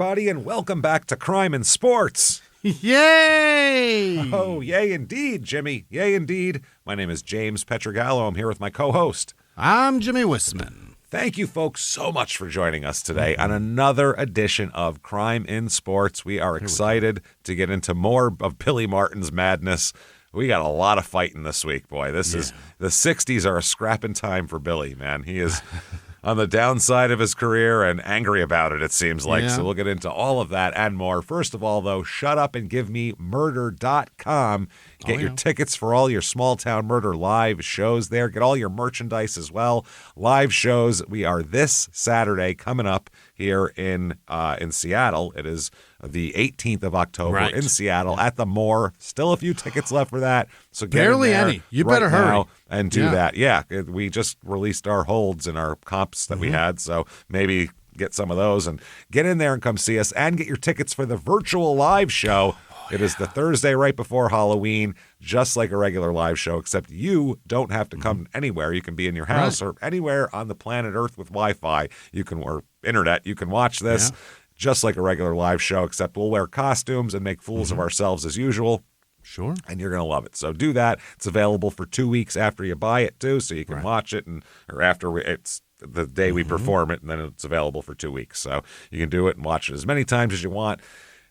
everybody, and welcome back to Crime in Sports. Yay! Oh, yay indeed, Jimmy. Yay indeed. My name is James Pietragallo. I'm here with my co-host. I'm Jimmie Whisman. Thank you, folks, so much for joining us today on another edition of Crime in Sports. We are excited to get into more of Billy Martin's madness. We got a lot of fighting this week, boy. This is the 60s are a scrapping time for Billy, man. He is on the downside of his career and angry about it seems like. So we'll get into all of that and more. First of all, though, shutupandgivememurder.com. Get your tickets for all your Small Town Murder live shows there. Get all your merchandise as well. Live shows. We are this Saturday coming up here in Seattle. It is the 18th of October in Seattle at the Moore. Still a few tickets left for that. So get barely in there any. You better hurry and do that. Yeah, we just released our holds and our comps that we had, so maybe get some of those and get in there and come see us and get your tickets for the virtual live show. It is the Thursday right before Halloween, just like a regular live show, except you don't have to come anywhere. You can be in your house or anywhere on the planet Earth with Wi-Fi. Or internet. You can watch this just like a regular live show, except we'll wear costumes and make fools of ourselves as usual. Sure. And you're going to love it. So do that. It's available for 2 weeks after you buy it, too, so you can watch it, or after it's the day we perform it, and then it's available for 2 weeks. So you can do it and watch it as many times as you want.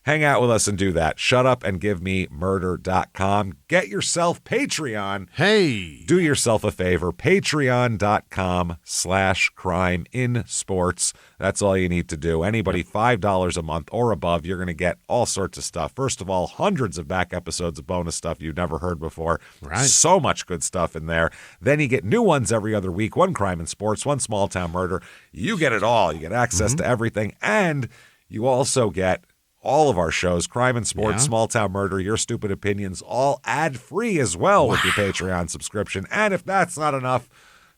Hang out with us and do that. Shutupandgivememurder.com. Get yourself Patreon. Hey. Do yourself a favor. Patreon.com/crimeinsports. That's all you need to do. Anybody $5 a month or above, you're going to get all sorts of stuff. First of all, hundreds of back episodes of bonus stuff you've never heard before. So much good stuff in there. Then you get new ones every other week. One Crime in Sports, one Small Town Murder. You get it all. You get access to everything. And you also get all of our shows, Crime in Sports, Small Town Murder, Your Stupid Opinions, all ad-free as well with your Patreon subscription. And if that's not enough,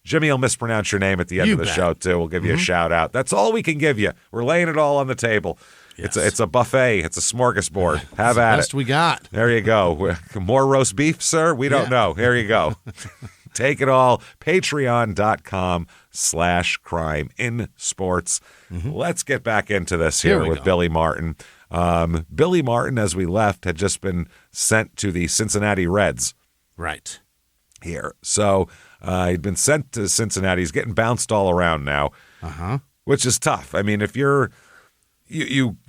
Jimmy will mispronounce your name at the end of the show, too. We'll give you a shout-out. That's all we can give you. We're laying it all on the table. Yes. It's a buffet. It's a smorgasbord. Have at it. Best we got. There you go. More roast beef, sir? We don't know. Here you go. Take it all. Patreon.com/crimeinsports. Let's get back into this here with Billy Martin. Billy Martin, as we left, had just been sent to the Cincinnati Reds. Right. Here. So he'd been sent to Cincinnati. He's getting bounced all around now, which is tough. I mean, if you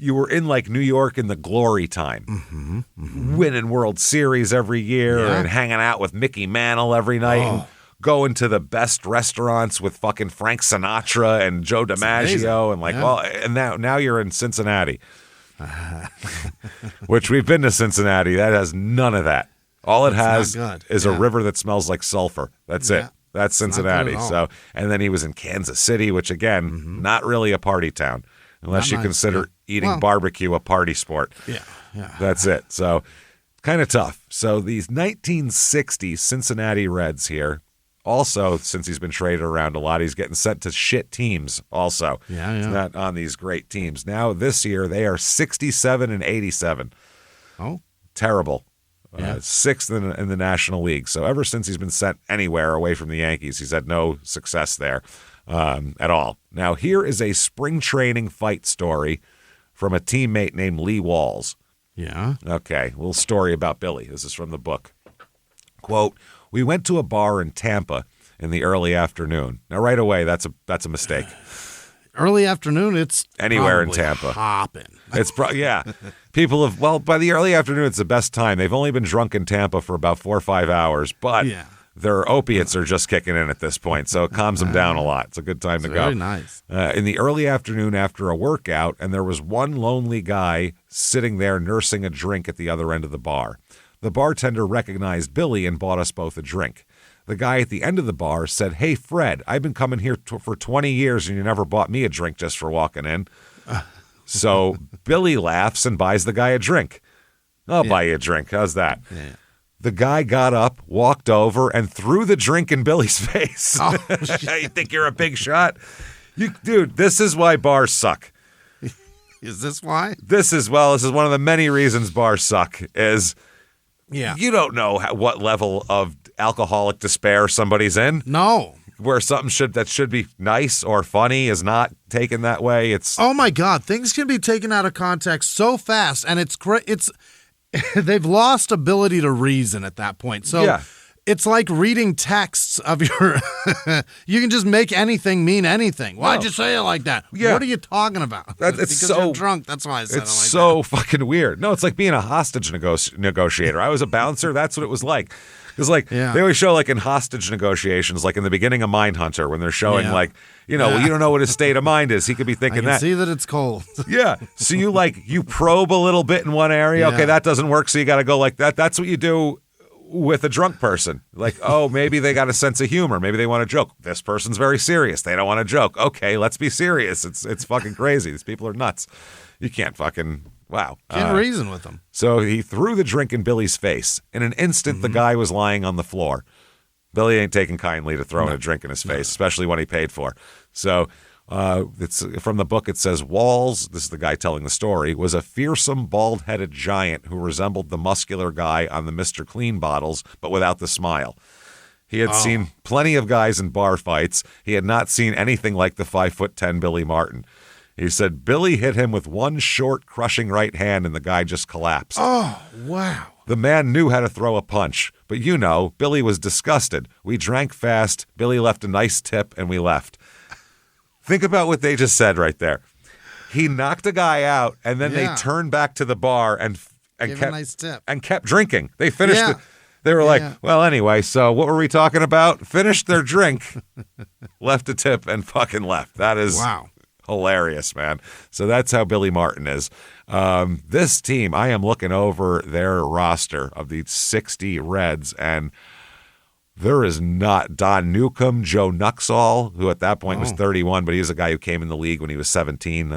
were in like New York in the glory time, winning World Series every year and hanging out with Mickey Mantle every night and going to the best restaurants with fucking Frank Sinatra and Joe DiMaggio and and now you're in Cincinnati. Which we've been to Cincinnati. That has none of that. All it has is a river that smells like sulfur. That's it. That's Cincinnati. So, and then he was in Kansas City, which again, not really a party town, unless you consider eating barbecue a party sport. That's it. So, kind of tough. So these 1960s Cincinnati Reds here. Also, since he's been traded around a lot, he's getting sent to shit teams also. He's not on these great teams. Now, this year, they are 67-87. Oh. Terrible. Sixth in the National League. So ever since he's been sent anywhere away from the Yankees, he's had no success there at all. Now, here is a spring training fight story from a teammate named Lee Walls. Okay, a little story about Billy. This is from the book. Quote, "We went to a bar in Tampa in the early afternoon." Now, right away, that's a mistake. Early afternoon, it's anywhere in Tampa. Hopping. It's people have by the early afternoon, it's the best time. They've only been drunk in Tampa for about 4 or 5 hours, but their opiates are just kicking in at this point, so it calms them down a lot. It's a good time to go. Very nice. In the early afternoon after a workout, and there was one lonely guy sitting there nursing a drink at the other end of the bar. The bartender recognized Billy and bought us both a drink. The guy at the end of the bar said, "Hey, Fred, I've been coming here for 20 years and you never bought me a drink just for walking in." So Billy laughs and buys the guy a drink. "I'll buy you a drink. How's that?" The guy got up, walked over, and threw the drink in Billy's face. You think you're a big shot? Dude, this is why bars suck. Is this why? This is one of the many reasons bars suck is... you don't know what level of alcoholic despair somebody's in. No. where something that should be nice or funny is not taken that way. It's oh my God, things can be taken out of context so fast, and it's they've lost ability to reason at that point. So yeah. It's like reading texts of your. You can just make anything mean anything. Why'd you say it like that? Yeah. What are you talking about? It's because so you're drunk. That's why I said it like It's that. so fucking weird. No, it's like being a hostage negotiator. I was a bouncer. That's what it was like. Because they always show like in hostage negotiations, like in the beginning of Mindhunter, when they're showing you don't know what his state of mind is. He could be thinking I can see that it's cold. Yeah. So you probe a little bit in one area. Yeah. Okay, that doesn't work. So you got to go like that. That's what you do with a drunk person. Like, oh, maybe they got a sense of humor. Maybe they want to joke. This person's very serious. They don't want to joke. Okay, let's be serious. It's fucking crazy. These people are nuts. You can't fucking, wow. Can't reason with them. So he threw the drink in Billy's face. In an instant, the guy was lying on the floor. Billy ain't taking kindly to throwing a drink in his face, especially when he paid for. So it's from the book. It says Walls, this is the guy telling the story, was a fearsome bald-headed giant who resembled the muscular guy on the Mr. Clean bottles, but without the smile. He had seen plenty of guys in bar fights. He had not seen anything like the 5'10" Billy Martin. He said Billy hit him with one short, crushing right hand, and the guy just collapsed. Oh, wow. The man knew how to throw a punch, but Billy was disgusted. We drank fast. Billy left a nice tip, and we left. Think about what they just said right there. He knocked a guy out, and then they turned back to the bar and Gave kept a nice tip. and kept drinking. They finished it. They were like, well, anyway, so what were we talking about? Finished their drink, left a tip, and fucking left. That is hilarious, man. So that's how Billy Martin is. This team, I am looking over their roster of the 60 Reds, and there is not Don Newcomb, Joe Nuxall, who at that point was 31, but he was a guy who came in the league when he was 17.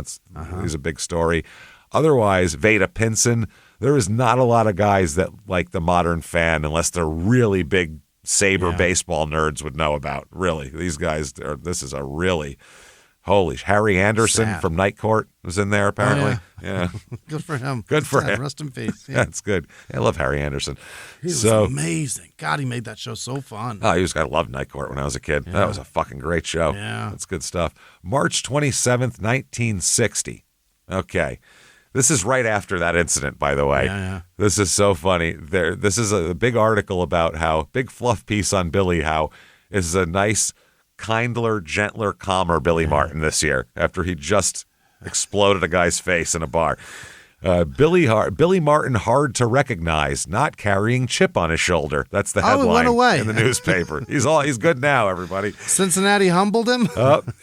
He's a big story. Otherwise, Veda Pinson, there is not a lot of guys that like the modern fan, unless they're really big Sabre baseball nerds, would know about. Really, these guys, this is a really... Holy, Harry Anderson from Night Court was in there, apparently. Yeah. Good for him. Good for him. Rest in peace. Yeah, it's good. I love Harry Anderson. He was amazing. God, he made that show so fun. I loved Night Court when I was a kid. That was a fucking great show. Yeah. That's good stuff. March 27th, 1960. Okay. This is right after that incident, by the way. Yeah. This is so funny. This is a big article about big fluff piece on Billy, how this is a nice, kindler, gentler, calmer Billy Martin this year after he just exploded a guy's face in a bar. Billy Martin hard to recognize, not carrying chip on his shoulder. That's the headline it went away. in the newspaper. He's good now, everybody. Cincinnati humbled him?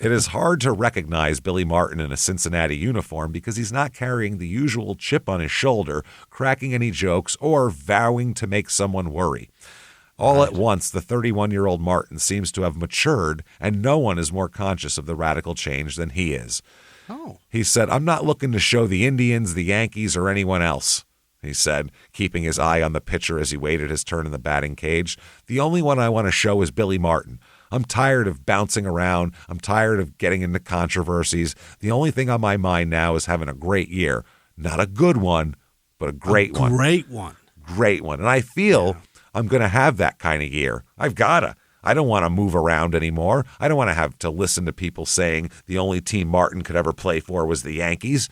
It is hard to recognize Billy Martin in a Cincinnati uniform because he's not carrying the usual chip on his shoulder, cracking any jokes, or vowing to make someone worry. All at once, the 31-year-old Martin seems to have matured, and no one is more conscious of the radical change than he is. Oh. He said, I'm not looking to show the Indians, the Yankees, or anyone else, he said, keeping his eye on the pitcher as he waited his turn in the batting cage. The only one I want to show is Billy Martin. I'm tired of bouncing around. I'm tired of getting into controversies. The only thing on my mind now is having a great year. Not a good one, but a great one. Great one. Great one. And I feel... I'm going to have that kind of year. I've got to. I don't want to move around anymore. I don't want to have to listen to people saying the only team Martin could ever play for was the Yankees.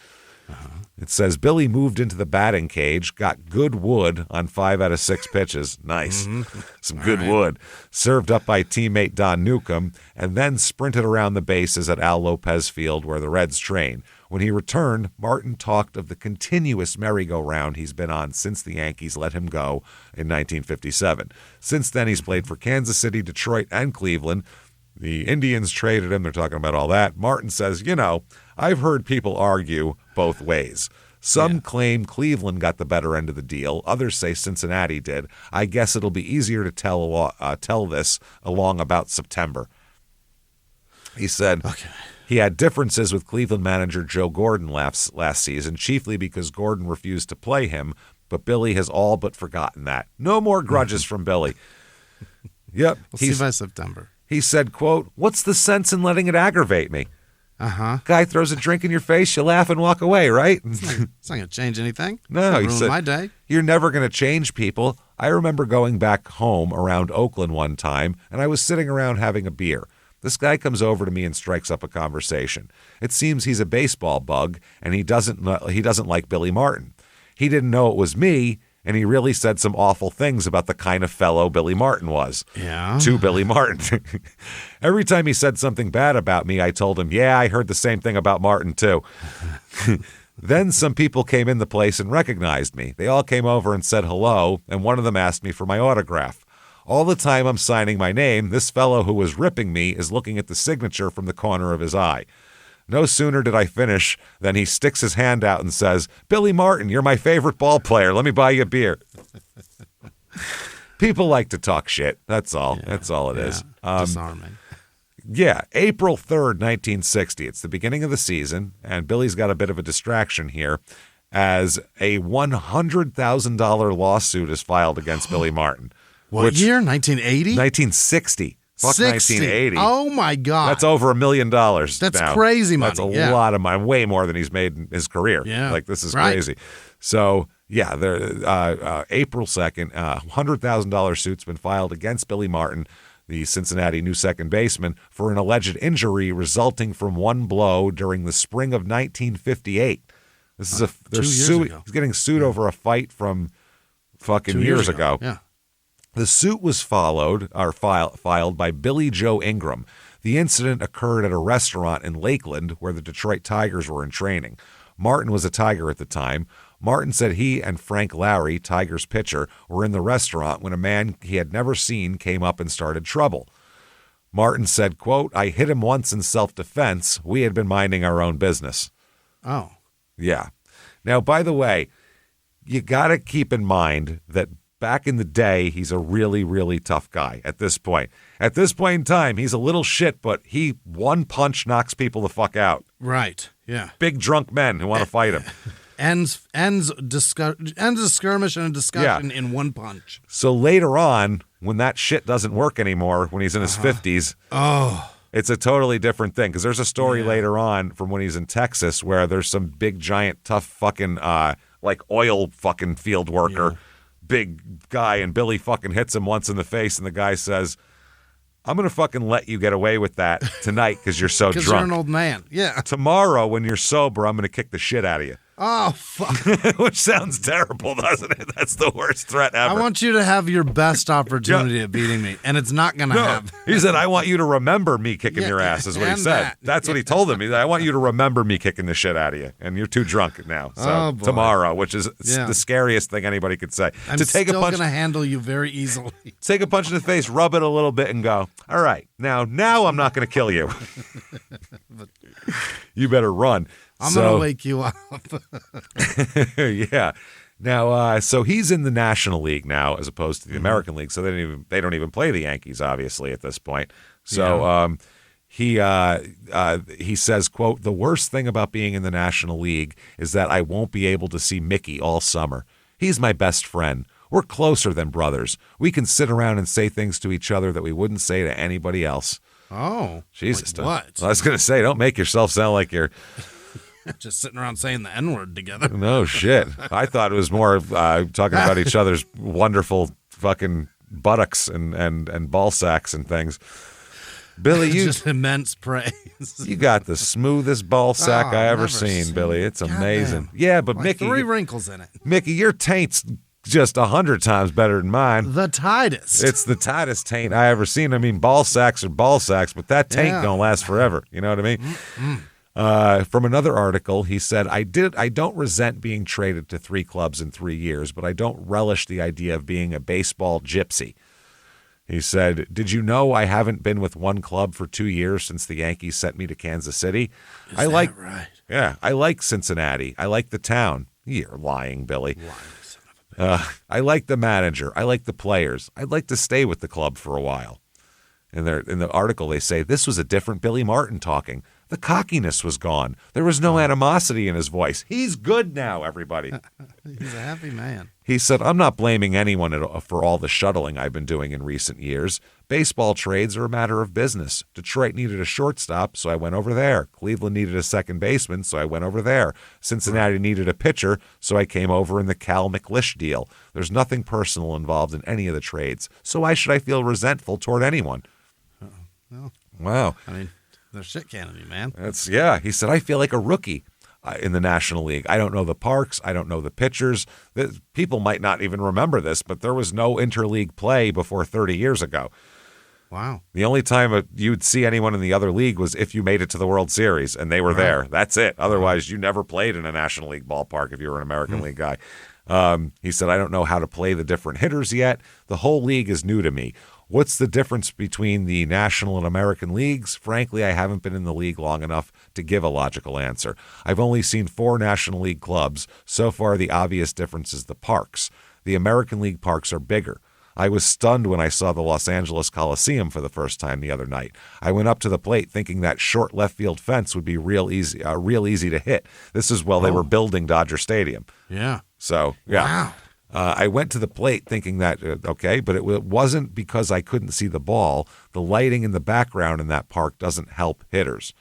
It says Billy moved into the batting cage, got good wood on 5 out of 6 pitches. Nice. Some good wood. Served up by teammate Don Newcomb, and then sprinted around the bases at Al Lopez Field where the Reds train. When he returned, Martin talked of the continuous merry-go-round he's been on since the Yankees let him go in 1957. Since then, he's played for Kansas City, Detroit, and Cleveland. The Indians traded him. They're talking about all that. Martin says, I've heard people argue both ways. Some claim Cleveland got the better end of the deal. Others say Cincinnati did. I guess it'll be easier to tell this along about September. He said he had differences with Cleveland manager Joe Gordon last season, chiefly because Gordon refused to play him, but Billy has all but forgotten that. No more grudges from Billy. Yep. We'll see by September. He said, quote, what's the sense in letting it aggravate me? Guy throws a drink in your face, you laugh and walk away, right? It's not going to change anything. No, he said, my day. You're never going to change people. I remember going back home around Oakland one time, and I was sitting around having a beer. This guy comes over to me and strikes up a conversation. It seems he's a baseball bug, and he doesn't like Billy Martin. He didn't know it was me, and he really said some awful things about the kind of fellow Billy Martin was. Yeah. To Billy Martin. Every time he said something bad about me, I told him, yeah, I heard the same thing about Martin too. Then some people came in the place and recognized me. They all came over and said hello, and one of them asked me for my autograph. All the time I'm signing my name, this fellow who was ripping me is looking at the signature from the corner of his eye. No sooner did I finish than he sticks his hand out and says, Billy Martin, you're my favorite ball player. Let me buy you a beer. People like to talk shit. That's all. Yeah, that's all it is. Disarming. Yeah, April 3rd, 1960. It's the beginning of the season, and Billy's got a bit of a distraction here as a $100,000 lawsuit is filed against Billy Martin. What year? 1980? 1960. Fuck 1980. Oh, my God. That's over $1 million. That's now. crazy money. That's a lot of money. Way more than he's made in his career. Yeah. Like, this is crazy. So, yeah, April 2nd, $100,000 suit's been filed against Billy Martin, the Cincinnati new second baseman, for an alleged injury resulting from one blow during the spring of 1958. This is 2 years ago. He's getting sued over a fight from fucking years ago. Yeah. The suit was filed by Billy Joe Ingram. The incident occurred at a restaurant in Lakeland where the Detroit Tigers were in training. Martin was a Tiger at the time. Martin said he and Frank Lowry, Tigers pitcher, were in the restaurant when a man he had never seen came up and started trouble. Martin said, quote, I hit him once in self-defense. We had been minding our own business. Oh. Yeah. Now, by the way, you got to keep in mind that back in the day, he's a really, really tough guy at this point. At this point in time, he's a little shit, but he one punch knocks people the fuck out. Right, yeah. Big drunk men who want to fight him. Ends a skirmish and a discussion in one punch. So later on, when that shit doesn't work anymore, when he's in his 50s, it's a totally different thing. Because there's a story later on from when he's in Texas where there's some big, giant, tough fucking, like oil fucking field worker. Yeah. Big guy, and Billy fucking hits him once in the face, and the guy says, I'm going to fucking let you get away with that tonight because you're so drunk. Because you're an old man. Yeah. Tomorrow, when you're sober, I'm going to kick the shit out of you. Oh, fuck. Which sounds terrible, doesn't it? That's the worst threat ever. I want you to have your best opportunity at beating me, and it's not going to happen. He said, I want you to remember me kicking your ass, is what he said. That's what he told him. He said, I want you to remember me kicking the shit out of you, and you're too drunk now. So tomorrow, which is the scariest thing anybody could say. I'm still going to handle you very easily. Take a punch in the face, rub it a little bit, and go, all right, now I'm not going to kill you. You better run. I'm going to wake you up. Yeah. Now, so he's in the National League now as opposed to the American League, so they don't even play the Yankees, obviously, at this point. So he says, quote, the worst thing about being in the National League is that I won't be able to see Mickey all summer. He's my best friend. We're closer than brothers. We can sit around and say things to each other that we wouldn't say to anybody else. Oh. Jesus. Like what? Well, I was going to say, don't make yourself sound like you're... Just sitting around saying the N-word together. No shit. I thought it was more talking about each other's wonderful fucking buttocks and ball sacks and things. Billy, you just immense praise. You got the smoothest ball sack I ever seen, Billy. It's amazing. Yeah, but like Mickey, 3 wrinkles in it. Mickey, your taint's just 100 times better than mine. The tightest. It's the tightest taint I ever seen. I mean, ball sacks are ball sacks, but that taint don't last forever. You know what I mean? Mm-hmm. From another article, he said, I don't resent being traded to 3 clubs in 3 years, but I don't relish the idea of being a baseball gypsy. He said, did you know I haven't been with one club for 2 years since the Yankees sent me to Kansas City? Is that right? Yeah, I like Cincinnati. I like the town. You're lying, Billy. I like the manager. I like the players. I'd like to stay with the club for a while. In the article, they say, this was a different Billy Martin talking. The cockiness was gone. There was no animosity in his voice. He's good now, everybody. He's a happy man. He said, I'm not blaming anyone for all the shuttling I've been doing in recent years. Baseball trades are a matter of business. Detroit needed a shortstop, so I went over there. Cleveland needed a second baseman, so I went over there. Cincinnati needed a pitcher, so I came over in the Cal McLish deal. There's nothing personal involved in any of the trades, so why should I feel resentful toward anyone? Well, wow. I mean, they're shit canning you, man. He said, I feel like a rookie in the National League. I don't know the parks. I don't know the pitchers. People might not even remember this, but there was no interleague play before 30 years ago. Wow. The only time you'd see anyone in the other league was if you made it to the World Series and they were there. That's it. Otherwise, you never played in a National League ballpark if you were an American League guy. He said, I don't know how to play the different hitters yet. The whole league is new to me. What's the difference between the National and American leagues? Frankly, I haven't been in the league long enough to give a logical answer. I've only seen 4 National League clubs. So far, the obvious difference is the parks. The American League parks are bigger. I was stunned when I saw the Los Angeles Coliseum for the first time the other night. I went up to the plate thinking that short left field fence would be real easy to hit. This is while they were building Dodger Stadium. Yeah. So, yeah. Wow. I went to the plate thinking that, okay, but it wasn't because I couldn't see the ball. The lighting in the background in that park doesn't help hitters.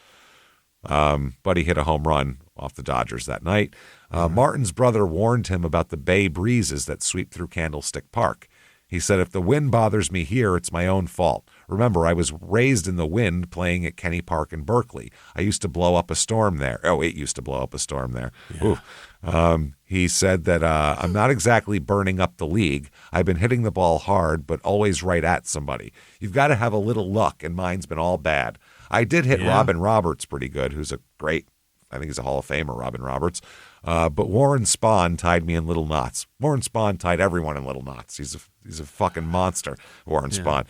But he hit a home run off the Dodgers that night. Martin's brother warned him about the bay breezes that sweep through Candlestick Park. He said, if the wind bothers me here, it's my own fault. Remember, I was raised in the wind playing at Kenny Park in Berkeley. I used to blow up a storm there. Oh, it used to blow up a storm there. Yeah. He said that I'm not exactly burning up the league. I've been hitting the ball hard, but always right at somebody. You've got to have a little luck, and mine's been all bad. I did hit Robin Roberts pretty good, who's I think he's a Hall of Famer, Robin Roberts. But Warren Spahn tied me in little knots. Warren Spahn tied everyone in little knots. He's a fucking monster, Warren Spahn.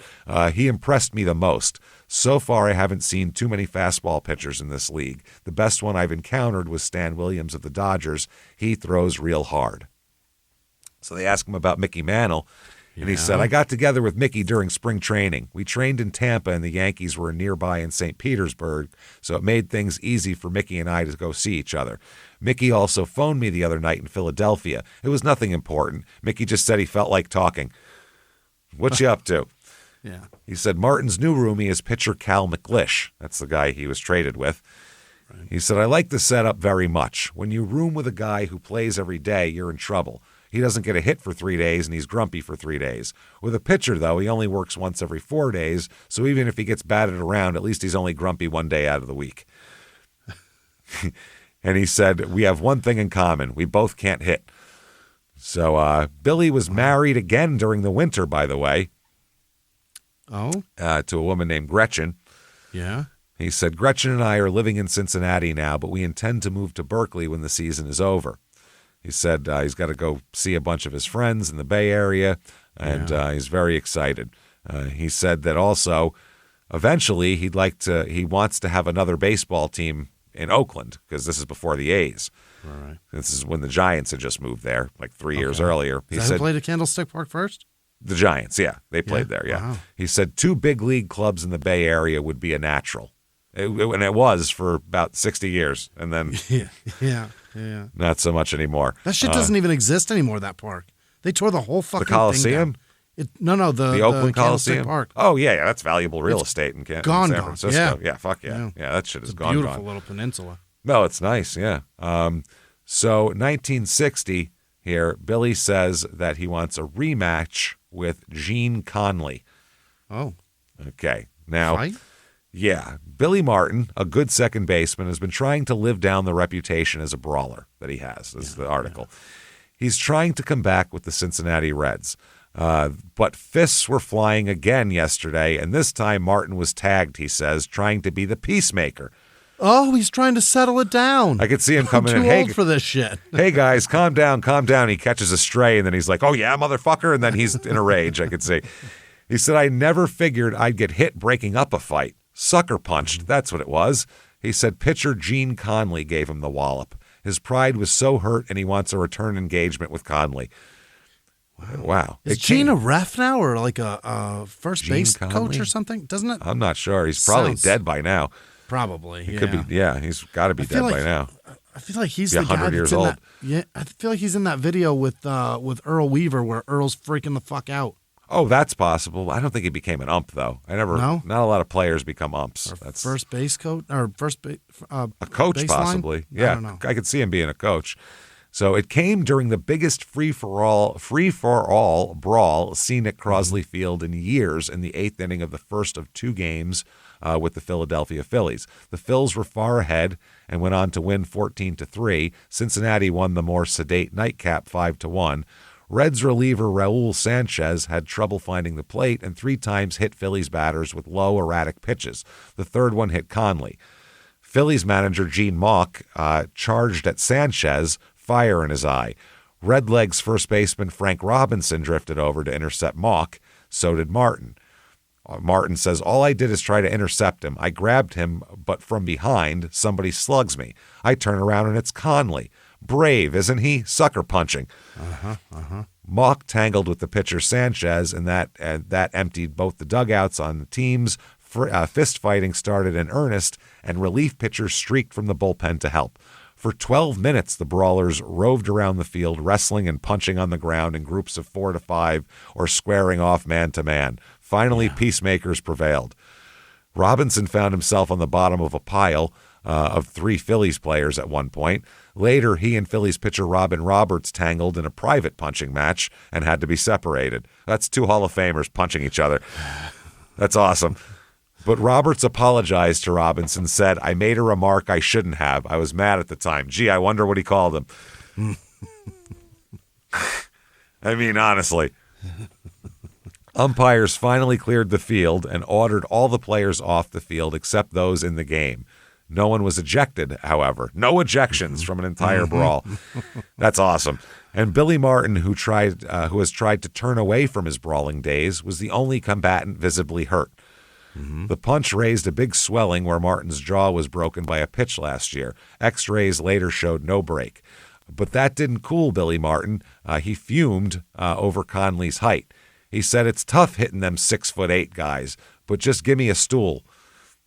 He impressed me the most. So far, I haven't seen too many fastball pitchers in this league. The best one I've encountered was Stan Williams of the Dodgers. He throws real hard. So they asked him about Mickey Mantle, and he said, I got together with Mickey during spring training. We trained in Tampa, and the Yankees were nearby in St. Petersburg, so it made things easy for Mickey and I to go see each other. Mickey also phoned me the other night in Philadelphia. It was nothing important. Mickey just said he felt like talking. What you up to? Yeah. He said Martin's new roomie is pitcher Cal McLish. That's the guy he was traded with. Right. He said, I like the setup very much. When you room with a guy who plays every day, you're in trouble. He doesn't get a hit for 3 days, and he's grumpy for 3 days. With a pitcher, though, he only works once every 4 days, so even if he gets batted around, at least he's only grumpy 1 day out of the week. And he said, we have one thing in common. We both can't hit. So Billy was married again during the winter, by the way. Oh? To a woman named Gretchen. Yeah. He said, Gretchen and I are living in Cincinnati now, but we intend to move to Berkeley when the season is over. He said he's got to go see a bunch of his friends in the Bay Area, and he's very excited. He said that also, eventually, he wants to have another baseball team in Oakland, because this is before the A's. All right. This is when the Giants had just moved there, like 3 years earlier. He said, played at Candlestick Park first? The Giants, yeah. They played there, yeah. Wow. He said 2 big league clubs in the Bay Area would be a natural. And it was for about 60 years, and then not so much anymore. That shit doesn't even exist anymore, that park. They tore the whole fucking thing down. The Coliseum? The Oakland Coliseum Park. Oh, yeah, that's valuable real estate in San Francisco. Yeah, fuck yeah. Yeah, that shit is gone. Beautiful little peninsula. No, it's nice, yeah. So 1960 here, Billy says that he wants a rematch with Gene Conley. Oh. Okay. Now, Fight? Yeah, Billy Martin, a good second baseman, has been trying to live down the reputation as a brawler that he has. This is the article. He's trying to come back with the Cincinnati Reds. But fists were flying again yesterday, and this time Martin was tagged, he says, trying to be the peacemaker. Oh, he's trying to settle it down. I could see him coming in. I'm too old for this shit. Hey, guys, calm down, calm down. He catches a stray, and then he's like, oh, yeah, motherfucker, and then he's in a rage, I could see. He said, I never figured I'd get hit breaking up a fight. Sucker punched, that's what it was. He said pitcher Gene Conley gave him the wallop. His pride was so hurt, and he wants a return engagement with Conley. Wow. Is Gene a ref now, or like a first base coach or something? Doesn't it? I'm not sure. He's probably dead by now. Probably. He could be. Yeah, he's got to be dead by now. I feel like he's the guy that's in that. Yeah, I feel like he's in that video with Earl Weaver where Earl's freaking the fuck out. Oh, that's possible. I don't think he became an ump though. Not a lot of players become umps. That's first base coach or first base. A coach baseline? possibly. Yeah, I don't know. I could see him being a coach. So it came during the biggest free-for-all brawl seen at Crosley Field in years in the 8th inning of the first of 2 games with the Philadelphia Phillies. The Phils were far ahead and went on to win 14-3. Cincinnati won the more sedate nightcap 5-1. Reds reliever Raul Sanchez had trouble finding the plate and 3 times hit Phillies batters with low, erratic pitches. The third one hit Conley. Phillies manager Gene Mauch charged at Sanchez, fire in his eye. Redlegs first baseman Frank Robinson drifted over to intercept Mauch. So did Martin. Martin says, all I did is try to intercept him. I grabbed him, but from behind, somebody slugs me. I turn around and it's Conley. Brave, isn't he? Sucker punching. Mauch tangled with the pitcher Sanchez, and that emptied both the dugouts on the teams. Fist fighting started in earnest, and relief pitchers streaked from the bullpen to help. For 12 minutes, the brawlers roved around the field, wrestling and punching on the ground in groups of 4 to 5 or squaring off man to man. Finally, peacemakers prevailed. Robinson found himself on the bottom of a pile of 3 Phillies players at one point. Later, he and Phillies pitcher Robin Roberts tangled in a private punching match and had to be separated. That's 2 Hall of Famers punching each other. That's awesome. But Roberts apologized to Robinson, said, I made a remark I shouldn't have. I was mad at the time. Gee, I wonder what he called him. I mean, honestly. Umpires finally cleared the field and ordered all the players off the field except those in the game. No one was ejected, however. No ejections from an entire brawl. That's awesome. And Billy Martin, who has tried to turn away from his brawling days, was the only combatant visibly hurt. The punch raised a big swelling where Martin's jaw was broken by a pitch last year. X-rays later showed no break. But that didn't cool Billy Martin. He fumed over Conley's height. He said, it's tough hitting them 6'8" guys, but just give me a stool.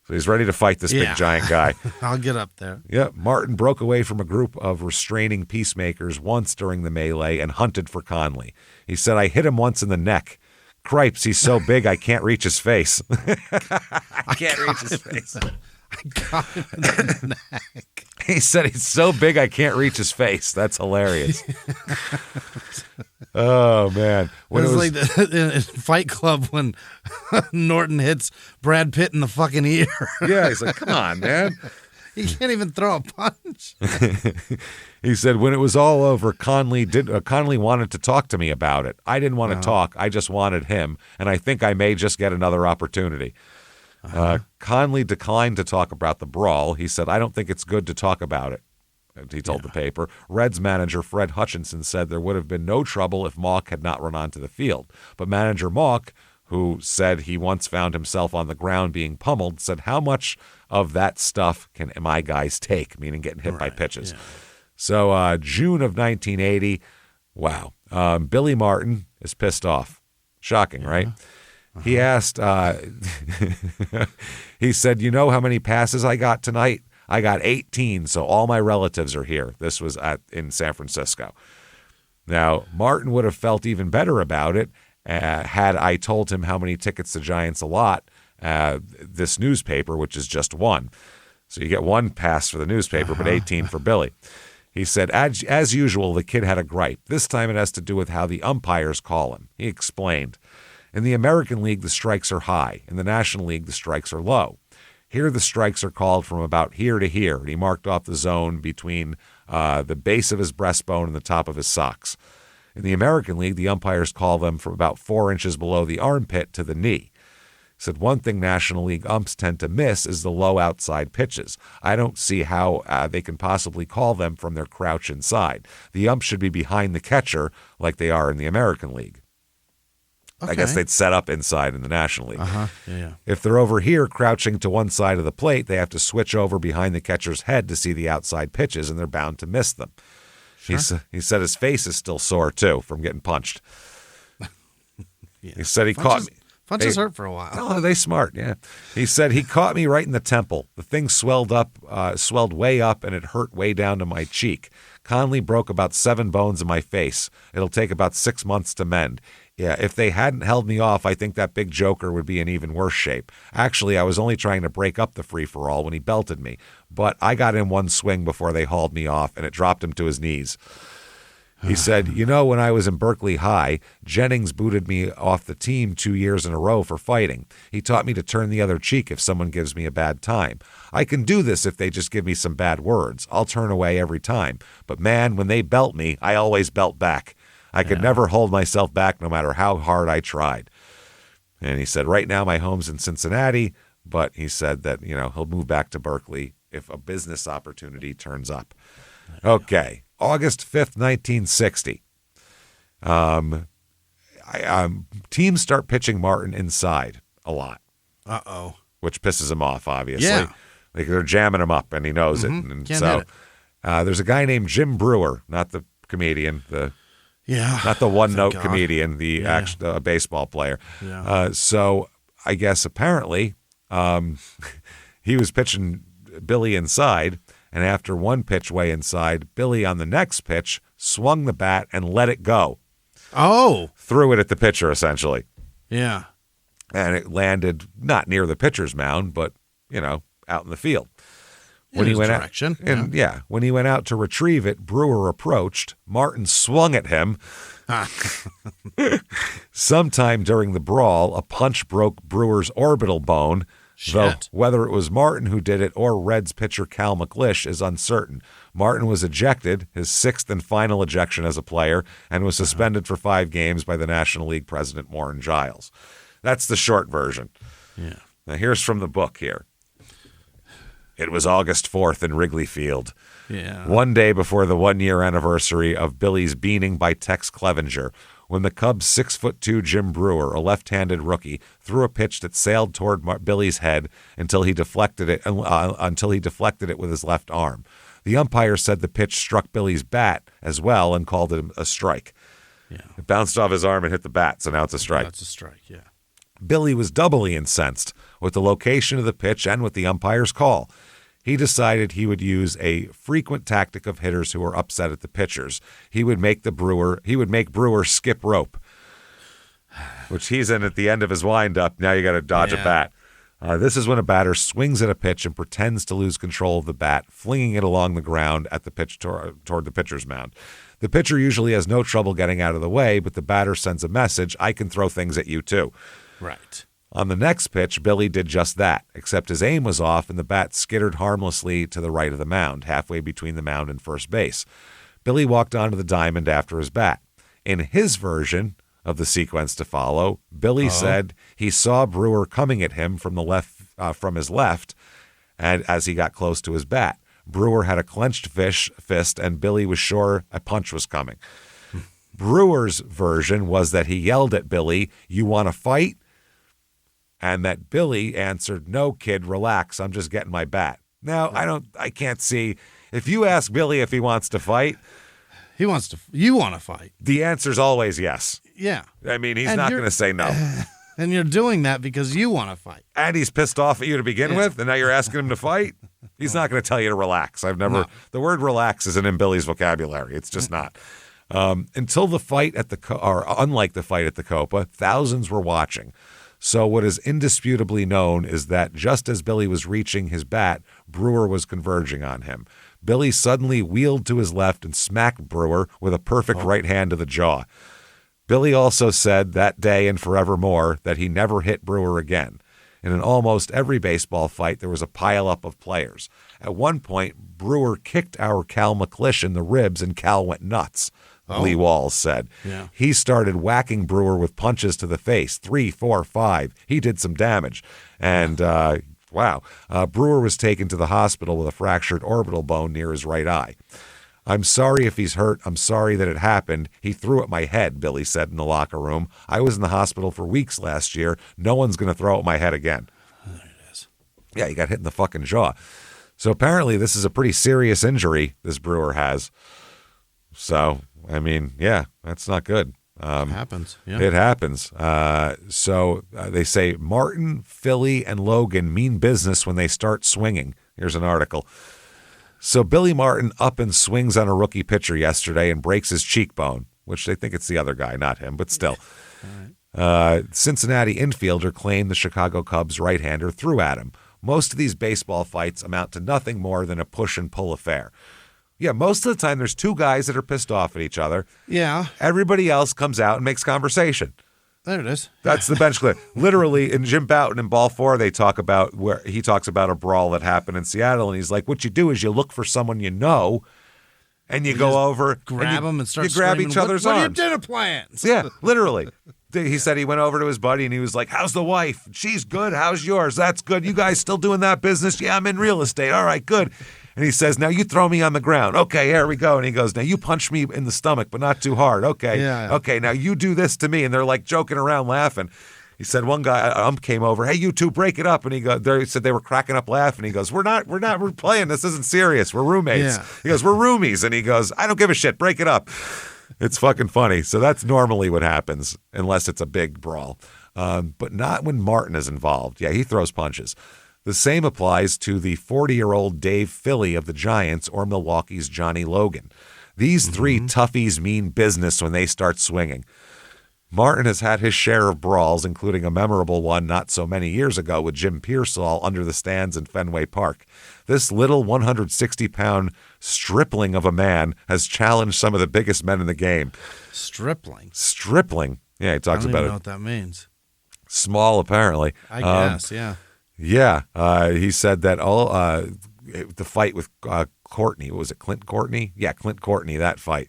So he's ready to fight this big giant guy. I'll get up there. Yeah, Martin broke away from a group of restraining peacemakers once during the melee and hunted for Conley. He said, I hit him once in the neck. Cripes, he's so big I can't reach his face. I can't reach his face. I got him in the neck. He said he's so big I can't reach his face. That's hilarious. Oh, man. When it was like in Fight Club when Norton hits Brad Pitt in the fucking ear. Yeah, he's like, come on, man. He can't even throw a punch. He said, when it was all over, Conley wanted to talk to me about it. I didn't want to talk. I just wanted him, and I think I may just get another opportunity. Conley declined to talk about the brawl. He said, I don't think it's good to talk about it, he told the paper. Reds manager Fred Hutchinson said there would have been no trouble if Mauch had not run onto the field. But manager Mauch, who said he once found himself on the ground being pummeled, said, how much of that stuff can my guys take, meaning getting hit by pitches? Yeah. So June of 1980, wow, Billy Martin is pissed off. Shocking, right? He asked, he said, you know how many passes I got tonight? I got 18, so all my relatives are here. This was in San Francisco. Now, Martin would have felt even better about it had I told him how many tickets the Giants allot this newspaper, which is just 1. So you get 1 pass for the newspaper, but 18 for Billy. He said, as usual, the kid had a gripe. This time it has to do with how the umpires call him. He explained. In the American League, the strikes are high. In the National League, the strikes are low. Here, the strikes are called from about here to here, and he marked off the zone between the base of his breastbone and the top of his socks. In the American League, the umpires call them from about 4 inches below the armpit to the knee. He said one thing National League umps tend to miss is the low outside pitches. I don't see how they can possibly call them from their crouch inside. The ump should be behind the catcher like they are in the American League. Okay. I guess they'd set up inside in the National League. Yeah. If they're over here crouching to one side of the plate, they have to switch over behind the catcher's head to see the outside pitches, and they're bound to miss them. Sure. He said his face is still sore, too, from getting punched. He said he caught me. Punches hurt for a while. Oh, they smart, yeah. He said he caught me right in the temple. The thing swelled way up, and it hurt way down to my cheek. Conley broke about 7 bones in my face. It'll take about 6 months to mend. Yeah, if they hadn't held me off, I think that big joker would be in even worse shape. Actually, I was only trying to break up the free-for-all when he belted me, but I got in one swing before they hauled me off, and it dropped him to his knees. He said, when I was in Berkeley High, Jennings booted me off the team 2 years in a row for fighting. He taught me to turn the other cheek if someone gives me a bad time. I can do this if they just give me some bad words. I'll turn away every time. But man, when they belt me, I always belt back. I could never hold myself back no matter how hard I tried. And he said, right now my home's in Cincinnati, but he said that, he'll move back to Berkeley if a business opportunity turns up. Okay. August 5th, 1960. Teams start pitching Martin inside a lot. Uh-oh. Which pisses him off, obviously. Yeah. Like they're jamming him up, and he knows it. And Can't so hit there's a guy named Jim Brewer, not the comedian, not the one-note comedian, the baseball player. Yeah. So I guess apparently he was pitching Billy inside, and after one pitch way inside, Billy on the next pitch swung the bat and let it go. Oh. Threw it at the pitcher, essentially. Yeah. And it landed not near the pitcher's mound, but, out in the field. When he went direction. When he went out to retrieve it, Brewer approached. Martin swung at him. Sometime during the brawl, a punch broke Brewer's orbital bone. Though whether it was Martin who did it or Reds pitcher Cal McLish is uncertain. Martin was ejected, his sixth and final ejection as a player, and was suspended for 5 games by the National League president Warren Giles. That's the short version. Yeah. Now here's from the book here. It was August 4th in Wrigley Field. Yeah. One day before the 1-year anniversary of Billy's beaning by Tex Clevenger, when the Cubs' 6'2" Jim Brewer, a left-handed rookie, threw a pitch that sailed toward Billy's head until he deflected it with his left arm. The umpire said the pitch struck Billy's bat as well and called it a strike. Yeah. It bounced off his arm and hit the bat, so now it's a strike. That's a strike, yeah. Billy was doubly incensed with the location of the pitch and with the umpire's call. He decided he would use a frequent tactic of hitters who were upset at the pitchers. He would make Brewer skip rope, which he's in at the end of his windup. Now you got to dodge a bat. This is when a batter swings at a pitch and pretends to lose control of the bat, flinging it along the ground at the pitch toward the pitcher's mound. The pitcher usually has no trouble getting out of the way, but the batter sends a message, I can throw things at you too. Right. On the next pitch, Billy did just that, except his aim was off and the bat skittered harmlessly to the right of the mound, halfway between the mound and first base. Billy walked onto the diamond after his bat. In his version of the sequence to follow, Billy said he saw Brewer coming at him from his left, and as he got close to his bat. Brewer had a clenched fist, and Billy was sure a punch was coming. Brewer's version was that he yelled at Billy, "You want to fight?" And that Billy answered, "No, kid, relax. I'm just getting my bat." Now, I can't see. If you ask Billy if he wants to fight, you want to fight. The answer's always yes. Yeah. I mean, he's not going to say no. And you're doing that because you want to fight. And he's pissed off at you to begin with, and now you're asking him to fight? He's not going to tell you to relax. The word relax isn't in Billy's vocabulary. It's just not. Until the fight unlike the fight at the Copa, thousands were watching. So what is indisputably known is that just as Billy was reaching his bat, Brewer was converging on him. Billy suddenly wheeled to his left and smacked Brewer with a perfect right hand to the jaw. Billy also said that day and forevermore that he never hit Brewer again. In almost every baseball fight, there was a pileup of players. At one point, Brewer kicked our Cal McLish in the ribs and Cal went nuts. Lee Walls said. Yeah. He started whacking Brewer with punches to the face, 3, 4, 5. He did some damage. And, Brewer was taken to the hospital with a fractured orbital bone near his right eye. "I'm sorry if he's hurt. I'm sorry that it happened. He threw at my head," Billy said in the locker room. "I was in the hospital for weeks last year. No one's going to throw at my head again." There it is. Yeah, he got hit in the fucking jaw. So apparently this is a pretty serious injury this Brewer has. So, I mean, yeah, that's not good. It happens. Yeah. It happens. They say Martin, Philly, and Logan mean business when they start swinging. Here's an article. So Billy Martin up and swings on a rookie pitcher yesterday and breaks his cheekbone, which they think it's the other guy, not him, but still. Cincinnati infielder claimed the Chicago Cubs right-hander threw at him. Most of these baseball fights amount to nothing more than a push and pull affair. Yeah, most of the time there's two guys that are pissed off at each other. Yeah. Everybody else comes out and makes conversation. There it is. That's the bench clip. Literally, in Jim Bouton in Ball 4, he talks about a brawl that happened in Seattle, and he's like, what you do is you look for someone you know, and you go over, grab them and start you grab each other's arms. What are your dinner plans? Yeah, literally. He said he went over to his buddy, and he was like, how's the wife? She's good. How's yours? That's good. You guys still doing that business? Yeah, I'm in real estate. All right, good. And he says, now you throw me on the ground. Okay, here we go. And he goes, now you punch me in the stomach, but not too hard. Okay. Yeah. Okay, now you do this to me. And they're like joking around, laughing. He said one guy came over, hey, you two, break it up. And he said they were cracking up laughing. He goes, we're playing. This isn't serious. We're roommates. Yeah. He goes, we're roomies. And he goes, I don't give a shit. Break it up. It's fucking funny. So that's normally what happens, unless it's a big brawl. But not when Martin is involved. Yeah, he throws punches. The same applies to the 40-year-old Dave Philly of the Giants or Milwaukee's Johnny Logan. These three toughies mean business when they start swinging. Martin has had his share of brawls, including a memorable one not so many years ago with Jim Pearsall under the stands in Fenway Park. This little 160-pound stripling of a man has challenged some of the biggest men in the game. Stripling? Stripling. Yeah, he talks about it. I don't even know what that means. Small, apparently. I guess, yeah. Yeah, he said that the fight with Courtney, was it Clint Courtney? Yeah, Clint Courtney, that fight.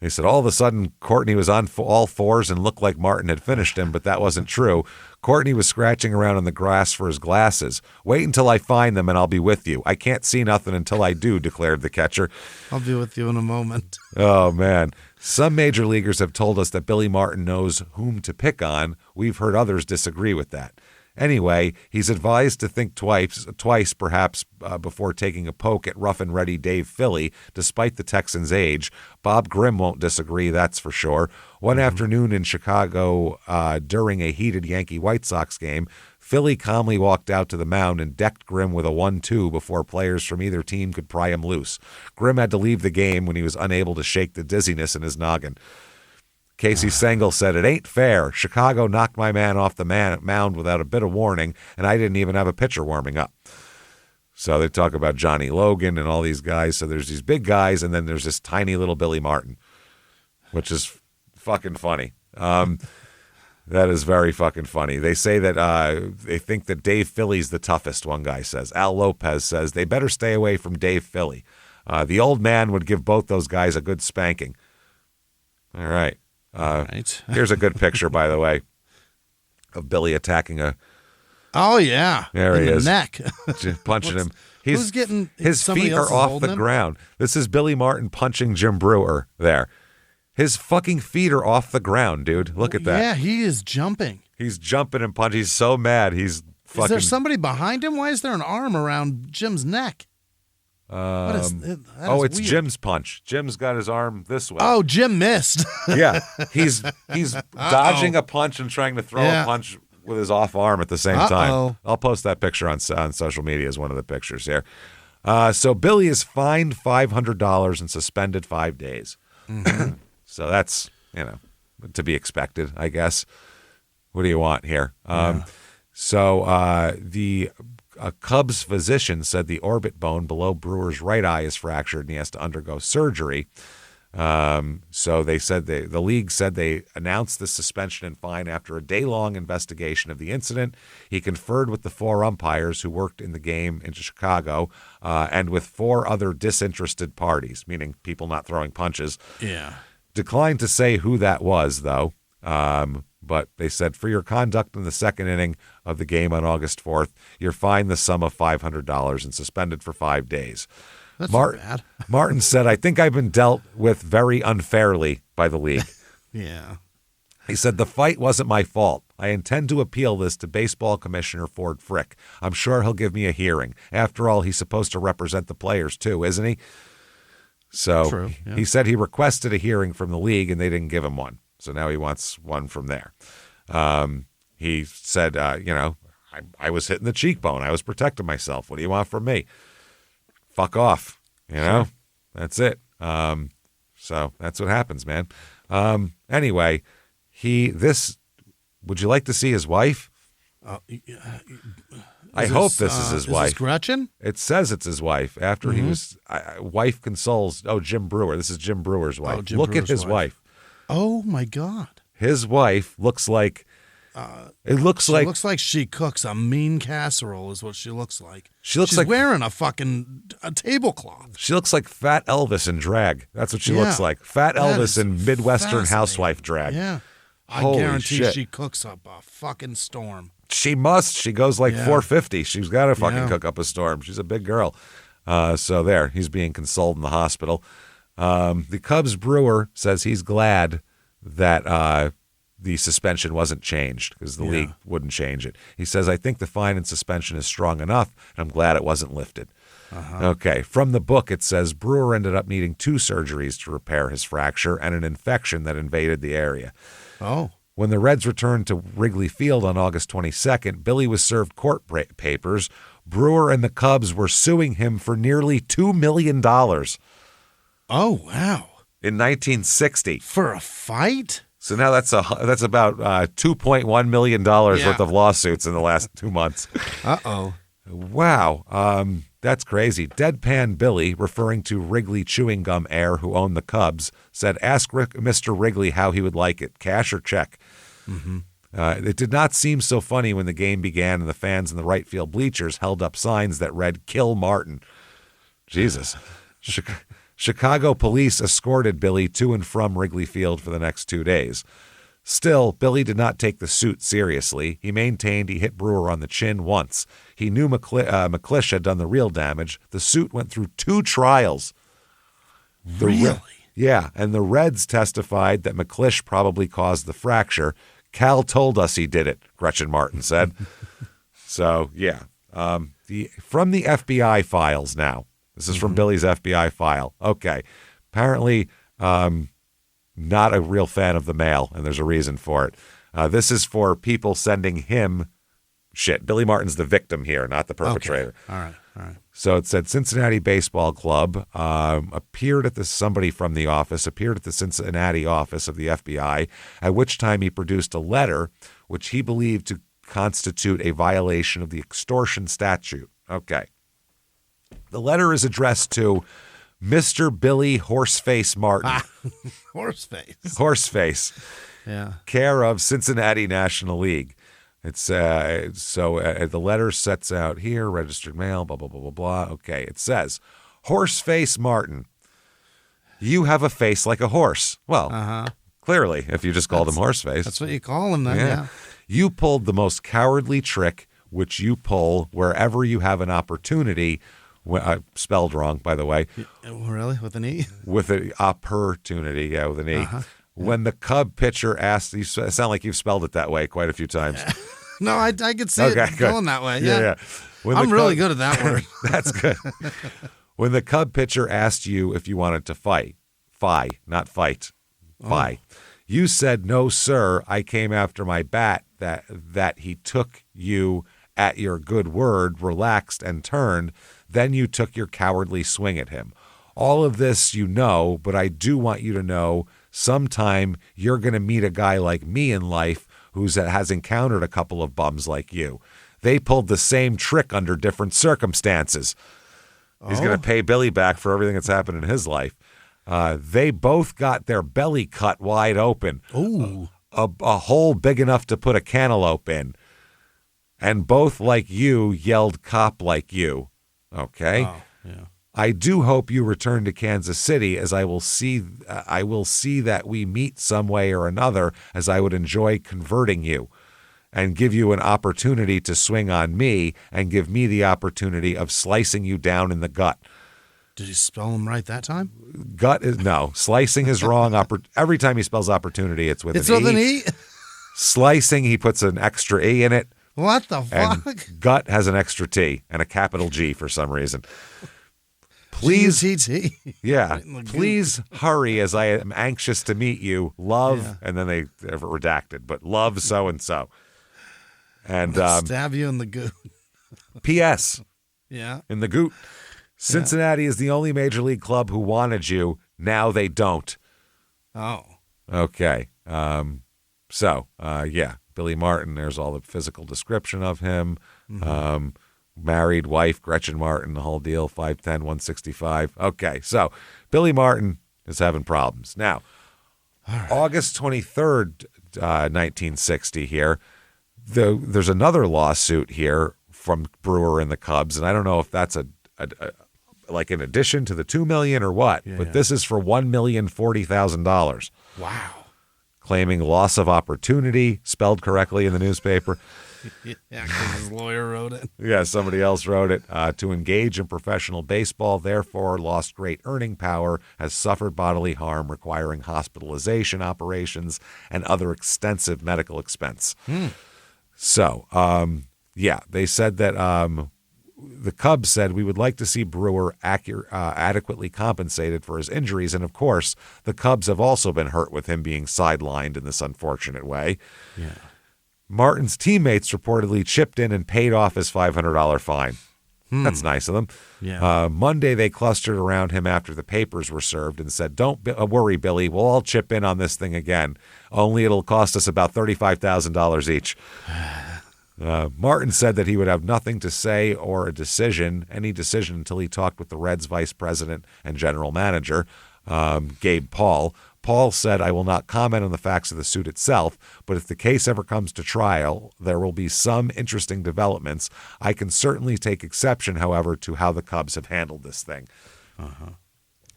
He said all of a sudden Courtney was on all fours and looked like Martin had finished him, but that wasn't true. Courtney was scratching around in the grass for his glasses. Wait until I find them and I'll be with you. I can't see nothing until I do, declared the catcher. I'll be with you in a moment. Oh, man. Some major leaguers have told us that Billy Martin knows whom to pick on. We've heard others disagree with that. Anyway, he's advised to think twice perhaps before taking a poke at rough-and-ready Dave Philly, despite the Texans' age. Bob Grimm won't disagree, that's for sure. One afternoon in Chicago during a heated Yankee-White Sox game, Philly calmly walked out to the mound and decked Grimm with a 1-2 before players from either team could pry him loose. Grimm had to leave the game when he was unable to shake the dizziness in his noggin. Casey Stengel said, it ain't fair. Chicago knocked my man off the mound without a bit of warning, and I didn't even have a pitcher warming up. So they talk about Johnny Logan and all these guys. So there's these big guys, and then there's this tiny little Billy Martin, which is fucking funny. That is very fucking funny. They say that they think that Dave Philly's the toughest, one guy says. Al Lopez says they better stay away from Dave Philly. The old man would give both those guys a good spanking. All right. Right. Here's a good picture, by the way, of Billy attacking a. Oh yeah, there he is, neck, punching him. Who's getting his feet are off the ground. This is Billy Martin punching Jim Brewer. There, his fucking feet are off the ground, dude. Look at that. Yeah, he is jumping. He's jumping and punching. He's so mad. He's fucking. Is there somebody behind him? Why is there an arm around Jim's neck? It's weird. Jim's punch. Jim's got his arm this way. Oh, Jim missed. Yeah, he's dodging a punch and trying to throw a punch with his off arm at the same time. I'll post that picture on social media as one of the pictures here. So Billy is fined $500 and suspended 5 days. Mm-hmm. So that's to be expected, I guess. What do you want here? So the Cubs physician said the orbit bone below Brewer's right eye is fractured and he has to undergo surgery. So they said the league said they announced the suspension and fine after a day-long investigation of the incident. He conferred with the 4 umpires who worked in the game in Chicago and with 4 other disinterested parties, meaning people not throwing punches. Yeah. Declined to say who that was, though. But they said, for your conduct in the second inning of the game on August 4th, you're fined the sum of $500 and suspended for 5 days. That's not bad. Martin said, I think I've been dealt with very unfairly by the league. Yeah. He said, the fight wasn't my fault. I intend to appeal this to Baseball Commissioner Ford Frick. I'm sure he'll give me a hearing. After all, he's supposed to represent the players too, isn't he? So True, yeah. He said he requested a hearing from the league and they didn't give him one. So now he wants one from there. He said, I was hitting the cheekbone. I was protecting myself. What do you want from me? Fuck off. Sure. That's it. So that's what happens, man. Anyway, this Would you like to see his wife? I hope this is his wife. Is this Gretchen? It says it's his wife. After he was, wife consoles. Oh, Jim Brewer. This is Jim Brewer's wife. Look at his wife. Oh my God. His wife looks like. She looks like she cooks a mean casserole. Is what she looks like. She's like wearing a tablecloth. She looks like Fat Elvis in drag. That's what she looks like. Fat Elvis in Midwestern housewife drag. Yeah. Holy I guarantee shit. she cooks up a fucking storm. She must. She goes like 450. She's got to fucking cook up a storm. She's a big girl. So there, he's being consoled in the hospital. The Cubs brewer says he's glad that the suspension wasn't changed because the league wouldn't change it. He says, I think the fine and suspension is strong enough, and I'm glad it wasn't lifted. Okay, from the book, it says Brewer ended up needing 2 surgeries to repair his fracture and an infection that invaded the area. Oh. When the Reds returned to Wrigley Field on August 22nd, Billy was served court papers. Brewer and the Cubs were suing him for nearly $2 million. Oh, wow. In 1960. For a fight? So now that's about $2.1 million worth of lawsuits in the last 2 months. Uh-oh. Wow. That's crazy. Deadpan Billy, referring to Wrigley Chewing Gum heir who owned the Cubs, said, ask Mr. Wrigley how he would like it, cash or check. It did not seem so funny when the game began and the fans in the right field bleachers held up signs that read, Kill Martin. Jesus. Chicago police escorted Billy to and from Wrigley Field for the next 2 days. Still, Billy did not take the suit seriously. He maintained he hit Brewer on the chin once. He knew McClish had done the real damage. The suit went through 2 trials. Really? Yeah, and the Reds testified that McClish probably caused the fracture. Cal told us he did it, Gretchen Martin said. So, yeah. From the FBI files now. This is from Billy's FBI file. Okay. Apparently, not a real fan of the mail, and there's a reason for it. This is for people sending him shit. Billy Martin's the victim here, not the perpetrator. Okay. All right. So it said Cincinnati Baseball Club somebody from the office appeared at the Cincinnati office of the FBI, at which time he produced a letter which he believed to constitute a violation of the extortion statute. Okay. The letter is addressed to Mr. Billy Horseface Martin. Horseface. Horseface. Yeah. Care of Cincinnati National League. It's the letter sets out here, registered mail, blah, blah, blah, blah, blah. Okay, it says, Horseface Martin, you have a face like a horse. Well, clearly, if you just called him Horseface. That's what you call him then, yeah. You pulled the most cowardly trick, which you pull wherever you have an opportunity. Spelled wrong, by the way. Really? With an E? With an opportunity, yeah, with an E. When the Cub pitcher asked, you sound like you've spelled it that way quite a few times. No, I could see it going that way. Yeah. I'm really good at that word. That's good. When the Cub pitcher asked you if you wanted to fight, not fight, you said, no, sir, I came after my bat, that he took you at your good word, relaxed and turned. Then you took your cowardly swing at him. All of this you know, but I do want you to know sometime you're going to meet a guy like me in life who has encountered a couple of bums like you. They pulled the same trick under different circumstances. He's going to pay Billy back for everything that's happened in his life. They both got their belly cut wide open. Ooh. A hole big enough to put a cantaloupe in. And both, like you, yelled cop like you. Okay? Oh, yeah. I do hope you return to Kansas City, as I will see that we meet some way or another, as I would enjoy converting you and give you an opportunity to swing on me and give me the opportunity of slicing you down in the gut. Did you spell them right that time? Slicing is wrong. Every time he spells opportunity, it's with an E. It's with an E? Slicing, he puts an extra E in it. What the fuck? And gut has an extra T and a capital G for some reason. Please, G-T-T. Yeah, please hurry, as I am anxious to meet you. Love, and then they have it redacted, but love so-and-so. And stab you in the goot. P.S. Yeah. In the goot. Cincinnati is the only major league club who wanted you. Now they don't. Oh. Okay. Billy Martin, there's all the physical description of him. Married wife, Gretchen Martin, the whole deal, 5'10", 165. Okay, so Billy Martin is having problems. Now, August 23rd, 1960 here, there's another lawsuit here from Brewer and the Cubs, and I don't know if that's a like in addition to the $2 million or what, but this is for $1,040,000. Wow. Claiming loss of opportunity, spelled correctly in the newspaper. Yeah, because his lawyer wrote it. Yeah, somebody else wrote it. To engage in professional baseball, therefore lost great earning power, has suffered bodily harm requiring hospitalization operations and other extensive medical expense. So, they said that the Cubs said, we would like to see Brewer adequately compensated for his injuries. And, of course, the Cubs have also been hurt with him being sidelined in this unfortunate way. Yeah. Martin's teammates reportedly chipped in and paid off his $500 fine. That's nice of them. Yeah. Monday, they clustered around him after the papers were served and said, don't worry, Billy. We'll all chip in on this thing again. Only it'll cost us about $35,000 each. Martin said that he would have nothing to say or any decision until he talked with the Reds' vice president and general manager, Gabe Paul. Paul said, I will not comment on the facts of the suit itself, but if the case ever comes to trial, there will be some interesting developments. I can certainly take exception, however, to how the Cubs have handled this thing.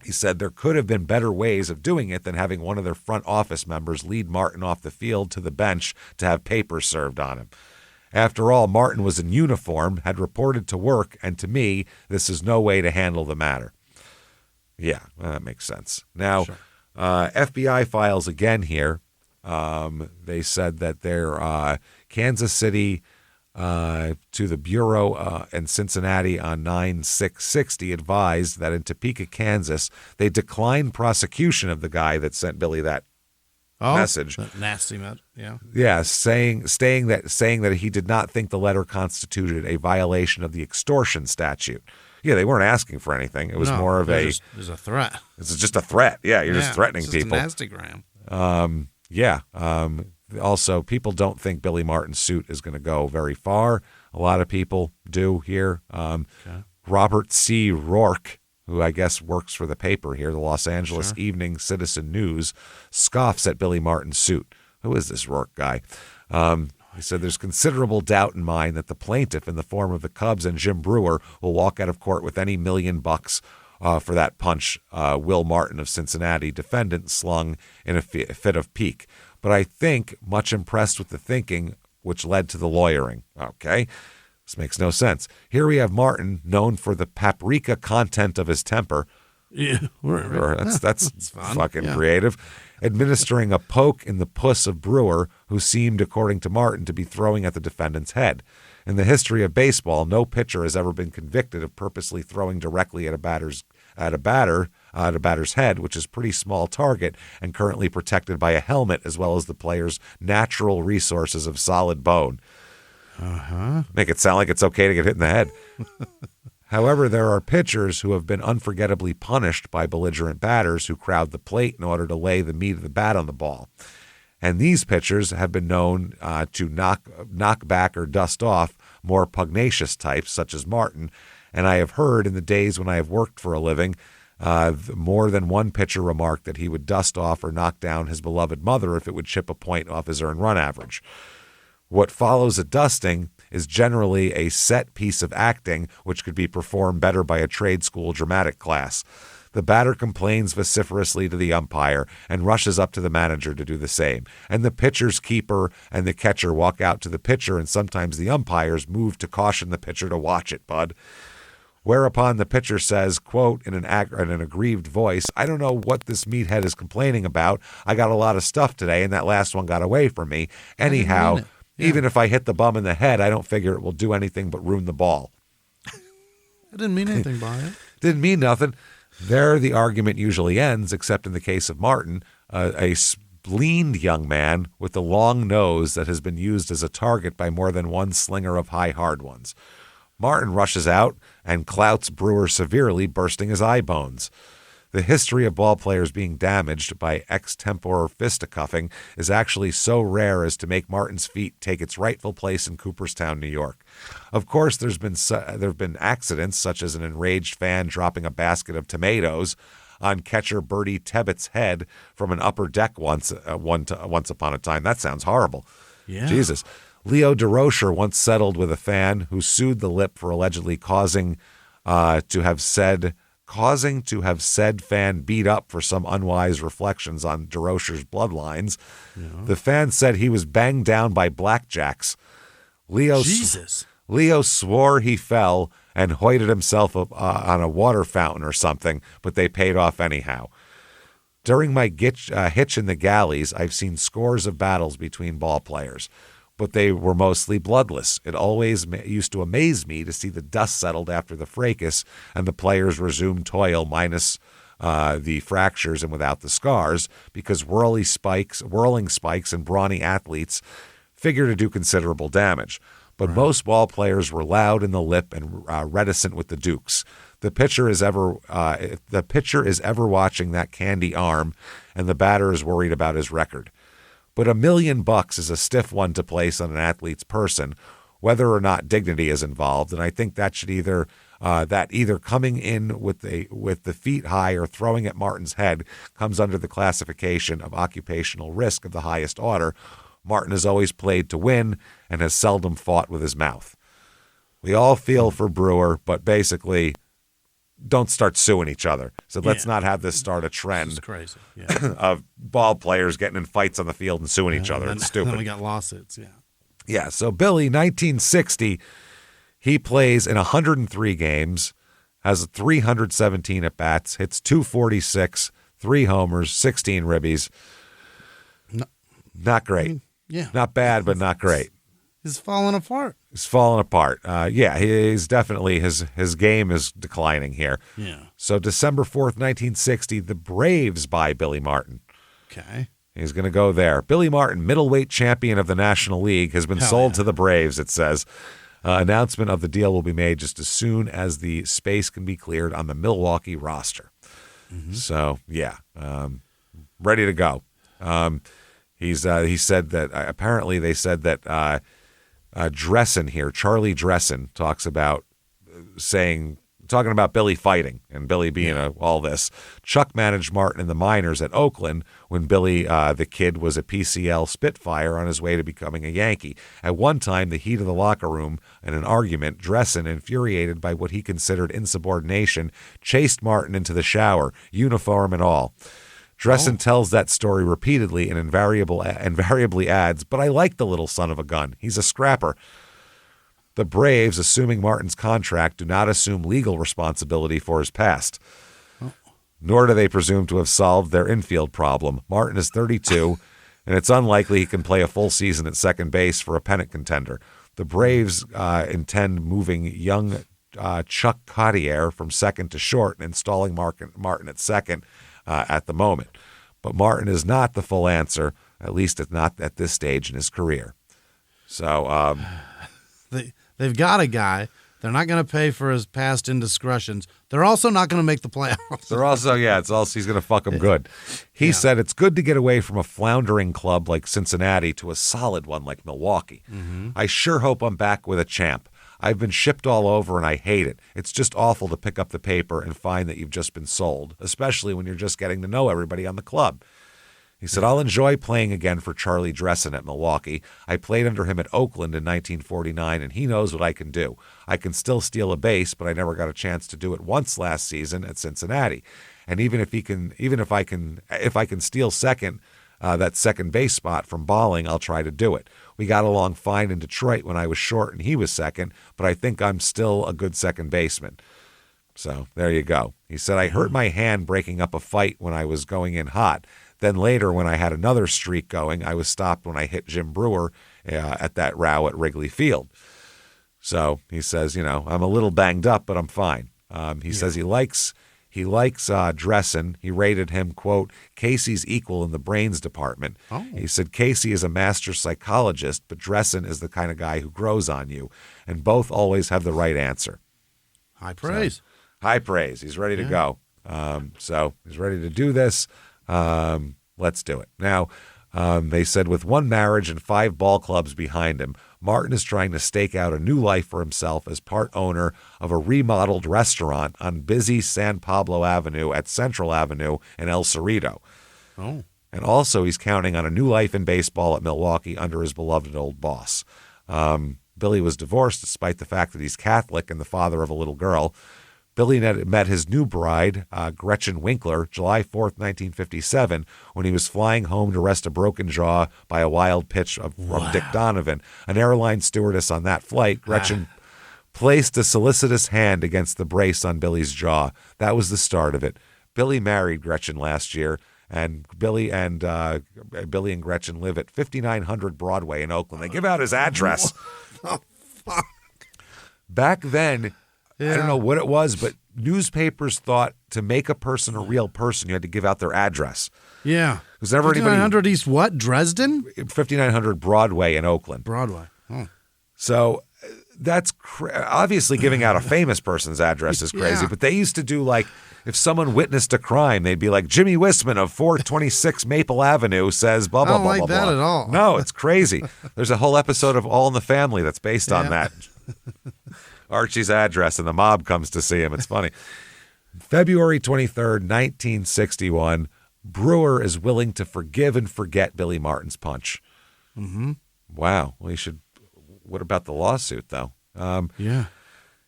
He said there could have been better ways of doing it than having one of their front office members lead Martin off the field to the bench to have papers served on him. After all, Martin was in uniform, had reported to work, and to me, this is no way to handle the matter. Yeah, that makes sense. Now, Sure. FBI files again here. They said that their Kansas City to the Bureau in Cincinnati on 9/6/60 advised that in Topeka, Kansas, they declined prosecution of the guy that sent Billy that message. That nasty message. Yeah. Yeah, saying that he did not think the letter constituted a violation of the extortion statute. Yeah, they weren't asking for anything. It was more of it was a threat. It's just a threat. Yeah, you're just threatening it's just people. A nastygram. Also, people don't think Billy Martin's suit is going to go very far. A lot of people do here. Robert C. Rourke, who I guess works for the paper here, the Los Angeles Evening Citizen News, scoffs at Billy Martin's suit. Who is this Rourke guy? He said there's considerable doubt in mind that the plaintiff, in the form of the Cubs and Jim Brewer, will walk out of court with any $1 million for that punch Will Martin of Cincinnati, defendant, slung in a fit of pique. But I think much impressed with the thinking which led to the lawyering. Okay, this makes no sense. Here we have Martin, known for the paprika content of his temper. Yeah, that's fucking creative. Administering a poke in the puss of Brewer, who seemed, according to Martin, to be throwing at the defendant's head. In the history of baseball, no pitcher has ever been convicted of purposely throwing directly at a batter's head, which is a pretty small target and currently protected by a helmet as well as the player's natural resources of solid bone. Make it sound like it's okay to get hit in the head. However, there are pitchers who have been unforgettably punished by belligerent batters who crowd the plate in order to lay the meat of the bat on the ball. And these pitchers have been known to knock back or dust off more pugnacious types, such as Martin. And I have heard in the days when I have worked for a living, more than one pitcher remarked that he would dust off or knock down his beloved mother if it would chip a point off his earned run average. What follows a dusting is generally a set piece of acting which could be performed better by a trade school dramatic class. The batter complains vociferously to the umpire and rushes up to the manager to do the same. And the pitcher's keeper and the catcher walk out to the pitcher, and sometimes the umpires move to caution the pitcher to watch it, bud. Whereupon the pitcher says, quote, in an aggrieved voice, I don't know what this meathead is complaining about. I got a lot of stuff today, and that last one got away from me. Anyhow, even if I hit the bum in the head, I don't figure it will do anything but ruin the ball. I didn't mean anything by it. Didn't mean nothing. There the argument usually ends, except in the case of Martin, a spleened young man with a long nose that has been used as a target by more than one slinger of high hard ones. Martin rushes out and clouts Brewer severely, bursting his eye bones. The history of ball players being damaged by extempore fisticuffing is actually so rare as to make Martin's feat take its rightful place in Cooperstown, New York. Of course, there have been accidents, such as an enraged fan dropping a basket of tomatoes on catcher Bertie Tebbett's head from an upper deck once upon a time. That sounds horrible. Yeah. Jesus. Leo DeRocher once settled with a fan who sued the Lip for allegedly causing to have said fan beat up for some unwise reflections on DeRocher's bloodlines. Yeah. The fan said he was banged down by blackjacks. Leo swore he fell and hoisted himself up, on a water fountain or something, but they paid off anyhow. During my hitch in the galleys, I've seen scores of battles between ball players, but they were mostly bloodless. It always used to amaze me to see the dust settled after the fracas and the players resumed toil minus the fractures and without the scars, because whirling spikes and brawny athletes figure to do considerable damage. But most ball players were loud in the lip and reticent with the dukes. The pitcher is ever watching that candy arm, and the batter is worried about his record. But $1 million is a stiff one to place on an athlete's person, whether or not dignity is involved. And I think that should either coming in with the feet high or throwing at Martin's head comes under the classification of occupational risk of the highest order. Martin has always played to win and has seldom fought with his mouth. We all feel for Brewer, but basically, don't start suing each other. So let's not have this start a trend this is crazy. of ball players getting in fights on the field and suing each other. It's stupid. Then we got lawsuits, Yeah, so Billy, 1960, he plays in 103 games, has 317 at-bats, hits .246, 3 homers, 16 ribbies. Not great. Not bad, but not great. He's falling apart. He's falling apart. He's definitely, his game is declining here. Yeah. So December 4th, 1960, the Braves buy Billy Martin. Okay. He's going to go there. Billy Martin, middleweight champion of the National League, has been sold to the Braves, it says. Announcement of the deal will be made just as soon as the space can be cleared on the Milwaukee roster. Mm-hmm. So, ready to go. He said that apparently they said that Dressen here, Charlie Dressen, talking about Billy fighting and Billy being all this. Chuck managed Martin in the minors at Oakland when Billy, the kid, was a PCL Spitfire on his way to becoming a Yankee. At one time, the heat of the locker room and an argument, Dressen, infuriated by what he considered insubordination, chased Martin into the shower, uniform and all. Dressen tells that story repeatedly and invariably adds, "But I like the little son of a gun. He's a scrapper." The Braves, assuming Martin's contract, do not assume legal responsibility for his past. Nor do they presume to have solved their infield problem. Martin is 32, and it's unlikely he can play a full season at second base for a pennant contender. The Braves intend moving young Chuck Cottier from second to short and installing Martin at second at the moment. But Martin is not the full answer, at least not at this stage in his career. So they've got a guy. They're not going to pay for his past indiscretions. They're also not going to make the playoffs. They're also, he's going to fuck them good. He said it's good to get away from a floundering club like Cincinnati to a solid one like Milwaukee. Mm-hmm. I sure hope I'm back with a champ. I've been shipped all over and I hate it. It's just awful to pick up the paper and find that you've just been sold, especially when you're just getting to know everybody on the club. He said, I'll enjoy playing again for Charlie Dressen at Milwaukee. I played under him at Oakland in 1949, and he knows what I can do. I can still steal a base, but I never got a chance to do it once last season at Cincinnati. And if I can steal second, that second base spot from Balling, I'll try to do it. We got along fine in Detroit when I was short and he was second, but I think I'm still a good second baseman. So there you go. He said, I hurt my hand breaking up a fight when I was going in hot. Then later, when I had another streak going, I was stopped when I hit Jim Brewer at that row at Wrigley Field. So he says, I'm a little banged up, but I'm fine. He says he likes Dressen. He rated him, quote, Casey's equal in the brains department. Oh. He said Casey is a master psychologist, but Dressen is the kind of guy who grows on you, and both always have the right answer. High praise. So, high praise. He's ready to go. So he's ready to do this. Let's do it. Now, they said with 1 marriage and 5 ball clubs behind him, Martin is trying to stake out a new life for himself as part owner of a remodeled restaurant on busy San Pablo Avenue at Central Avenue in El Cerrito. Oh. And also he's counting on a new life in baseball at Milwaukee under his beloved old boss. Billy was divorced despite the fact that he's Catholic and the father of a little girl. Billy met his new bride, Gretchen Winkler, July 4th, 1957, when he was flying home to rest a broken jaw by a wild pitch from Dick Donovan. An airline stewardess on that flight, Gretchen placed a solicitous hand against the brace on Billy's jaw. That was the start of it. Billy married Gretchen last year, and Billy and Gretchen live at 5900 Broadway in Oakland. They give out his address. Oh, fuck. Back then, Yeah. I don't know what it was, but newspapers thought to make a person a real person, you had to give out their address. Yeah. Was never anybody 5900 East what? Dresden? 5900 Broadway in Oakland. Broadway. Oh. So that's obviously giving out a famous person's address is crazy, Yeah. but they used to do like if someone witnessed a crime, they'd be like, Jimmie Whisman of 426 Maple Avenue says blah, blah, I don't blah, like blah, that blah. at all. No, it's crazy. There's a whole episode of All in the Family that's based on that. Archie's address, and the mob comes to see him. It's funny. February 23rd, 1961, Brewer is willing to forgive and forget Billy Martin's punch. Mm-hmm. Wow. Well, he should. What about the lawsuit, though? Yeah.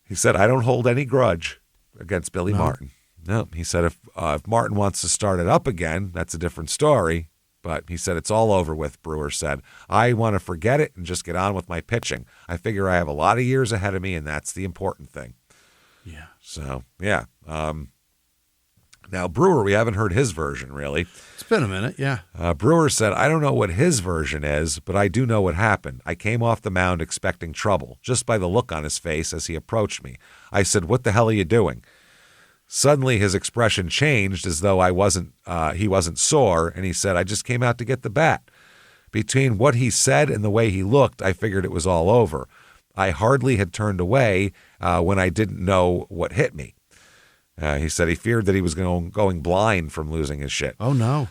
He said, I don't hold any grudge against Billy Martin. No, he said, if Martin wants to start it up again, that's a different story. But he said, it's all over with, Brewer said. I want to forget it and just get on with my pitching. I figure I have a lot of years ahead of me, and that's the important thing. Yeah. So, yeah. Now, Brewer, we haven't heard his version, really. It's been a minute, yeah. Brewer said, I don't know what his version is, but I do know what happened. I came off the mound expecting trouble, just by the look on his face as he approached me. I said, what the hell are you doing? Suddenly, his expression changed as though he wasn't sore, and he said, I just came out to get the bat. Between what he said and the way he looked, I figured it was all over. I hardly had turned away when I didn't know what hit me. He said he feared that he was going blind from losing his shit. Oh, no.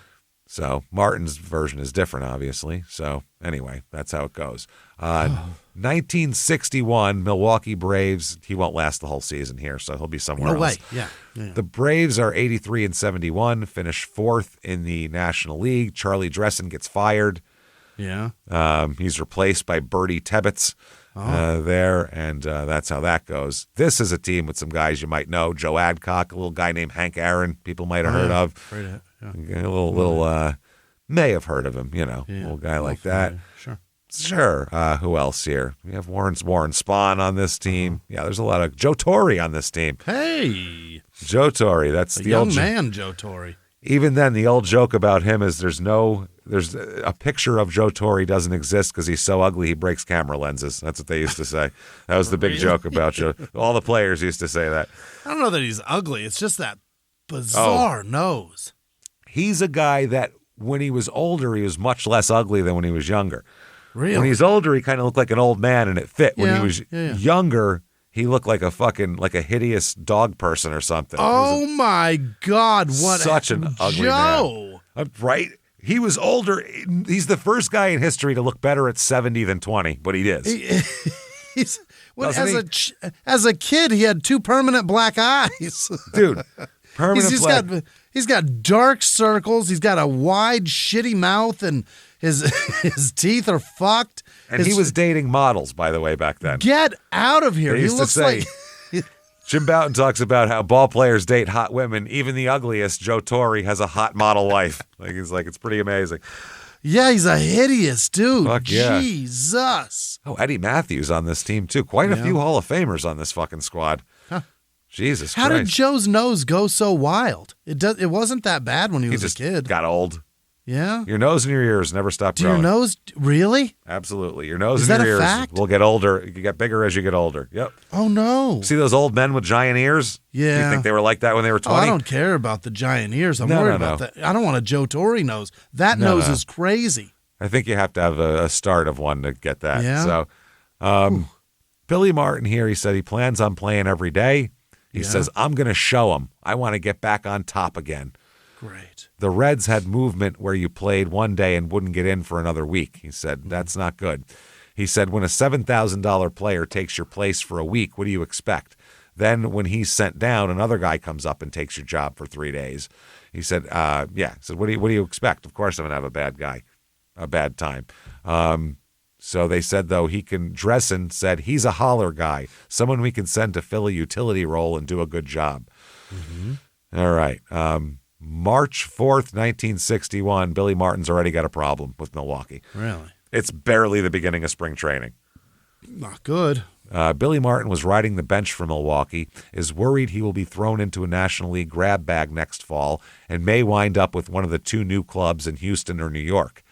So Martin's version is different, obviously. So anyway, that's how it goes. 1961, Milwaukee Braves. He won't last the whole season here, so he'll be somewhere No else. way. Yeah. The Braves are 83-71, finish 4th in the National League. Charlie Dressen gets fired. Yeah. He's replaced by Bertie Tebbetts there, and that's how that goes. This is a team with some guys you might know. Joe Adcock, a little guy named Hank Aaron, people might have heard of. Yeah. A little may have heard of him, a little guy like that. Sure. Who else here? We have Warren Spahn on this team. Yeah, there's a lot of Joe Torre on this team. Hey. Joe Torre. That's the young old man, Joe Torre. Even then, the old joke about him is there's a picture of Joe Torre doesn't exist because he's so ugly he breaks camera lenses. That's what they used to say. That was the big joke about Joe. All the players used to say that. I don't know that he's ugly. It's just that bizarre nose. He's a guy that when he was older, he was much less ugly than when he was younger. Really? When he's older, he kind of looked like an old man and it fit. When he was yeah. younger, he looked like a hideous dog person or something. Oh my God. What such an ugly Joe. Man. Right? He was older. He's the first guy in history to look better at 70 than 20, but he is. As a kid, he had 2 permanent black eyes. Dude, permanent He's got dark circles. He's got a wide, shitty mouth, and his teeth are fucked. And he was dating models, by the way, back then. Get out of here. They used he looks to say, like... Jim Bouton talks about how ball players date hot women. Even the ugliest, Joe Torre, has a hot model wife. It's pretty amazing. Yeah, he's a hideous dude. Fuck yeah. Jesus. Oh, Eddie Matthews on this team, too. Quite a few Hall of Famers on this fucking squad. Huh. Jesus How Christ. did Joe's nose go so wild? It wasn't that bad when he was a kid. Got old. Yeah? Your nose and your ears never stop growing. Your nose, really? Absolutely. Your nose Is and that your a ears fact? will get older. You get bigger as you get older. Yep. Oh, no. See those old men with giant ears? Yeah. You think they were like that when they were 20? Oh, I don't care about the giant ears. I'm worried about that. I don't want a Joe Torre nose. That nose is crazy. I think you have to have a start of one to get that. Yeah. So, Billy Martin here, he said he plans on playing every day. He says, I'm going to show them. I want to get back on top again. Great. The Reds had movement where you played one day and wouldn't get in for another week. He said, that's not good. He said, when a $7,000 player takes your place for a week, what do you expect? Then when he's sent down, another guy comes up and takes your job for 3 days. He said, So what do you expect? Of course I'm going to have a bad time. So they said, though, Dressen said he's a holler guy, someone we can send to fill a utility role and do a good job. Mm-hmm. All right. March 4th, 1961, Billy Martin's already got a problem with Milwaukee. Really? It's barely the beginning of spring training. Not good. Billy Martin was riding the bench for Milwaukee, is worried he will be thrown into a National League grab bag next fall, and may wind up with one of the 2 new clubs in Houston or New York.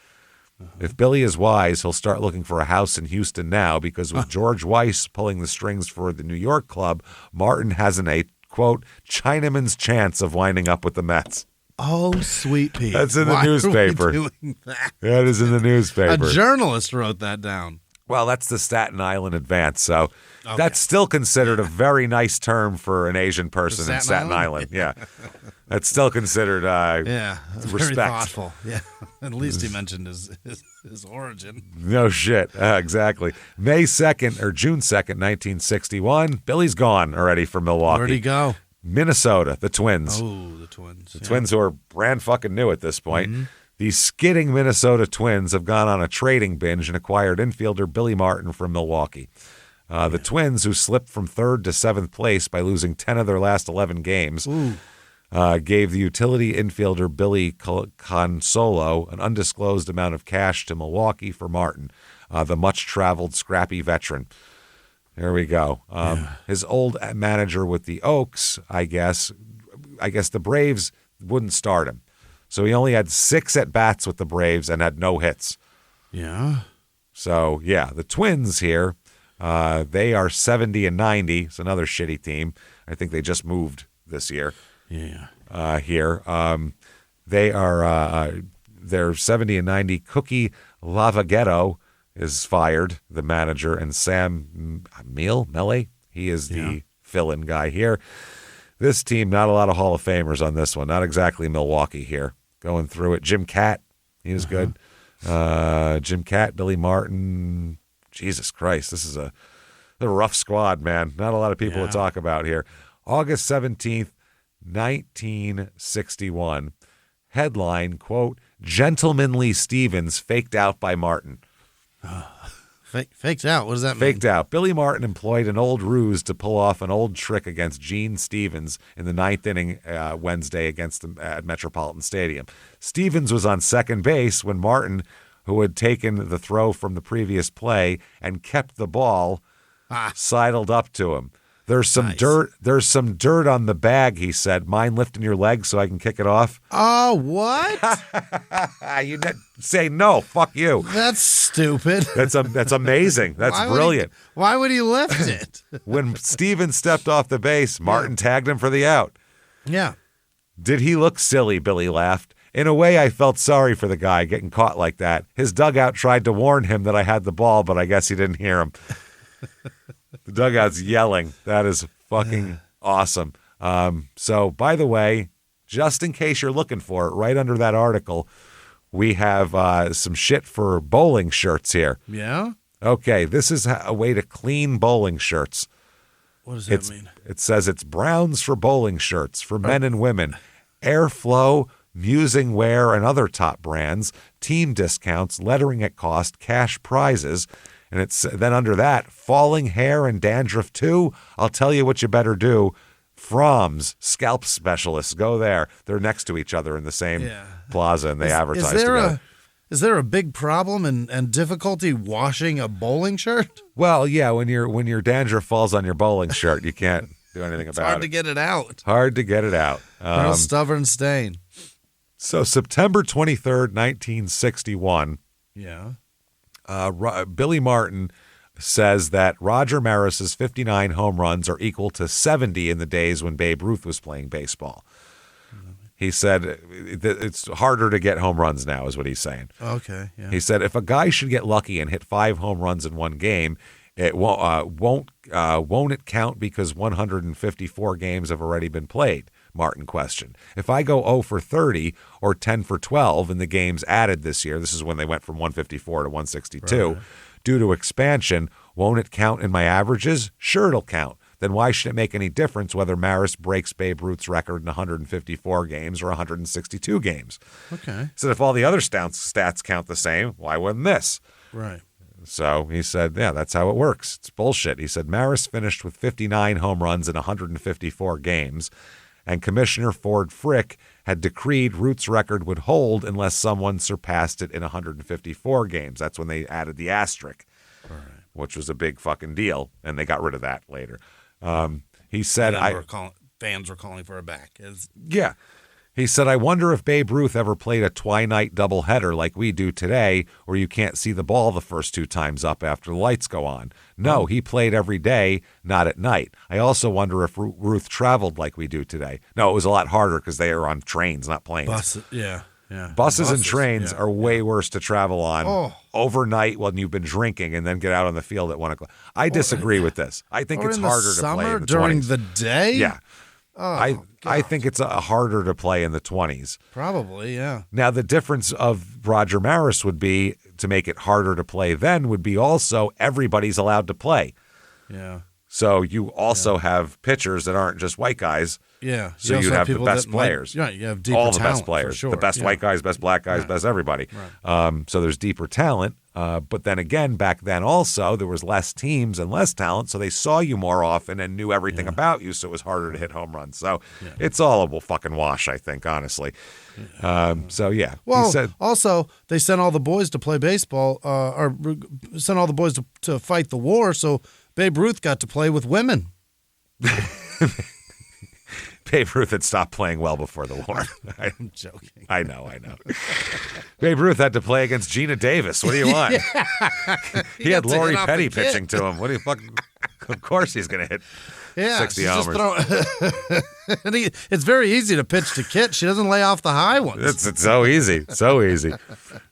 If Billy is wise, he'll start looking for a house in Houston now, because with George Weiss pulling the strings for the New York club, Martin hasn't a, quote, Chinaman's chance of winding up with the Mets. Oh, sweet Pete. That's in the newspaper. Are we doing that? That is in the newspaper. A journalist wrote that down. Well, that's the Staten Island Advance, so that's still considered a very nice term for an Asian person in Staten Island. Yeah, that's still considered respect. Very thoughtful. Yeah, at least he mentioned his origin. No shit, exactly. June 2nd, 1961. Billy's gone already for Milwaukee. Where'd he go? Minnesota, the Twins. Oh, the Twins. The Twins who are brand fucking new at this point. Mm-hmm. These skidding Minnesota Twins have gone on a trading binge and acquired infielder Billy Martin from Milwaukee. The Twins, who slipped from 3rd to 7th place by losing 10 of their last 11 games, gave the utility infielder Billy Consolo an undisclosed amount of cash to Milwaukee for Martin, the much-traveled, scrappy veteran. There we go. His old manager with the Oaks, I guess the Braves wouldn't start him. So he only had 6 at-bats with the Braves and had no hits. Yeah. So, the Twins here, they are 70-90. It's another shitty team. I think they just moved this year. Yeah. Here. They are they're 70-90. Cookie Lavaghetto is fired, the manager, and Sam Mele, he is the fill-in guy here. This team, not a lot of Hall of Famers on this one. Not exactly Milwaukee here. Going through it. Jim Catt, he was good. Jim Catt, Billy Martin. Jesus Christ, this is a rough squad, man. Not a lot of people to talk about here. August 17th, 1961. Headline, quote, Gentlemanly Stevens faked out by Martin. Faked out? What does that mean? Faked out. Billy Martin employed an old ruse to pull off an old trick against Gene Stevens in the 9th inning Wednesday at Metropolitan Stadium. Stevens was on second base when Martin, who had taken the throw from the previous play and kept the ball, sidled up to him. There's some dirt. There's some dirt on the bag, he said. Mind lifting your leg so I can kick it off? Oh, what? You say no. Fuck you. That's stupid. That's amazing. That's brilliant. Why would he lift it? When Stevens stepped off the base, Martin tagged him for the out. Yeah. Did he look silly? Billy laughed. In a way, I felt sorry for the guy getting caught like that. His dugout tried to warn him that I had the ball, but I guess he didn't hear him. The dugout's yelling. That is fucking awesome. So, by the way, just in case you're looking for it, right under that article, we have some shit for bowling shirts here. Yeah? Okay, this is a way to clean bowling shirts. What does that mean? It says it's Browns for bowling shirts for men and women. Airflow, Musing Wear, and other top brands. Team discounts, lettering at cost, cash prizes. And it's then under that, falling hair and dandruff too. I'll tell you what you better do. Fromm's Scalp Specialists. Go there. They're next to each other in the same plaza, and they advertise together. Is there a big problem and difficulty washing a bowling shirt? Well, yeah. When your dandruff falls on your bowling shirt, you can't do anything about it. It's hard to get it out. Hard to get it out. Real stubborn stain. So September 23rd, 1961. Yeah. Billy Martin says that Roger Maris's 59 home runs are equal to 70 in the days when Babe Ruth was playing baseball. He said it's harder to get home runs now, is what he's saying. Okay, yeah. He said if a guy should get lucky and hit 5 home runs in one game, It won't it count because 154 games have already been played? Martin questioned. If I go 0 for 30 or 10 for 12 in the games added this year, this is when they went from 154 to 162, right. Due to expansion, won't it count in my averages? Sure, it'll count. Then why should it make any difference whether Maris breaks Babe Ruth's record in 154 games or 162 games? Okay. So if all the other stats count the same, why wouldn't this? Right. So he said, yeah, that's how it works. It's bullshit. He said Maris finished with 59 home runs in 154 games, and Commissioner Ford Frick had decreed Ruth's record would hold unless someone surpassed it in 154 games. That's when they added the asterisk, right. Which was a big fucking deal, and they got rid of that later. He said, fans were calling for a back. Yeah. He said, I wonder if Babe Ruth ever played a twilight doubleheader like we do today, where you can't see the ball the first 2 times up after the lights go on. No, he played every day, not at night. I also wonder if Ruth traveled like we do today. No, it was a lot harder because they were on trains, not planes. Buses, yeah. Buses and trains are way worse to travel on overnight when you've been drinking and then get out on the field at 1 o'clock. I disagree with this. I think it's harder to play in the 20s. During the day? Yeah. I think it's harder to play in the 20s. Probably, yeah. Now, the difference of Roger Maris would be, to make it harder to play then, would be also everybody's allowed to play. Yeah. So you also have pitchers that aren't just white guys. Yeah. So you'd have the best players. Yeah, you have deeper all the talent, best players. For sure. The best white guys, best black guys, best everybody. Right. So there's deeper talent. But then again, back then also, there was less teams and less talent, so they saw you more often and knew everything about you, so it was harder to hit home runs. So it's all a fucking wash, I think, honestly. So, yeah. Well, he said, also, they sent all the boys to play baseball, or sent all the boys to fight the war, so Babe Ruth got to play with women. Babe Ruth had stopped playing well before the war. I'm joking. I know. Babe Ruth had to play against Gina Davis. What do you want? He had Lori Petty pitching to him. What do you fucking? Of course he's going to hit 60 homers. And it's very easy to pitch to Kit. She doesn't lay off the high ones. It's so easy. So easy.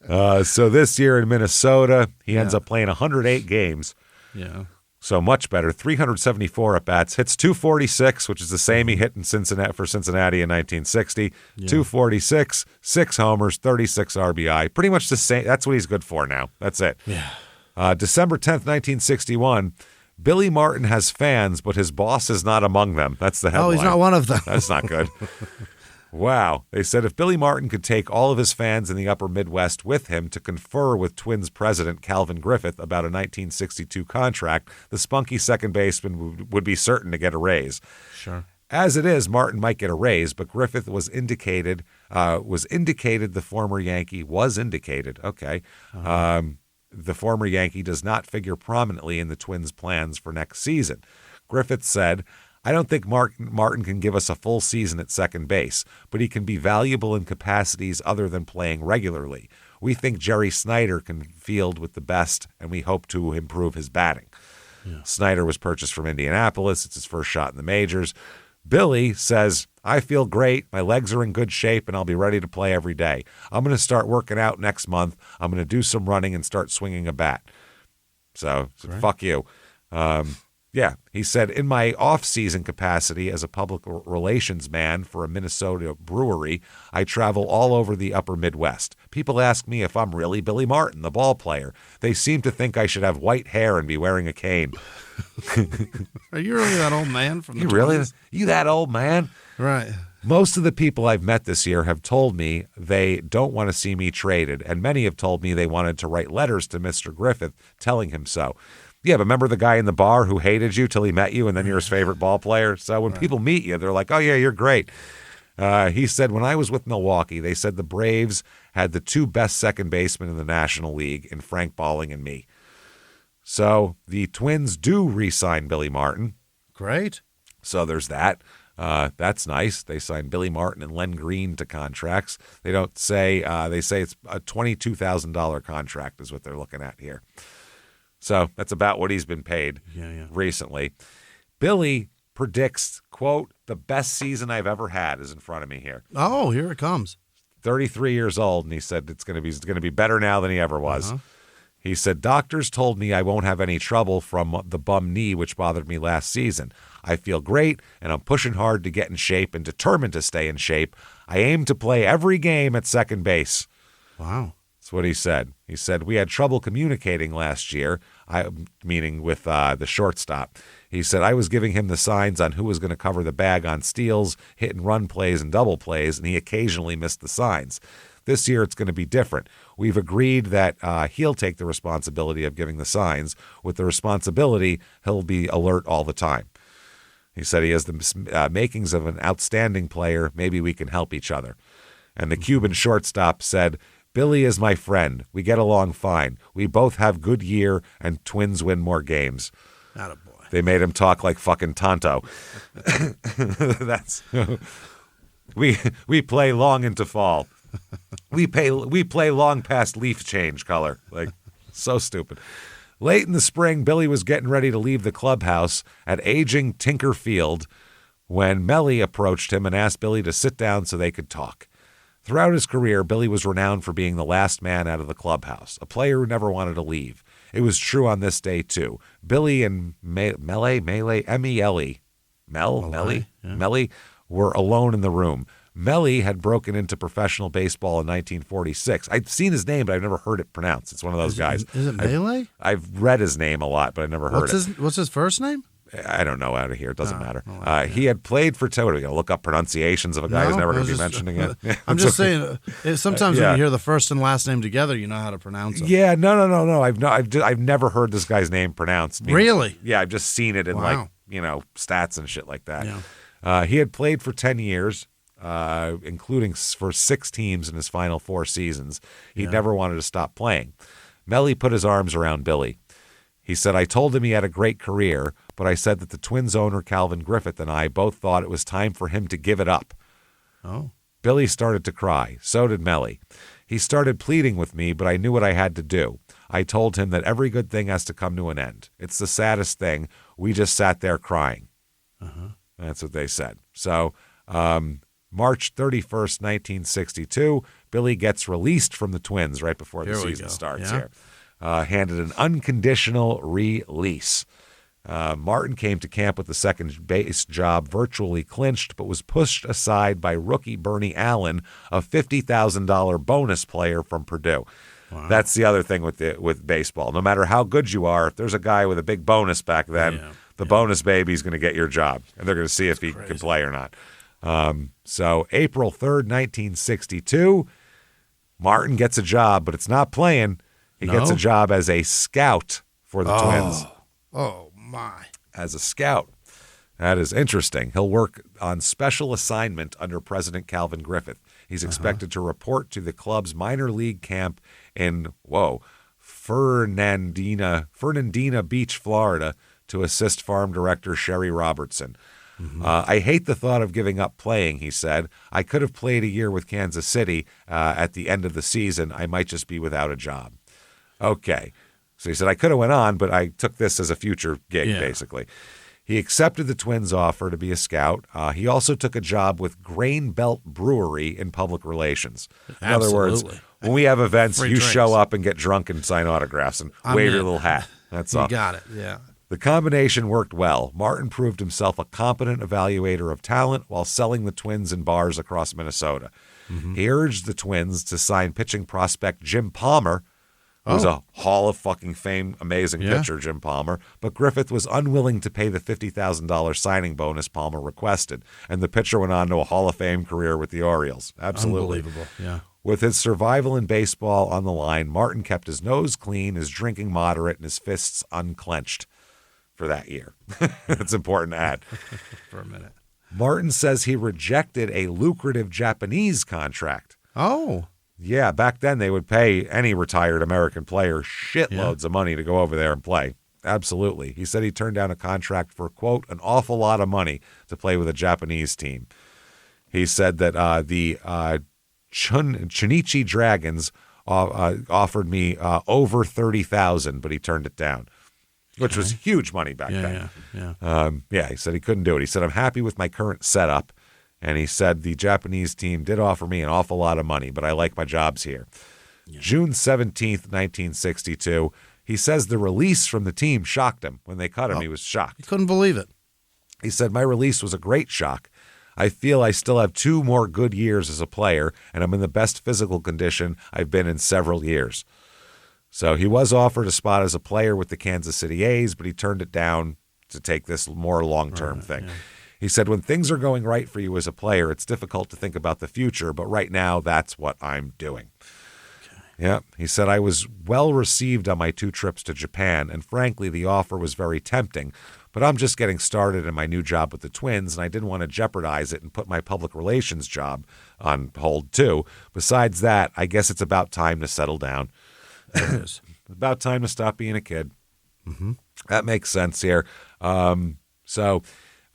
So this year in Minnesota, he ends up playing 108 games. Yeah. So much better. 374 at-bats. Hits 246, which is the same he hit in Cincinnati in 1960. Yeah. 246, 6 homers, 36 RBI. Pretty much the same. That's what he's good for now. That's it. Yeah. December 10th, 1961. Billy Martin has fans, but his boss is not among them. That's the headline. Oh, he's not one of them. That's not good. Wow. They said if Billy Martin could take all of his fans in the upper Midwest with him to confer with Twins president Calvin Griffith about a 1962 contract, the spunky second baseman would be certain to get a raise. Sure. As it is, Martin might get a raise, but Griffith was indicated, the former Yankee was indicated. Okay. The former Yankee does not figure prominently in the Twins' plans for next season. Griffith said, I don't think Martin can give us a full season at second base, but he can be valuable in capacities other than playing regularly. We think Jerry Snyder can field with the best, and we hope to improve his batting. Yeah. Snyder was purchased from Indianapolis. It's his first shot in the majors. Billy says, I feel great. My legs are in good shape, and I'll be ready to play every day. I'm going to start working out next month. I'm going to do some running and start swinging a bat. So fuck you. Yeah, he said, in my off-season capacity as a public relations man for a Minnesota brewery, I travel all over the upper Midwest. People ask me if I'm really Billy Martin, the ball player. They seem to think I should have white hair and be wearing a cane. Are you really that old man from the 20s? Really? You that old man? Right. Most of the people I've met this year have told me they don't want to see me traded, and many have told me they wanted to write letters to Mr. Griffith telling him so. Yeah, but remember the guy in the bar who hated you till he met you and then you're his favorite ball player? So when people meet you, they're like, oh, yeah, you're great. He said, when I was with Milwaukee, they said the Braves had the 2 best second basemen in the National League in Frank Balling and me. So the Twins do re-sign Billy Martin. Great. So there's that. That's nice. They signed Billy Martin and Len Green to contracts. They don't say, they say it's a $22,000 contract is what they're looking at here. So that's about what he's been paid recently. Billy predicts, quote, the best season I've ever had is in front of me here. Oh, here it comes. 33 years old, and he said it's going to be better now than he ever was. He said, doctors told me I won't have any trouble from the bum knee, which bothered me last season. I feel great, and I'm pushing hard to get in shape and determined to stay in shape. I aim to play every game at second base. Wow. That's what he said. He said, we had trouble communicating last year, meaning with the shortstop. He said, I was giving him the signs on who was going to cover the bag on steals, hit and run plays, and double plays, and he occasionally missed the signs. This year, it's going to be different. We've agreed that he'll take the responsibility of giving the signs. With the responsibility, he'll be alert all the time. He said he has the makings of an outstanding player. Maybe we can help each other. And the Cuban shortstop said, Billy is my friend. We get along fine. We both have good year, and Twins win more games. Attaboy. They made him talk like fucking Tonto. That's we play long into fall. We play long past leaf change color. Like, so stupid. Late in the spring, Billy was getting ready to leave the clubhouse at aging Tinker Field when Melly approached him and asked Billy to sit down so they could talk. Throughout his career, Billy was renowned for being the last man out of the clubhouse, a player who never wanted to leave. It was true on this day, too. Billy and Melly were alone in the room. Melly had broken into professional baseball in 1946. I've seen his name, but I've never heard it pronounced. It's one of those guys. Is it Melee? I've read his name a lot, but I never heard it. What's his first name? I don't know out of here. It doesn't matter. He had played for What are we going to look up pronunciations of a guy who's never going to be mentioning it? I'm just saying, sometimes when you hear the first and last name together, you know how to pronounce it. Yeah, no. I've never heard this guy's name pronounced. Really? Yeah, I've just seen it in stats and shit like that. Yeah. He had played for 10 years. Including for 6 teams in his final 4 seasons. He never wanted to stop playing. Melly put his arms around Billy. He said, I told him he had a great career, but I said that the Twins owner, Calvin Griffith, and I both thought it was time for him to give it up. Oh. Billy started to cry. So did Melly. He started pleading with me, but I knew what I had to do. I told him that every good thing has to come to an end. It's the saddest thing. We just sat there crying. That's what they said. So, March 31st, 1962, Billy gets released from the Twins right before the season starts here. Handed an unconditional release. Martin came to camp with the second base job virtually clinched, but was pushed aside by rookie Bernie Allen, a $50,000 bonus player from Purdue. Wow. That's the other thing with baseball. No matter how good you are, if there's a guy with a big bonus back then, the bonus baby's going to get your job, and they're going to see if he can play or not. So April 3rd, 1962, Martin gets a job, but it's not playing. He gets a job as a scout for the Twins. Oh, my. As a scout. That is interesting. He'll work on special assignment under President Calvin Griffith. He's expected to report to the club's minor league camp in, Fernandina Beach, Florida, to assist farm director Sherry Robertson. I hate the thought of giving up playing, he said. I could have played a year with Kansas City. At the end of the season, I might just be without a job. Okay. So he said, I could have went on, but I took this as a future gig, basically. He accepted the Twins' offer to be a scout. He also took a job with Grain Belt Brewery in public relations. In other words, when we have events, you show up and get drunk and sign autographs and wave your little hat. That's all. You got it, yeah. The combination worked well. Martin proved himself a competent evaluator of talent while selling the Twins in bars across Minnesota. He urged the Twins to sign pitching prospect Jim Palmer, who was a Hall of fucking Fame amazing pitcher, Jim Palmer, but Griffith was unwilling to pay the $50,000 signing bonus Palmer requested, and the pitcher went on to a Hall of Fame career with the Orioles. Absolutely. Unbelievable, yeah. With his survival in baseball on the line, Martin kept his nose clean, his drinking moderate, and his fists unclenched for that year. It's important to add. For a minute. Martin says he rejected a lucrative Japanese contract. Oh. Yeah, back then they would pay any retired American player shitloads of money to go over there and play. Absolutely. He said he turned down a contract for, quote, an awful lot of money to play with a Japanese team. He said that the Chunichi Dragons offered me over $30,000, but he turned it down, which was huge money back then. He said he couldn't do it. He said, I'm happy with my current setup. And he said the Japanese team did offer me an awful lot of money, but I like my jobs here. Yeah. June 17th, 1962, he says the release from the team shocked him. When they cut him, he was shocked. He couldn't believe it. He said, my release was a great shock. I feel I still have 2 more good years as a player, and I'm in the best physical condition I've been in several years. So he was offered a spot as a player with the Kansas City A's, but he turned it down to take this more long-term thing. Yeah. He said, when things are going right for you as a player, it's difficult to think about the future, but right now that's what I'm doing. Yeah, he said, I was well received on my 2 trips to Japan, and frankly, the offer was very tempting, but I'm just getting started in my new job with the Twins, and I didn't want to jeopardize it and put my public relations job on hold, too. Besides that, I guess it's about time to settle down. It is. About time to stop being a kid. Mm-hmm. That makes sense here. So,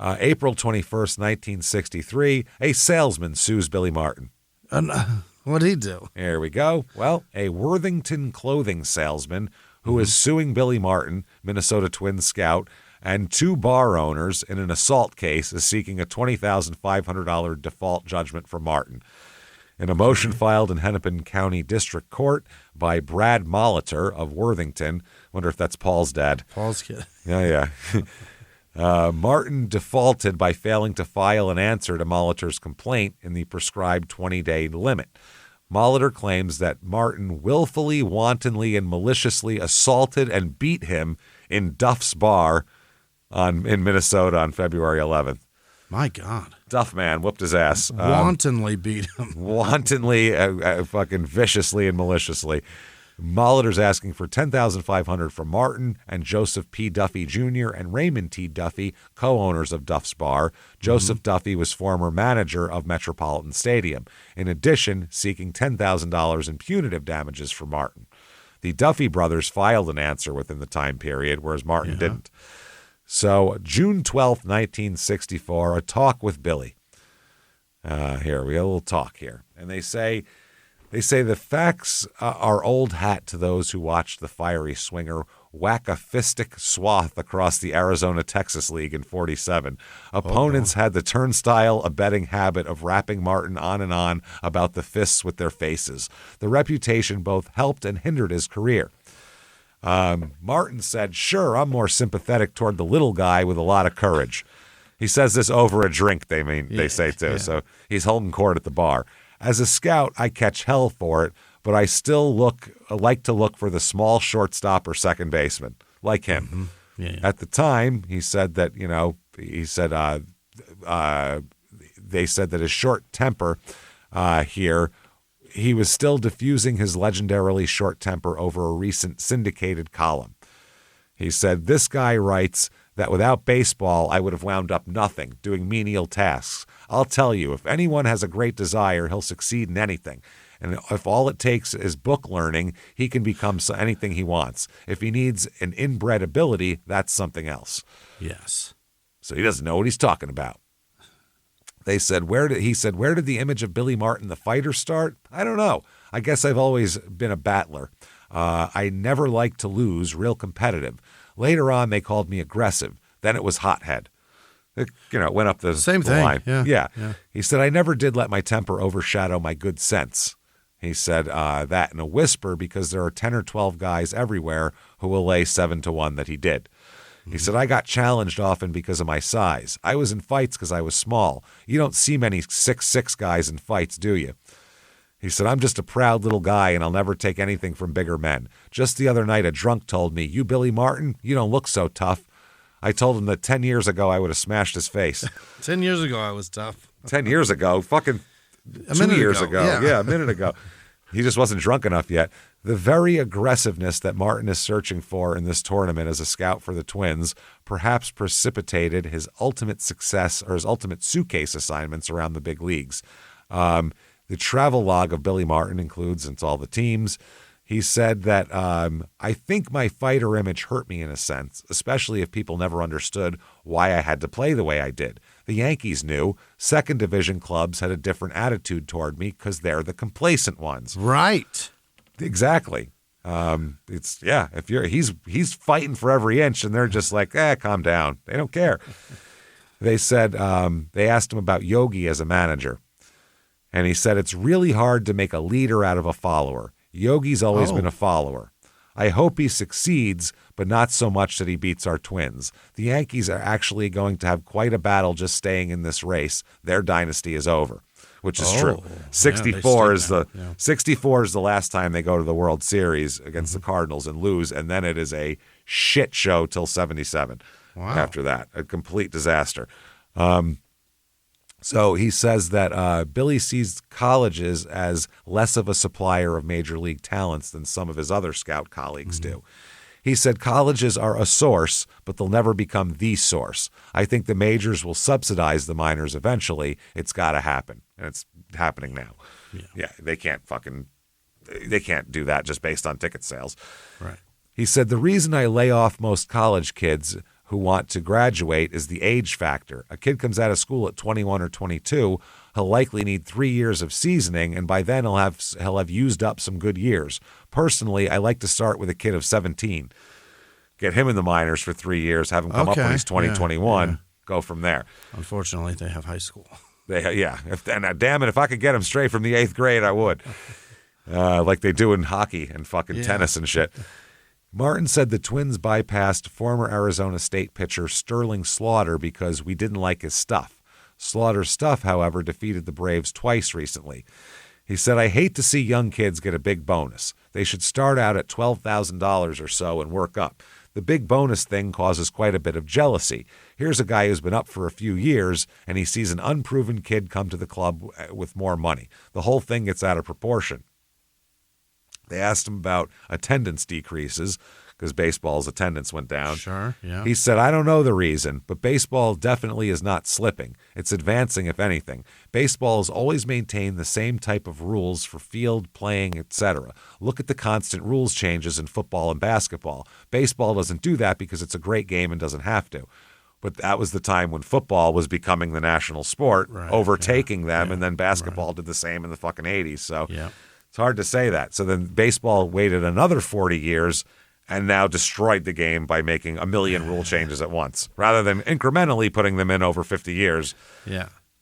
April 21st, 1963, a salesman sues Billy Martin. What'd he do? Here we go. Well, a Worthington clothing salesman who is suing Billy Martin, Minnesota Twins scout, and 2 bar owners in an assault case is seeking a $20,500 default judgment for Martin. In a motion filed in Hennepin County District Court by Brad Molitor of Worthington. Wonder if that's Paul's dad. Paul's kid. Yeah. Martin defaulted by failing to file an answer to Molitor's complaint in the prescribed 20-day limit. Molitor claims that Martin willfully, wantonly, and maliciously assaulted and beat him in Duff's Bar in Minnesota on February 11th. My God. Duff man whooped his ass. Wantonly beat him. Wantonly, fucking viciously and maliciously. Molitor's asking for $10,500 for Martin and Joseph P. Duffy Jr. and Raymond T. Duffy, co-owners of Duff's Bar. Joseph Duffy was former manager of Metropolitan Stadium. In addition, seeking $10,000 in punitive damages for Martin. The Duffy brothers filed an answer within the time period, whereas Martin didn't. So, June 12th, 1964, a talk with Billy. Here, we got a little talk here. And they say the facts are old hat to those who watched the fiery swinger whack a fistic swath across the Arizona-Texas League in 47. Opponents had the turnstile abetting habit of rapping Martin on and on about the fists with their faces. The reputation both helped and hindered his career. Martin said, sure, I'm more sympathetic toward the little guy with a lot of courage. He says this over a drink, they say too. Yeah. So he's holding court at the bar. As a scout, I catch hell for it, but I still like to look for the small shortstop or second baseman, like him. Mm-hmm. Yeah. At the time, he said that, they said that his short temper here, he was still diffusing his legendarily short temper over a recent syndicated column. He said, this guy writes that without baseball, I would have wound up nothing, doing menial tasks. I'll tell you, if anyone has a great desire, he'll succeed in anything. And if all it takes is book learning, he can become anything he wants. If he needs an inbred ability, that's something else. Yes. So he doesn't know what he's talking about. He said, where did the image of Billy Martin, the fighter, start? I don't know. I guess I've always been a battler. I never liked to lose, real competitive. Later on, they called me aggressive. Then it was hothead. It went up the same thing. Line. Yeah. He said, I never did let my temper overshadow my good sense. He said that in a whisper because there are 10 or 12 guys everywhere who will lay 7-1 that he did. He said, I got challenged often because of my size. I was in fights because I was small. You don't see many 6'6" guys in fights, do you? He said, I'm just a proud little guy, and I'll never take anything from bigger men. Just the other night, a drunk told me, you Billy Martin, you don't look so tough. I told him that 10 years ago, I would have smashed his face. 10 years ago, I was tough. 10 years ago? Fucking 2 years ago. Yeah, a minute ago. He just wasn't drunk enough yet. The very aggressiveness that Martin is searching for in this tournament as a scout for the Twins perhaps precipitated his ultimate success or his ultimate suitcase assignments around the big leagues. The travel log of Billy Martin includes, it's all the teams. He said that, I think my fighter image hurt me in a sense, especially if people never understood why I had to play the way I did. The Yankees knew. Second division clubs had a different attitude toward me because they're the complacent ones. Right. Exactly. He's fighting for every inch, and they're just like, calm down. They don't care. They said, they asked him about Yogi as a manager. And he said, it's really hard to make a leader out of a follower. Yogi's always been a follower. I hope he succeeds, but not so much that he beats our Twins. The Yankees are actually going to have quite a battle just staying in this race. Their dynasty is over, which is true. 64 is the 64 is the last time they go to the World Series against the Cardinals and lose, and then it is a shit show till 77. Wow. After that, a complete disaster. So he says that Billy sees colleges as less of a supplier of major league talents than some of his other scout colleagues do. He said colleges are a source, but they'll never become the source. I think the majors will subsidize the minors eventually. It's got to happen, and it's happening now. Yeah, they can't do that just based on ticket sales. Right. He said the reason I lay off most college kids who want to graduate is the age factor. A kid comes out of school at 21 or 22, he'll likely need 3 years of seasoning, and by then he'll have used up some good years. Personally, I like to start with a kid of 17. Get him in the minors for 3 years, have him come up when he's 20, 21, go from there. Unfortunately, they have high school. Damn it, if I could get him straight from the 8th grade, I would. Like they do in hockey and fucking tennis and shit. Martin said the Twins bypassed former Arizona State pitcher Sterling Slaughter because we didn't like his stuff. Slaughter's stuff, however, defeated the Braves twice recently. He said, I hate to see young kids get a big bonus. They should start out at $12,000 or so and work up. The big bonus thing causes quite a bit of jealousy. Here's a guy who's been up for a few years, and he sees an unproven kid come to the club with more money. The whole thing gets out of proportion. They asked him about attendance decreases because baseball's attendance went down. Sure, yeah. He said, I don't know the reason, but baseball definitely is not slipping. It's advancing, if anything. Baseball has always maintained the same type of rules for field, playing, etc. Look at the constant rules changes in football and basketball. Baseball doesn't do that because it's a great game and doesn't have to. But that was the time when football was becoming the national sport, overtaking them, and then basketball did the same in the fucking 80s. So it's hard to say that. So then baseball waited another 40 years and now destroyed the game by making a million rule changes at once. Rather than incrementally putting them in over 50 years,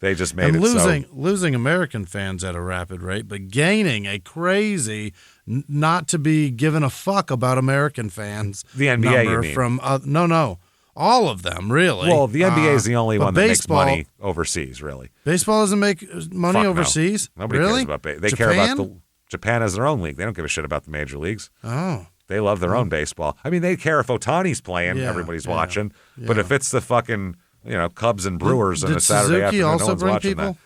they just made losing American fans at a rapid rate, but gaining a crazy not to be given a fuck about American fans. The NBA, you mean? From, no. All of them, really. Well, the NBA is the only one that makes money overseas, really. Baseball doesn't make money overseas? No. Nobody cares about baseball. They care about Japan has their own league. They don't give a shit about the major leagues. Oh. They love their own baseball. I mean, they care if Otani's playing, everybody's watching. Yeah. But if it's the fucking, Cubs and Brewers on a Saturday afternoon, no one's watching that.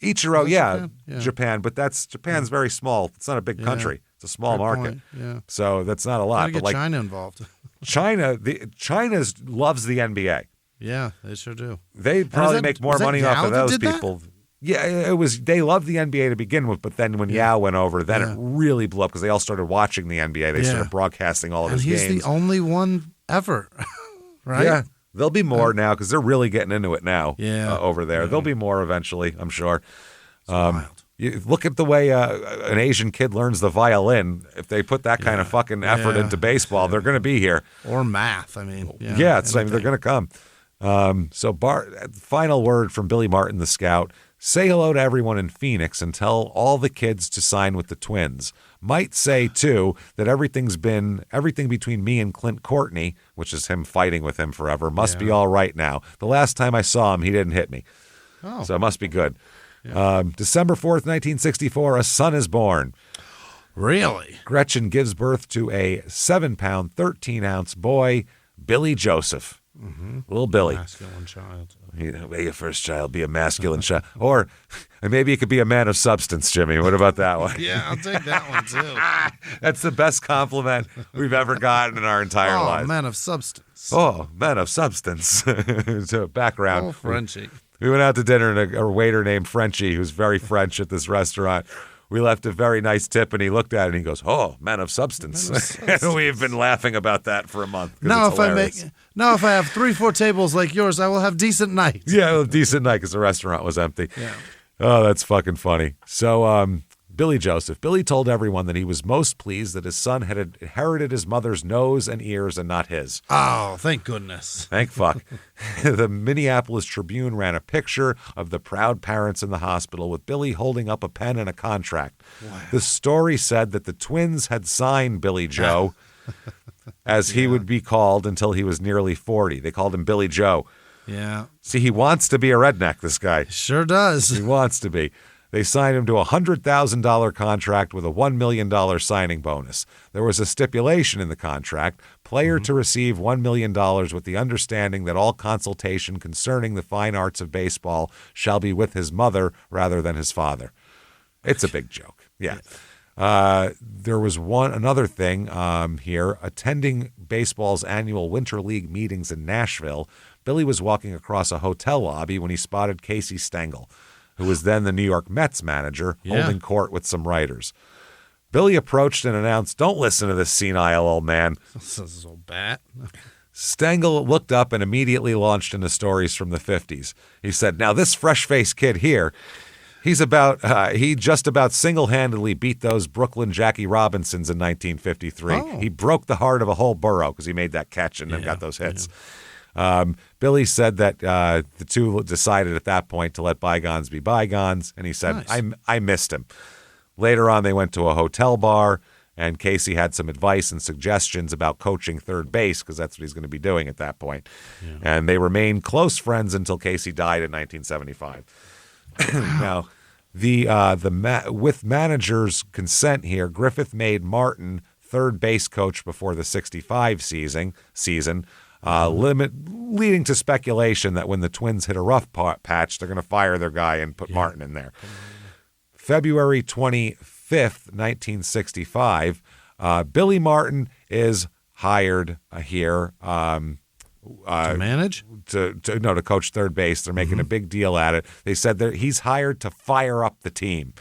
Ichiro, Japan, but Japan's very small. It's not a big country. It's a small market. Yeah. So that's not a lot. Gotta get China involved. China loves the NBA. Yeah, they sure do. They probably make more money off of those people. That? Yeah, they loved the NBA to begin with, but then when Yao went over, then it really blew up because they all started watching the NBA. They started broadcasting all of his games. And he's the only one ever, right? Yeah, there'll be more now because they're really getting into it now over there. There'll be more eventually, I'm sure. Wild. You look at the way an Asian kid learns the violin. If they put that kind of fucking effort into baseball, they're going to be here. Or math, I mean. They're going to come. So final word from Billy Martin, the scout. Say hello to everyone in Phoenix and tell all the kids to sign with the Twins. Might say, too, that everything between me and Clint Courtney, which is him fighting with him forever, must be all right now. The last time I saw him, he didn't hit me. Oh. So it must be good. Yeah. December 4th, 1964, a son is born. Really? Gretchen gives birth to a 7-pound, 13-ounce boy, Billy Joseph. Mm-hmm. Little Billy. Masculine child. May your first child be a masculine child. Or maybe it could be a man of substance, Jimmy. What about that one? Yeah, I'll take that one, too. That's the best compliment we've ever gotten in our entire lives. Oh, man of substance. Oh, man of substance. So background. Oh, Frenchie. We went out to dinner and a waiter named Frenchie, who's very French at this restaurant. We left a very nice tip, and he looked at it and he goes, "Oh, man of substance." And we've been laughing about that for a month. Now, if I have 3-4 tables like yours, I will have decent night. Yeah, a decent night because the restaurant was empty. Yeah. Oh, that's fucking funny. So, Billy Joseph. Billy told everyone that he was most pleased that his son had inherited his mother's nose and ears and not his. Oh, thank goodness. Thank fuck. The Minneapolis Tribune ran a picture of the proud parents in the hospital with Billy holding up a pen and a contract. Wow. The story said that the twins had signed Billy Joe as he would be called until he was nearly 40. They called him Billy Joe. Yeah. See, he wants to be a redneck, this guy. Sure does. He wants to be. They signed him to a $100,000 contract with a $1 million signing bonus. There was a stipulation in the contract, player to receive $1 million with the understanding that all consultation concerning the fine arts of baseball shall be with his mother rather than his father. It's a big joke. Yeah. There was another thing here. Attending baseball's annual Winter League meetings in Nashville, Billy was walking across a hotel lobby when he spotted Casey Stengel, who was then the New York Mets manager, holding court with some writers. Billy approached and announced, "Don't listen to this senile old man." This is so bad. Stengel looked up and immediately launched into stories from the 50s. He said, "Now this fresh-faced kid here, he just about single-handedly beat those Brooklyn Jackie Robinsons in 1953. Oh. He broke the heart of a whole borough because he made that catch and then got those hits." Billy said that the two decided at that point to let bygones be bygones, and he said, Nice. I missed him. Later on, they went to a hotel bar, and Casey had some advice and suggestions about coaching third base because that's what he's going to be doing at that point. Yeah. And they remained close friends until Casey died in 1975. Now, with manager's consent here, Griffith made Martin third base coach before the 65 season, leading to speculation that when the Twins hit a rough patch, they're going to fire their guy and put Martin in there. February 25th, 1965, Billy Martin is hired here To manage? to coach third base. They're making a big deal at it. They said that he's hired to fire up the team.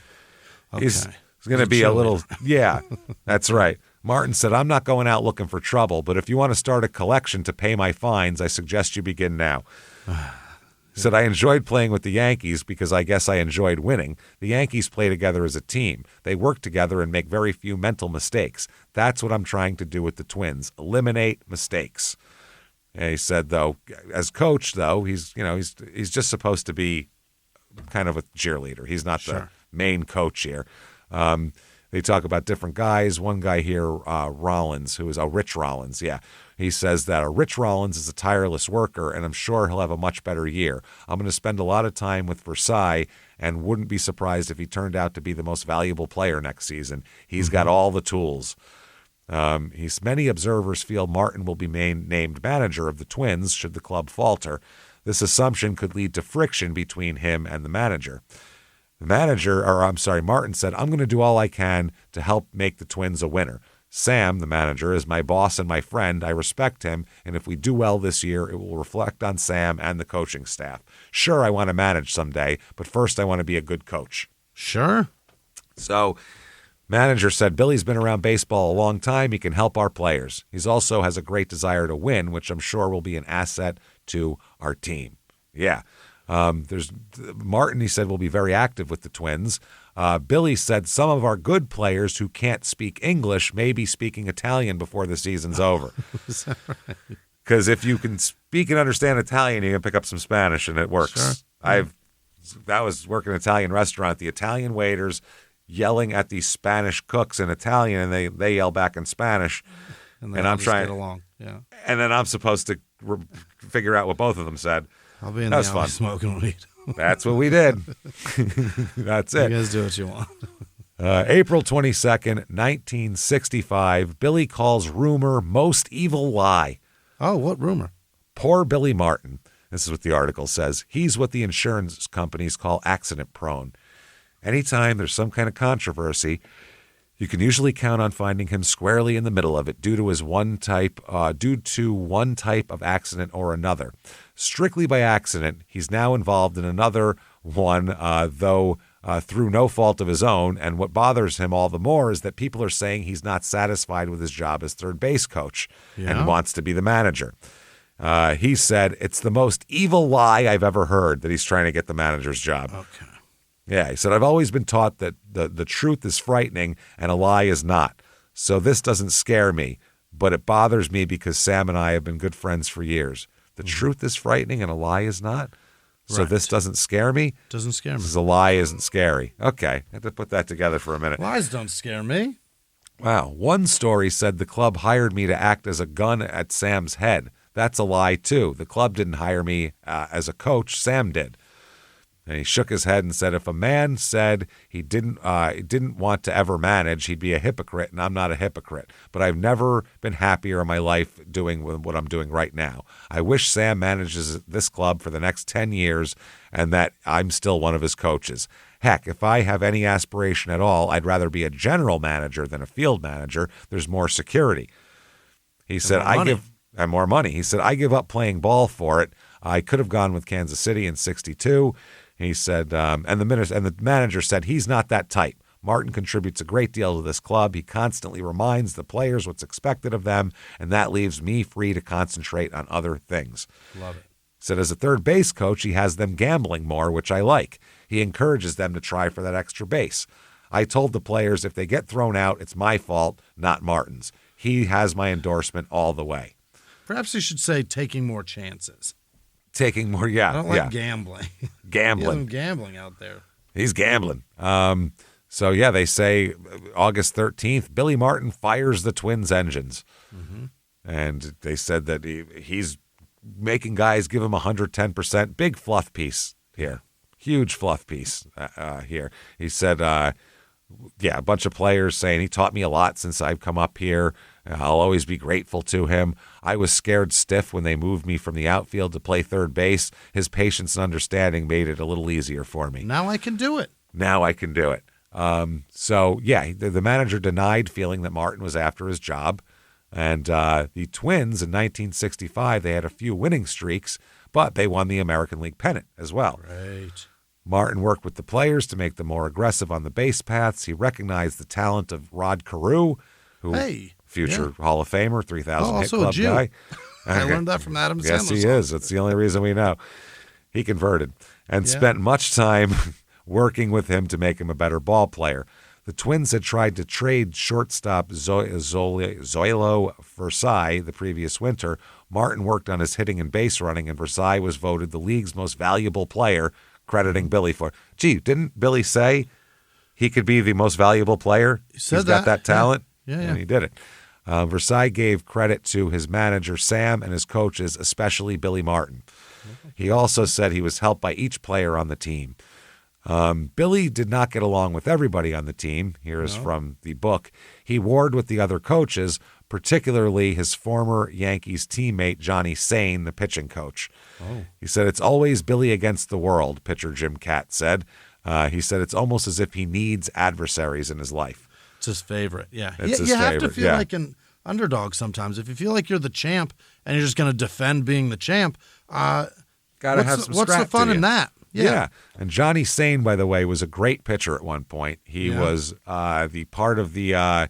Okay. He's going to be a little, that's right. Martin said, "I'm not going out looking for trouble, but if you want to start a collection to pay my fines, I suggest you begin now." Said, "I enjoyed playing with the Yankees because I guess I enjoyed winning. The Yankees play together as a team. They work together and make very few mental mistakes. That's what I'm trying to do with the Twins, eliminate mistakes." And he said, though, as coach, though, he's just supposed to be kind of a cheerleader. He's not the main coach here. They talk about different guys. One guy here, Rollins, who is Rich Rollins. Yeah. He says that Rich Rollins is a tireless worker, and I'm sure he'll have a much better year. I'm going to spend a lot of time with Versailles and wouldn't be surprised if he turned out to be the most valuable player next season. He's got all the tools. Many observers feel Martin will be named manager of the Twins should the club falter. This assumption could lead to friction between him and the manager. Martin said, "I'm going to do all I can to help make the Twins a winner. Sam, the manager, is my boss and my friend. I respect him, and if we do well this year, it will reflect on Sam and the coaching staff. Sure, I want to manage someday, but first I want to be a good coach." Sure. So, manager said, "Billy's been around baseball a long time. He can help our players. He also has a great desire to win, which I'm sure will be an asset to our team." Yeah. There's Martin, he said, will be very active with the Twins. Billy said some of our good players who can't speak English may be speaking Italian before the season's over. Is that right? Because if you can speak and understand Italian, you can pick up some Spanish, and it works. Sure. I was working in an Italian restaurant. The Italian waiters yelling at these Spanish cooks in Italian, and they yell back in Spanish. And I'm trying get along. Yeah. And then I'm supposed to figure out what both of them said. I'll be in That the was alley fun. smoking weed. That's what we did. That's it. You guys do what you want. April 22nd, 1965, Billy calls rumor most evil lie. Oh, what rumor? Poor Billy Martin. This is what the article says. He's what the insurance companies call accident prone. Anytime there's some kind of controversy, you can usually count on finding him squarely in the middle of it due to one type of accident or another. Strictly by accident, he's now involved in another one, though through no fault of his own. And what bothers him all the more is that people are saying he's not satisfied with his job as third base coach and wants to be the manager. He said, "It's the most evil lie I've ever heard that he's trying to get the manager's job." Okay. Yeah, he said, I've always been taught that the truth is frightening and a lie is not. So this doesn't scare me, but it bothers me because Sam and I have been good friends for years. The truth is frightening and a lie is not. So this doesn't scare me? Doesn't scare me. Because a lie isn't scary. Okay, I have to put that together for a minute. Lies don't scare me. Wow. One story said the club hired me to act as a gun at Sam's head. That's a lie, too. The club didn't hire me as a coach. Sam did. And he shook his head and said, if a man said he didn't want to ever manage, he'd be a hypocrite, and I'm not a hypocrite. But I've never been happier in my life doing what I'm doing right now. I wish Sam manages this club for the next 10 years and that I'm still one of his coaches. Heck, if I have any aspiration at all, I'd rather be a general manager than a field manager. There's more security. He said, and more money. He said, I give up playing ball for it. I could have gone with Kansas City in 62. He said, and the manager said, he's not that type. Martin contributes a great deal to this club. He constantly reminds the players what's expected of them, and that leaves me free to concentrate on other things. Love it. Said as a third base coach, he has them gambling more, which I like. He encourages them to try for that extra base. I told the players if they get thrown out, it's my fault, not Martin's. He has my endorsement all the way. Perhaps you should say taking more chances. Taking more, yeah. I don't like gambling. Gambling. Gambling out there. He's gambling. So, yeah, they say August 13th, Billy Martin fires the Twins' engines. Mm-hmm. And they said that he's making guys give him 110%. Big fluff piece here. Huge fluff piece here. He said, a bunch of players saying he taught me a lot since I've come up here. I'll always be grateful to him. I was scared stiff when they moved me from the outfield to play third base. His patience and understanding made it a little easier for me. Now I can do it. The manager denied feeling that Martin was after his job. And the Twins in 1965, they had a few winning streaks, but they won the American League pennant as well. Right. Martin worked with the players to make them more aggressive on the base paths. He recognized the talent of Rod Carew, future Hall of Famer, 3,000 hit club guy. I learned that from Adam Sandler. Yes, he is. That's the only reason we know. He converted and spent much time working with him to make him a better ball player. The Twins had tried to trade shortstop Zoilo Versailles the previous winter. Martin worked on his hitting and base running, and Versailles was voted the league's most valuable player, crediting Billy for it. Gee, didn't Billy say he could be the most valuable player? He's got that talent. Yeah. And he did it. Versailles gave credit to his manager, Sam, and his coaches, especially Billy Martin. He also said he was helped by each player on the team. Billy did not get along with everybody on the team. Here is from the book. He warred with the other coaches, particularly his former Yankees teammate, Johnny Sain, the pitching coach. Oh. He said, it's always Billy against the world, pitcher Jim Catt said. He said, it's almost as if he needs adversaries in his life. It's his favorite, yeah. It's his you favorite, have to feel like an underdog sometimes. If you feel like you're the champ and you're just going to defend being the champ, gotta have some what's the fun in that? Yeah. And Johnny Sain, by the way, was a great pitcher at one point. He was the part of the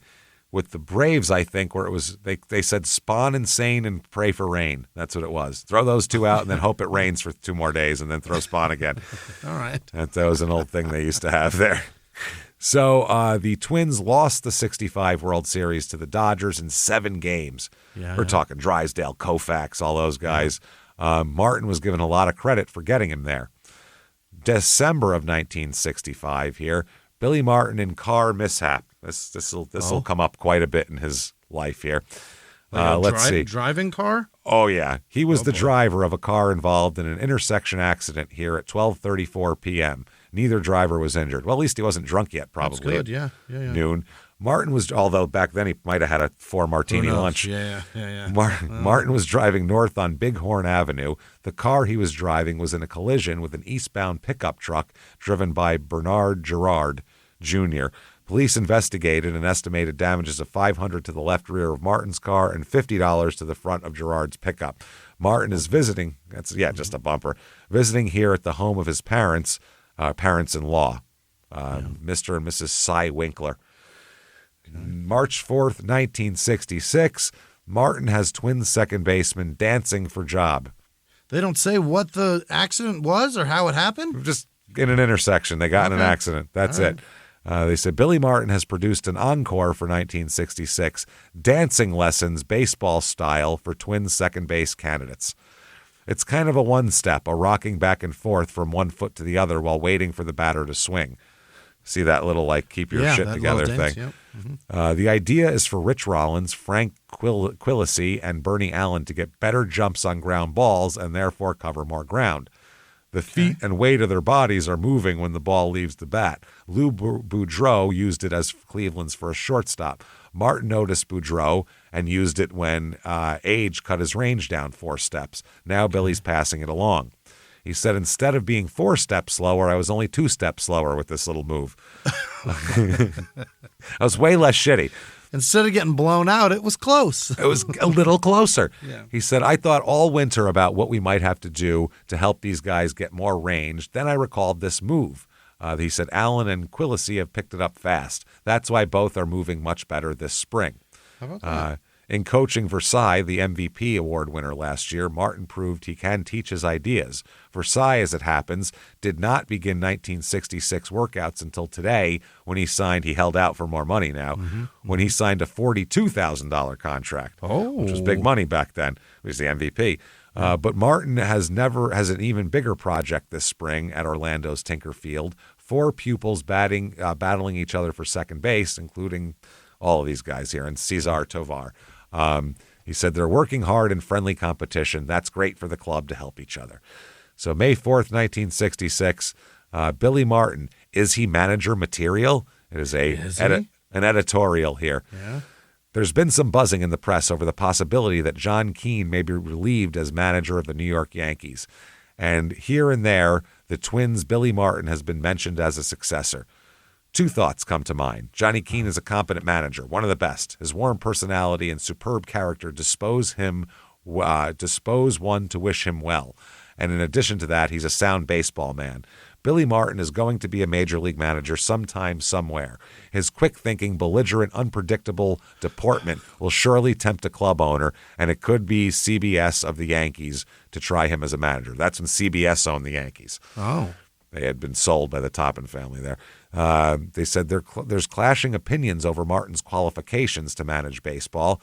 with the Braves, I think, where it was they said spawn and Sain and pray for rain. That's what it was. Throw those two out and then hope it rains for 2 more days and then throw spawn again. All right. That was an old thing they used to have there. So the Twins lost the 65 World Series to the Dodgers in 7 games. We're talking Drysdale, Koufax, all those guys. Martin was given a lot of credit for getting him there. December of 1965 here, Billy Martin in car mishap. This will come up quite a bit in his life here. Let's see. Driving car? Oh, yeah. He was the driver of a car involved in an intersection accident here at 12:34 p.m. Neither driver was injured. Well, at least he wasn't drunk yet, probably. That's good, yeah. Noon. Martin was, although back then he might have had a 4-martini lunch. Yeah. Martin was driving north on Bighorn Avenue. The car he was driving was in a collision with an eastbound pickup truck driven by Bernard Gerard, Jr. Police investigated and estimated damages of $500 to the left rear of Martin's car and $50 to the front of Gerard's pickup. Martin is visiting, just a bumper, visiting here at the home of his parents-in-law, Mr. and Mrs. Cy Winkler. March 4th, 1966, Martin has Twins second baseman dancing for job. They don't say what the accident was or how it happened? Just in an intersection. They got in an accident. That's it. They said Billy Martin has produced an encore for 1966, dancing lessons, baseball style, for Twins second base candidates. It's kind of a one-step, a rocking back and forth from one foot to the other while waiting for the batter to swing. See that little, like, keep your shit together thing. Yep. Mm-hmm. The idea is for Rich Rollins, Frank Quillisi, and Bernie Allen to get better jumps on ground balls and therefore cover more ground. The feet and weight of their bodies are moving when the ball leaves the bat. Lou Boudreau used it as Cleveland's first shortstop. Martin noticed Boudreau and used it when age cut his range down 4 steps. Now Billy's passing it along. He said, instead of being 4 steps slower, I was only 2 steps slower with this little move. I was way less shitty. Instead of getting blown out, it was close. It was a little closer. Yeah. He said, I thought all winter about what we might have to do to help these guys get more range. Then I recalled this move. He said, Allen and Quillisi have picked it up fast. That's why both are moving much better this spring. How about that? In coaching Versailles, the MVP award winner last year, Martin proved he can teach his ideas. Versailles, as it happens, did not begin 1966 workouts until today when he held out for more money now, when he signed a $42,000 contract, which was big money back then. He was the MVP. But Martin has an even bigger project this spring at Orlando's Tinker Field. 4 pupils battling each other for second base, including all of these guys here, and Cesar Tovar. He said they're working hard in friendly competition. That's great for the club to help each other. So May 4th, 1966, Billy Martin, is he manager material? It is an editorial here. Yeah. There's been some buzzing in the press over the possibility that John Keane may be relieved as manager of the New York Yankees. And here and there, the Twins' Billy Martin has been mentioned as a successor. 2 thoughts come to mind. Johnny Keane is a competent manager, one of the best. His warm personality and superb character dispose one to wish him well. And in addition to that, he's a sound baseball man. Billy Martin is going to be a major league manager sometime, somewhere. His quick-thinking, belligerent, unpredictable deportment will surely tempt a club owner, and it could be CBS of the Yankees to try him as a manager. That's when CBS owned the Yankees. Oh. They had been sold by the Toppin family there. They said there's clashing opinions over Martin's qualifications to manage baseball.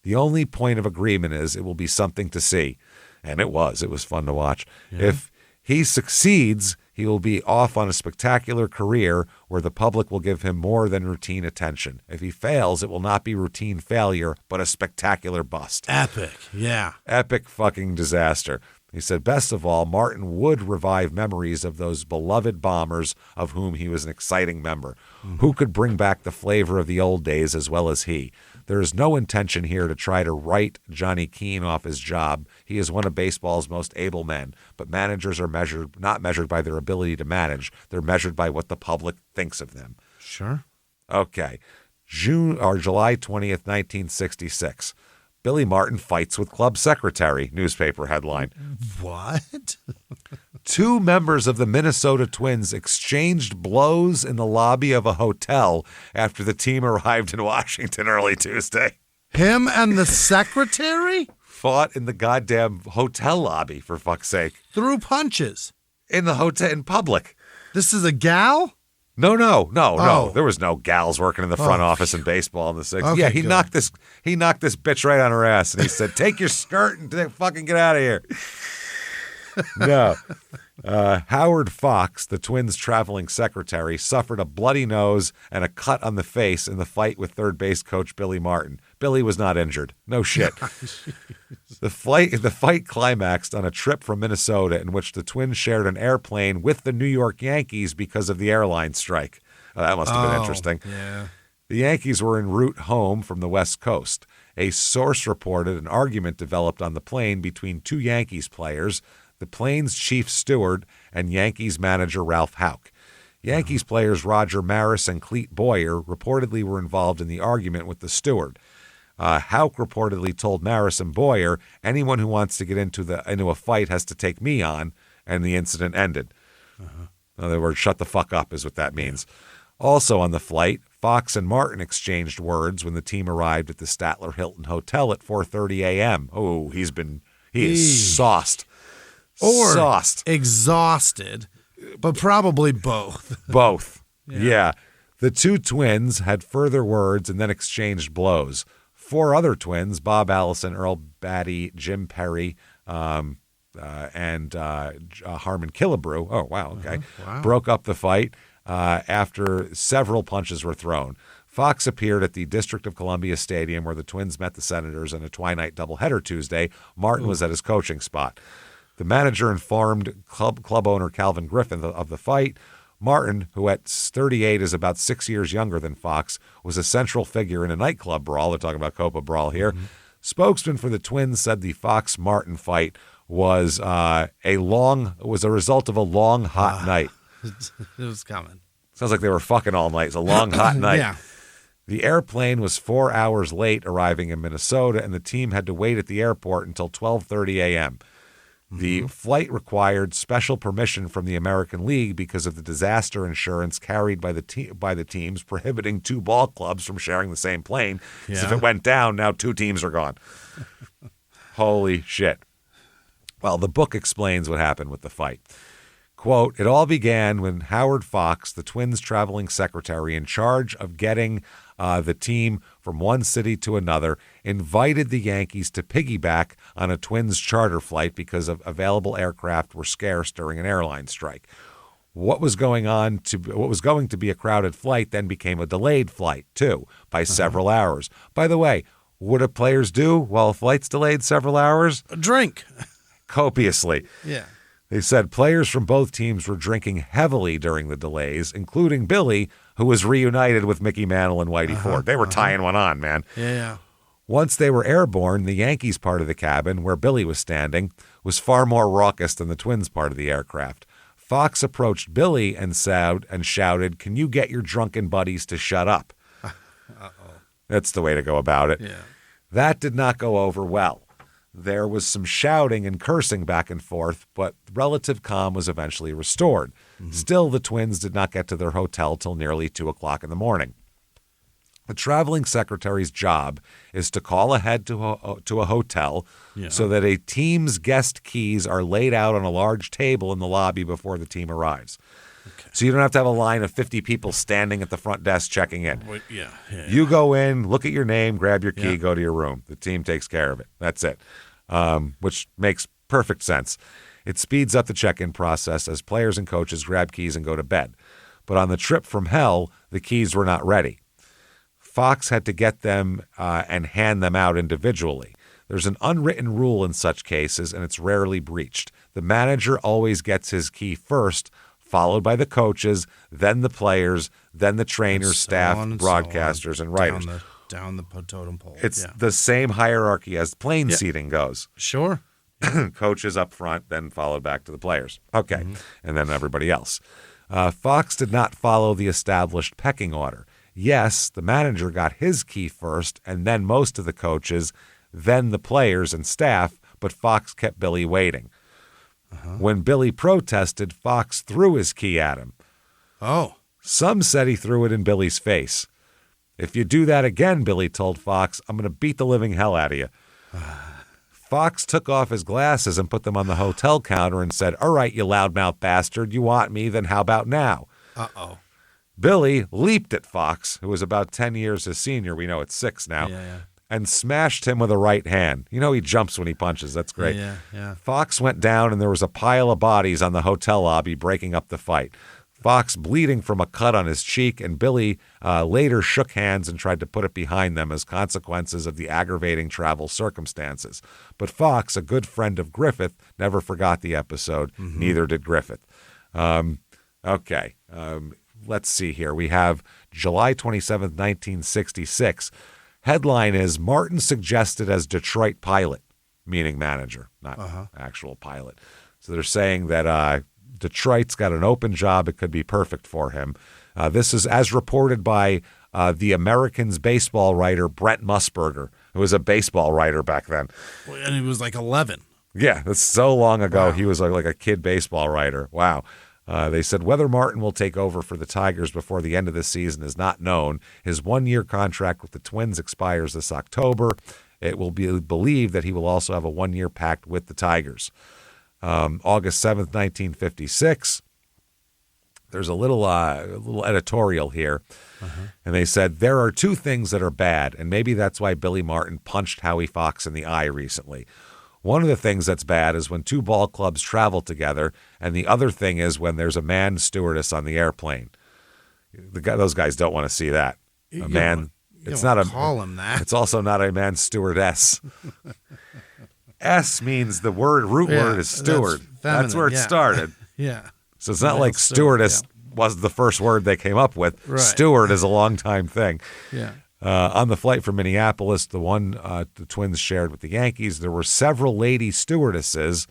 The only point of agreement is it will be something to see. And it was. It was fun to watch. Yeah. If he succeeds, he will be off on a spectacular career where the public will give him more than routine attention. If he fails, it will not be routine failure, but a spectacular bust. Epic. Yeah. Epic fucking disaster. He said, best of all, Martin would revive memories of those beloved Bombers of whom he was an exciting member. Who could bring back the flavor of the old days as well as he? There is no intention here to try to write Johnny Keane off his job. He is one of baseball's most able men, but managers are not measured by their ability to manage. They're measured by what the public thinks of them. Sure. Okay. July 20th, 1966. Billy Martin fights with club secretary, newspaper headline. What? 2 members of the Minnesota Twins exchanged blows in the lobby of a hotel after the team arrived in Washington early Tuesday. Him and the secretary? Fought in the goddamn hotel lobby, for fuck's sake. Threw punches. In the hotel, in public. This is a gal? No. Oh. There was no gals working in the front office in baseball in the 60s. Okay, yeah, he good. knocked this bitch right on her ass, and he said, "Take your skirt and fucking get out of here." No. Howard Fox, the Twins' traveling secretary, suffered a bloody nose and a cut on the face in the fight with third base coach Billy Martin. Billy was not injured. No shit. The fight climaxed on a trip from Minnesota in which the Twins shared an airplane with the New York Yankees because of the airline strike. That must have been interesting. Yeah. The Yankees were en route home from the West Coast. A source reported an argument developed on the plane between 2 Yankees players, the plane's chief steward and Yankees manager Ralph Houck. Yankees players Roger Maris and Clete Boyer reportedly were involved in the argument with the steward. Houck reportedly told Maris and Boyer, anyone who wants to get into a fight has to take me on, and the incident ended. In other words, shut the fuck up is what that means. Also on the flight, Fox and Martin exchanged words when the team arrived at the Statler Hilton Hotel at 4:30 a.m. Oh, he is sauced. Or sauced. Exhausted. But probably both. Both. Yeah. The two twins had further words and then exchanged blows. 4 other twins, Bob Allison, Earl Batty, Jim Perry, and Harmon Killebrew, oh, wow, okay, broke up the fight after several punches were thrown. Fox appeared at the District of Columbia Stadium where the Twins met the Senators in a twilight doubleheader Tuesday. Martin was at his coaching spot. The manager informed club owner Calvin Griffin of the fight. Martin, who at 38 is about 6 years younger than Fox, was a central figure in a nightclub brawl. They're talking about Copa Brawl here. Spokesman for the Twins said the Fox-Martin fight was a result of a long, hot night. It was coming. Sounds like they were fucking all night. It's a long, hot night. Yeah. The airplane was 4 hours late arriving in Minnesota, and the team had to wait at the airport until 12:30 a.m. The flight required special permission from the American League because of the disaster insurance carried by the teams, prohibiting 2 ball clubs from sharing the same plane. Because if it went down, now 2 teams are gone. Holy shit. Well, the book explains what happened with the fight. Quote, it all began when Howard Fox, the Twins' traveling secretary in charge of getting the team from one city to another, invited the Yankees to piggyback on a Twins charter flight because of available aircraft were scarce during an airline strike. What was going to be a crowded flight then became a delayed flight, too, by several hours. By the way, what do players do while a flight's delayed several hours? A drink. Copiously. Yeah. They said players from both teams were drinking heavily during the delays, including Billy, who was reunited with Mickey Mantle and Whitey Ford. They were tying one on, man. Yeah. Once they were airborne, the Yankees part of the cabin, where Billy was standing, was far more raucous than the Twins part of the aircraft. Fox approached Billy and shouted, "Can you get your drunken buddies to shut up?" That's the way to go about it. Yeah. That did not go over well. There was some shouting and cursing back and forth, but relative calm was eventually restored. Still, the Twins did not get to their hotel till nearly 2 o'clock in the morning. The traveling secretary's job is to call ahead to a hotel so that a team's guest keys are laid out on a large table in the lobby before the team arrives. Okay. So you don't have to have a line of 50 people standing at the front desk checking in. You go in, look at your name, grab your key, go to your room. The team takes care of it. That's it, which makes perfect sense. It speeds up the check-in process as players and coaches grab keys and go to bed. But on the trip from hell, the keys were not ready. Fox had to get them and hand them out individually. There's an unwritten rule in such cases, and it's rarely breached. The manager always gets his key first, followed by the coaches, then the players, then the trainers, staff, broadcasters, and writers. Down the totem pole. It's the same hierarchy as plane seating goes. Sure. Coaches up front, then followed back to the players. Okay, and then everybody else. Fox did not follow the established pecking order. Yes, the manager got his key first, and then most of the coaches, then the players and staff, but Fox kept Billy waiting. When Billy protested, Fox threw his key at him. Oh. Some said he threw it in Billy's face. If you do that again, Billy told Fox, I'm going to beat the living hell out of you. Fox took off his glasses and put them on the hotel counter and said, all right, you loudmouth bastard, you want me, then how about now? Uh-oh. Billy leaped at Fox, who was about 10 years his senior, we know it's 6 now, and smashed him with a right hand. You know he jumps when he punches. That's great. Yeah. Fox went down, and there was a pile of bodies on the hotel lobby breaking up the fight. Fox bleeding from a cut on his cheek, and Billy later shook hands and tried to put it behind them as consequences of the aggravating travel circumstances. But Fox, a good friend of Griffith, never forgot the episode. Neither did Griffith. Okay. Let's see here. We have July 27th, 1966. Headline is Martin suggested as Detroit pilot, meaning manager, not actual pilot. So they're saying that Detroit's got an open job. It could be perfect for him. This is as reported by the Americans baseball writer Brent Musburger, who was a baseball writer back then. And he was like 11. Yeah, that's so long ago. Wow. He was like a kid baseball writer. Wow. They said whether Martin will take over for the Tigers before the end of the season is not known. His one-year contract with the Twins expires this October. It will be believed that he will also have a one-year pact with the Tigers. August 7th, 1956. there's a little editorial here. And they said, there are two things that are bad, and maybe that's why Billy Martin punched Howie Fox in the eye recently. One of the things that's bad is when two ball clubs travel together, and the other thing is when there's a man stewardess on the airplane. Those guys don't want to see that. A man. It's not a call him that. It's also not a man stewardess. S means the root word is steward. That's where it started. Yeah. So it's not like stewardess was the first word they came up with. Right. Steward is a long time thing. Yeah. On the flight from Minneapolis, the one the Twins shared with the Yankees, there were several lady stewardesses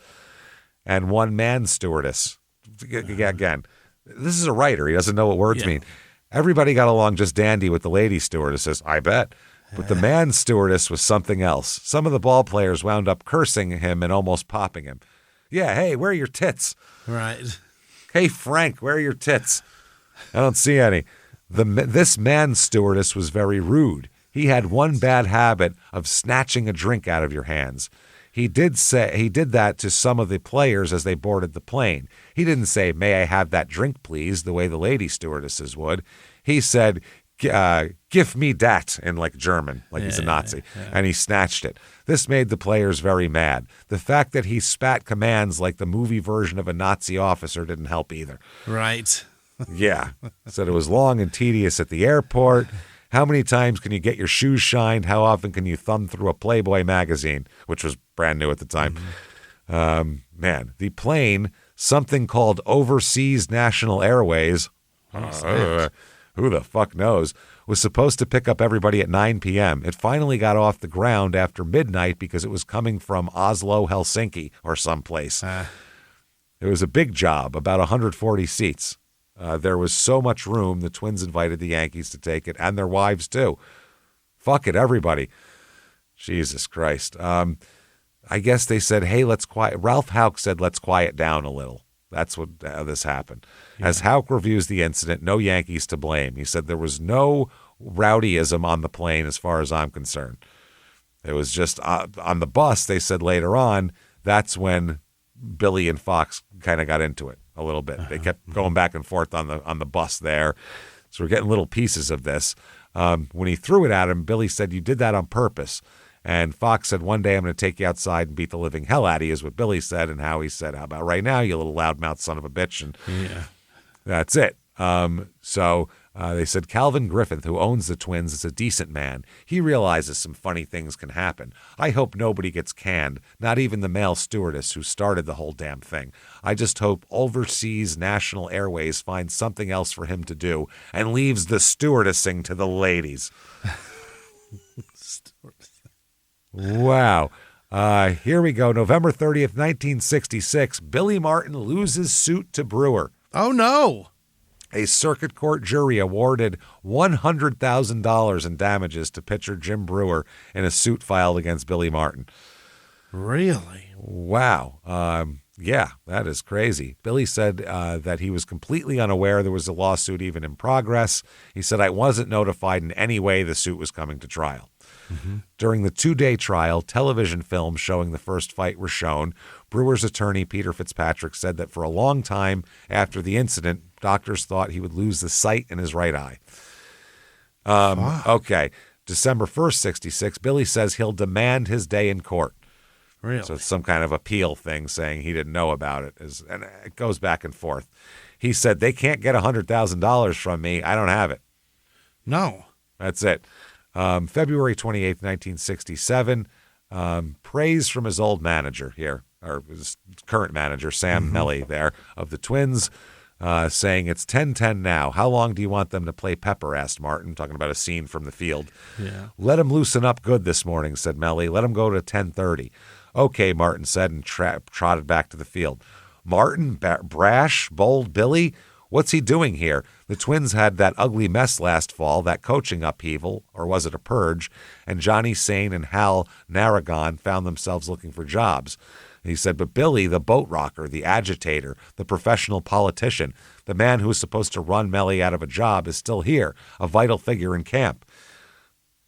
and one man stewardess. Again, this is a writer. He doesn't know what words mean. Everybody got along just dandy with the lady stewardesses, I bet. But the man stewardess was something else. Some of the ball players wound up cursing him and almost popping him. Yeah, hey, where are your tits? Right. Hey, Frank, where are your tits? I don't see any. This man stewardess was very rude. He had one bad habit of snatching a drink out of your hands. He did that to some of the players as they boarded the plane. He didn't say, "May I have that drink, please," the way the lady stewardesses would. He said, "Give me dat," in like German, like he's a Nazi, and he snatched it. This made the players very mad. The fact that he spat commands like the movie version of a Nazi officer didn't help either. Right. Yeah. Said it was long and tedious at the airport. How many times can you get your shoes shined? How often can you thumb through a Playboy magazine, which was brand new at the time? Man, the plane, something called Overseas National Airways, who the fuck knows, was supposed to pick up everybody at 9 p.m. It finally got off the ground after midnight because it was coming from Oslo, Helsinki, or someplace. It was a big job, about 140 seats. There was so much room, the Twins invited the Yankees to take it, and their wives too. Fuck it, everybody. Jesus Christ. I guess they said, hey, let's quiet. Ralph Houck said, let's quiet down a little. That's how this happened. Yeah. As Houck reviews the incident, no Yankees to blame. He said there was no rowdyism on the plane as far as I'm concerned. It was just on the bus, they said later on, that's when Billy and Fox kind of got into it a little bit. They kept going back and forth on the bus there. So we're getting little pieces of this. When he threw it at him, Billy said, "You did that on purpose." And Fox said, "One day I'm going to take you outside and beat the living hell out of you," is what Billy said. And Howie said, "How about right now, you little loudmouth son of a bitch?" And that's it. So they said Calvin Griffith, who owns the Twins, is a decent man. He realizes some funny things can happen. I hope nobody gets canned, not even the male stewardess who started the whole damn thing. I just hope Overseas National Airways finds something else for him to do and leaves the stewardessing to the ladies. Wow. Here we go. November 30th, 1966. Billy Martin loses suit to Brewer. Oh, no. A circuit court jury awarded $100,000 in damages to pitcher Jim Brewer in a suit filed against Billy Martin. Really? Wow. Yeah, that is crazy. Billy said that he was completely unaware there was a lawsuit even in progress. He said, "I wasn't notified in any way the suit was coming to trial." During the 2-day trial, television films showing the first fight were shown. Brewer's attorney, Peter Fitzpatrick, said that for a long time after the incident, doctors thought he would lose the sight in his right eye. Okay. December 1st, 66, Billy says he'll demand his day in court. Really? So it's some kind of appeal thing saying he didn't know about it. And it goes back and forth. He said, "They can't get $100,000 from me. I don't have it." No. That's it. February 28th, 1967, praise from his old manager here, or his current manager, Sam Melly there, of the Twins, saying, "It's 10-10 now. How long do you want them to play Pepper?" asked Martin, talking about a scene from the field. Yeah. "Let him loosen up good this morning," said Melly. "Let him go to 10:30. "Okay," Martin said, and trotted back to the field. Martin, brash, bold Billy, what's he doing here? The Twins had that ugly mess last fall, that coaching upheaval, or was it a purge? And Johnny Sane and Hal Narragon found themselves looking for jobs. And he said, but Billy, the boat rocker, the agitator, the professional politician, the man who was supposed to run Melly out of a job is still here, a vital figure in camp.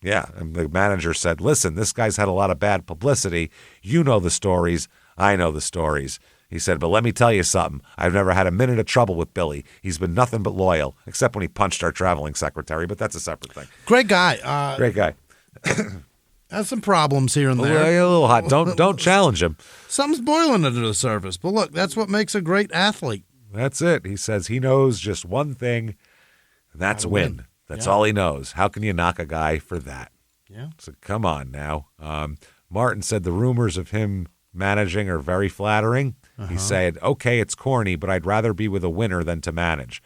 Yeah, and the manager said, listen, this guy's had a lot of bad publicity. You know the stories. I know the stories. He said, but let me tell you something. I've never had a minute of trouble with Billy. He's been nothing but loyal, except when he punched our traveling secretary, but that's a separate thing. Great guy. Great guy. Has some problems here and there. A little hot. Don't challenge him. Something's boiling under the surface. But look, that's what makes a great athlete. That's it. He says he knows just one thing, and that's win. That's all he knows. How can you knock a guy for that? Yeah. So come on now. Martin said the rumors of him managing are very flattering. He said, okay, it's corny, but I'd rather be with a winner than to manage.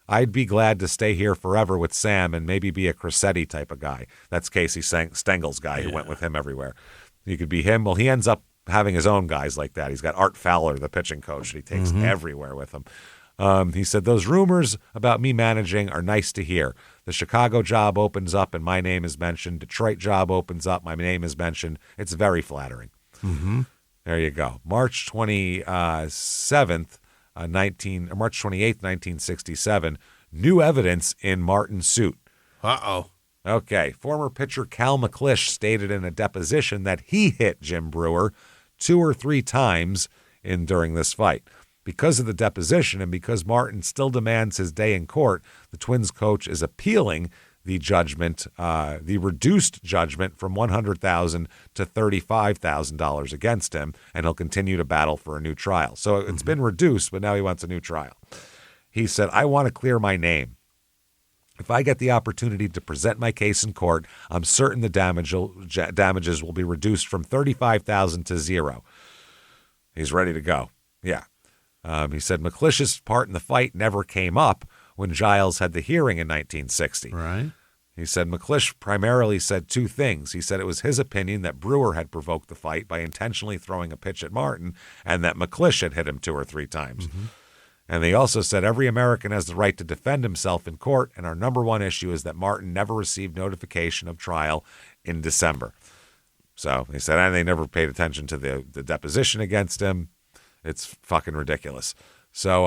I'd be glad to stay here forever with Sam and maybe be a Crissetti type of guy. That's Casey Stengel's guy who went with him everywhere. You could be him. Well, he ends up having his own guys like that. He's got Art Fowler, the pitching coach, that he takes everywhere with him. He said, those rumors about me managing are nice to hear. The Chicago job opens up and my name is mentioned. Detroit job opens up, my name is mentioned. It's very flattering. There you go. March 27th, March 28th, 1967, new evidence in Martin's suit. Uh-oh. Okay. Former pitcher Cal McClish stated in a deposition that he hit Jim Brewer 2 or 3 times during this fight. Because of the deposition and because Martin still demands his day in court, the Twins coach is appealing the judgment, the reduced judgment from $100,000 to $35,000 against him, and he'll continue to battle for a new trial. So it's been reduced, but now he wants a new trial. He said, I want to clear my name. If I get the opportunity to present my case in court, I'm certain the damages will be reduced from $35,000 to $0. He's ready to go. Yeah. He said McClish's part in the fight never came up when Giles had the hearing in 1960. Right. He said McClish primarily said 2 things. He said it was his opinion that Brewer had provoked the fight by intentionally throwing a pitch at Martin and that McClish had hit him 2 or 3 times. And they also said every American has the right to defend himself in court, and our number one issue is that Martin never received notification of trial in December. So he said, and they never paid attention to the deposition against him. It's fucking ridiculous. So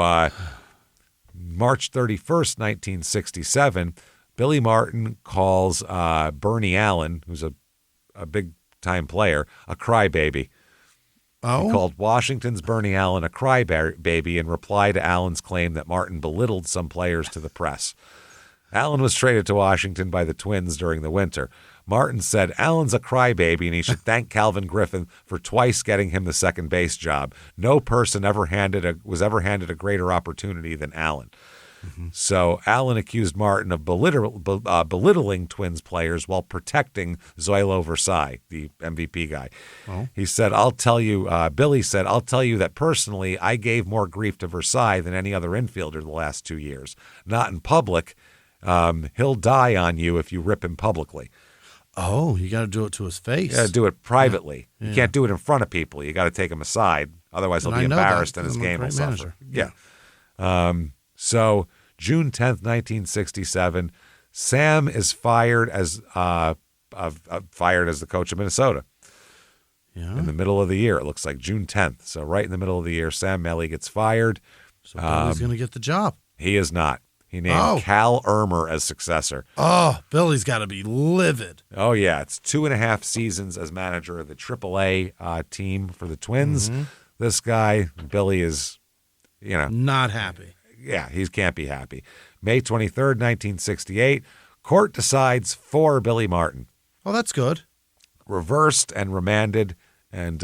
March 31st, 1967, Billy Martin calls Bernie Allen, who's a big-time player, a crybaby. Oh? He called Washington's Bernie Allen a crybaby in reply to Allen's claim that Martin belittled some players to the press. Allen was traded to Washington by the Twins during the winter. Martin said, Allen's a crybaby and he should thank Calvin Griffin for twice getting him the second base job. No person was ever handed a greater opportunity than Allen. So Allen accused Martin of belittling Twins players while protecting Zoilo Versailles, the MVP guy. Oh. He said, Billy said, I'll tell you that personally I gave more grief to Versailles than any other infielder the last 2 years. Not in public. He'll die on you if you rip him publicly. Oh, you got to do it to his face. You got to do it privately. You can't do it in front of people. You got to take him aside. Otherwise, he'll be embarrassed and his game will suffer. Yeah. So June 10th, 1967, Sam is fired as the coach of Minnesota. Yeah. In the middle of the year, it looks like June 10th. So right in the middle of the year, Sam Melly gets fired. So Billy's going to get the job. He is not. He named Cal Irmer as successor. Oh, Billy's got to be livid. Oh, yeah. It's 2.5 seasons as manager of the AAA team for the Twins. This guy, Billy, is, not happy. Yeah, he can't be happy. May 23rd, 1968, court decides for Billy Martin. Oh, that's good. Reversed and remanded and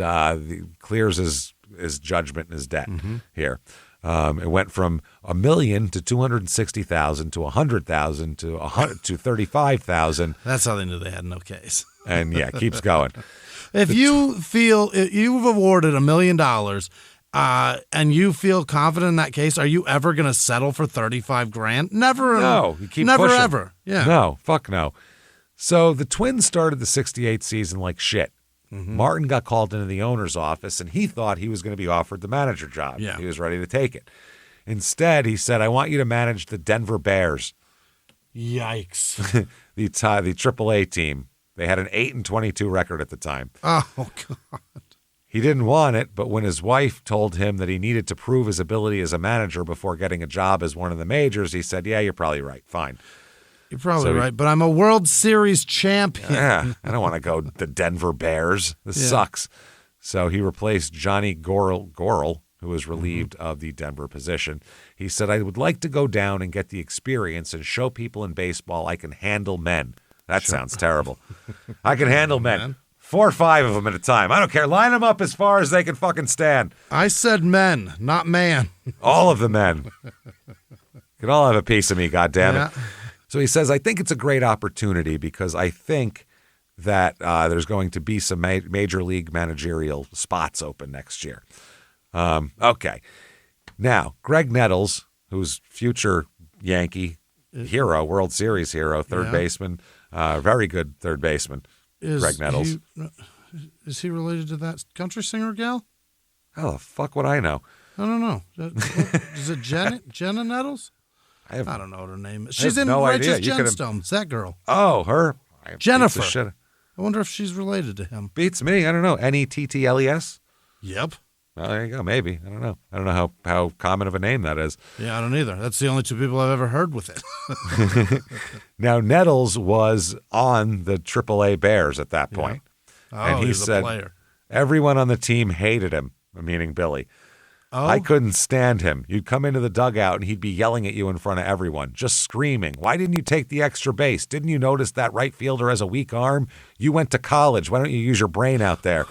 clears his judgment and his debt here. It went from $1 million to $260,000 to $100,000 to $35,000. That's how they knew they had no case. And yeah, keeps going. If you feel you've awarded $1 million and you feel confident in that case, are you ever going to settle for $35,000? Never. No, you keep never pushing. Ever. Yeah. No, fuck no. So the Twins started the '68 season like shit. Martin got called into the owner's office, and he thought he was going to be offered the manager job. Yeah. He was ready to take it. Instead, he said, I want you to manage the Denver Bears. Yikes. the AAA team. They had an 8-22 record at the time. Oh, God. He didn't want it, but when his wife told him that he needed to prove his ability as a manager before getting a job as one of the majors, he said, yeah, you're probably right. Fine. You're probably right, but I'm a World Series champion. Yeah, I don't want to go the Denver Bears. This sucks. So he replaced Johnny Gorel, who was relieved of the Denver position. He said, I would like to go down and get the experience and show people in baseball I can handle men. That sounds terrible. I can handle men. 4 or 5 of them at a time. I don't care. Line them up as far as they can fucking stand. I said men, not man. All of the men. Can all have a piece of me, goddammit. Yeah. So he says, I think it's a great opportunity because I think that there's going to be some major league managerial spots open next year. Okay. Now, Greg Nettles, who's future Yankee hero, World Series hero, third baseman, very good third baseman, Greg Nettles. Is he related to that country singer gal? How the fuck would I know? I don't know. Is it Jenna Nettles? I don't know what her name is. She's in no Righteous idea. Gemstones, that girl. Oh, her? Jennifer. I wonder if she's related to him. Beats me. I don't know. Nettles? Yep. Well, there you go. Maybe. I don't know. I don't know how common of a name that is. Yeah, I don't either. That's the only 2 people I've ever heard with it. Now, Nettles was on the AAA Bears at that point. Yeah. And he said a player. Everyone on the team hated him, meaning Billy. Oh. I couldn't stand him. You'd come into the dugout and he'd be yelling at you in front of everyone, just screaming. Why didn't you take the extra base? Didn't you notice that right fielder has a weak arm? You went to college. Why don't you use your brain out there?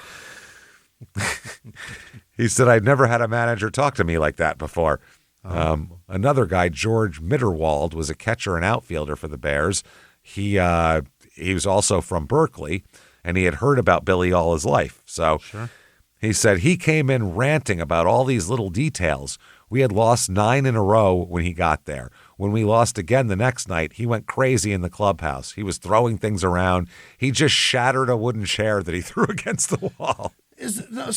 He said, I'd never had a manager talk to me like that before. Another guy, George Mitterwald, was a catcher and outfielder for the Bears. He was also from Berkeley, and he had heard about Billy all his life. So he said he came in ranting about all these little details. We had lost 9 in a row when he got there. When we lost again the next night, he went crazy in the clubhouse. He was throwing things around. He just shattered a wooden chair that he threw against the wall. Isn't that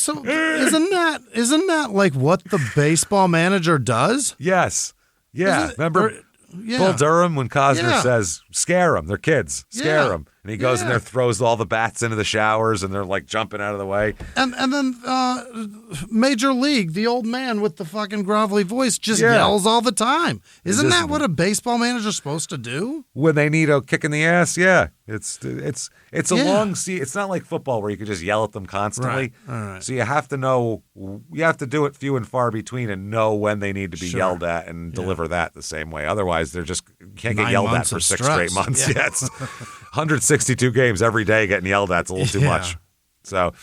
like what the baseball manager does? Yes. Yeah. Remember Bull Durham when Cosner says, scare them. They're kids. Scare them. And he goes in there, throws all the bats into the showers, and they're like jumping out of the way. And then Major League, the old man with the fucking grovelly voice, just yells all the time. Isn't that what a baseball manager's supposed to do? When they need a kick in the ass, yeah. It's a long season. It's not like football where you can just yell at them constantly. Right. So you have to know, you have to do it few and far between and know when they need to be yelled at and deliver that the same way. Otherwise, they're just can't get yelled at for 6 straight months. Yeah, it's 162 games every day getting yelled at. It's a little too much. So,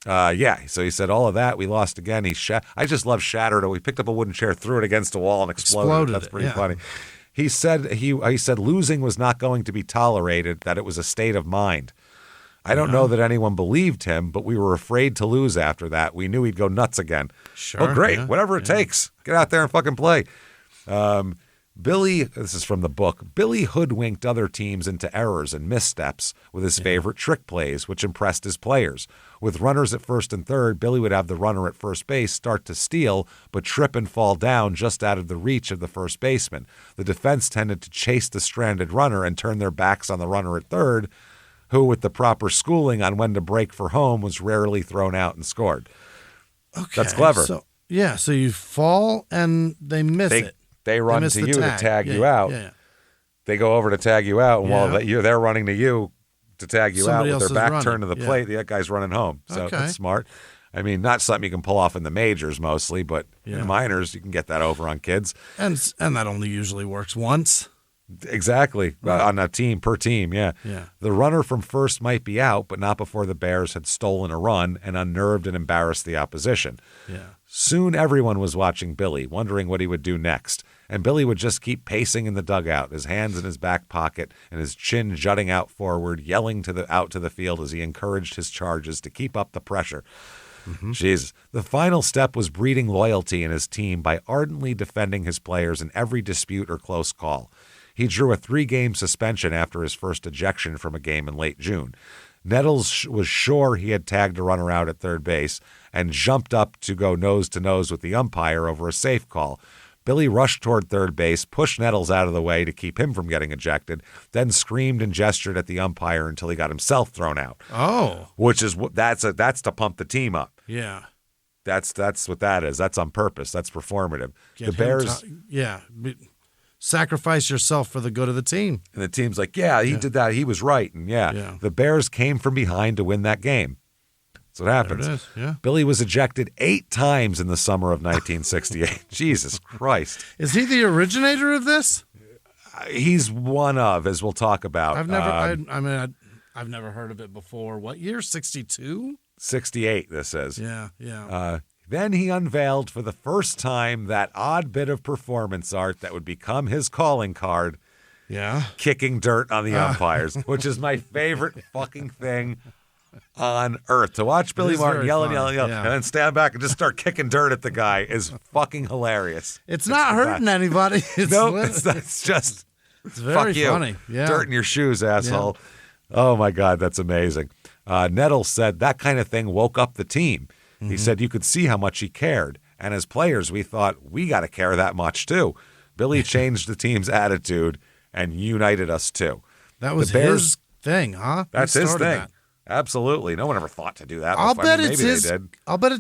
so he said all of that. We lost again. I just love shattered. We picked up a wooden chair, threw it against a wall, and exploded. That's pretty funny. He said he said losing was not going to be tolerated, that it was a state of mind. I don't know that anyone believed him, but we were afraid to lose after that. We knew he'd go nuts again. Sure. Oh, great. Whatever it takes. Get out there and fucking play. Billy, this is from the book, Billy hoodwinked other teams into errors and missteps with his favorite trick plays, which impressed his players. With runners at first and third, Billy would have the runner at first base start to steal, but trip and fall down just out of the reach of the first baseman. The defense tended to chase the stranded runner and turn their backs on the runner at third, who, with the proper schooling on when to break for home, was rarely thrown out and scored. Okay. That's clever. So you fall and they miss it. They run to you to tag you out. Yeah. They go over to tag you out, and while they're running to you to tag you Somebody out with their back turned to the plate, that guy's running home. So that's smart. I mean, not something you can pull off in the majors mostly, but in minors, you can get that over on kids. And that only usually works once. Exactly. Right. On a team, per team, yeah. The runner from first might be out, but not before the Bears had stolen a run and unnerved and embarrassed the opposition. Soon everyone was watching Billy, wondering what he would do next. And Billy would just keep pacing in the dugout, his hands in his back pocket and his chin jutting out forward, yelling out to the field as he encouraged his charges to keep up the pressure. Jesus. The final step was breeding loyalty in his team by ardently defending his players in every dispute or close call. He drew a 3-game suspension after his first ejection from a game in late June. Nettles was sure he had tagged a runner out at third base and jumped up to go nose-to-nose with the umpire over a safe call. Billy rushed toward third base, pushed Nettles out of the way to keep him from getting ejected, then screamed and gestured at the umpire until he got himself thrown out. Oh. Which is that's to pump the team up. Yeah. That's what that is. That's on purpose. That's performative. The Bears sacrifice yourself for the good of the team. And the team's like, he did that. He was right. And the Bears came from behind to win that game. That's what happens. There it is, yeah. Billy was ejected 8 times in the summer of 1968. Jesus Christ. Is he the originator of this? He's one of, as we'll talk about. I've never heard of it before. What year? 62? 68, this is. Yeah. Then he unveiled for the first time that odd bit of performance art that would become his calling card. Yeah. Kicking dirt on the umpires, which is my favorite fucking thing on earth. To watch Billy Martin yell, and then stand back and just start kicking dirt at the guy is fucking hilarious. It's not hurting anybody. It's just it's very funny. Yeah. Dirt in your shoes, asshole. Yeah. Oh, my God, that's amazing. Nettles said that kind of thing woke up the team. Mm-hmm. He said you could see how much he cared. And as players, we thought we got to care that much, too. Billy changed the team's attitude and united us, too. That was his thing, huh? That's his thing. That. Absolutely. No one ever thought to do that. I'll bet it's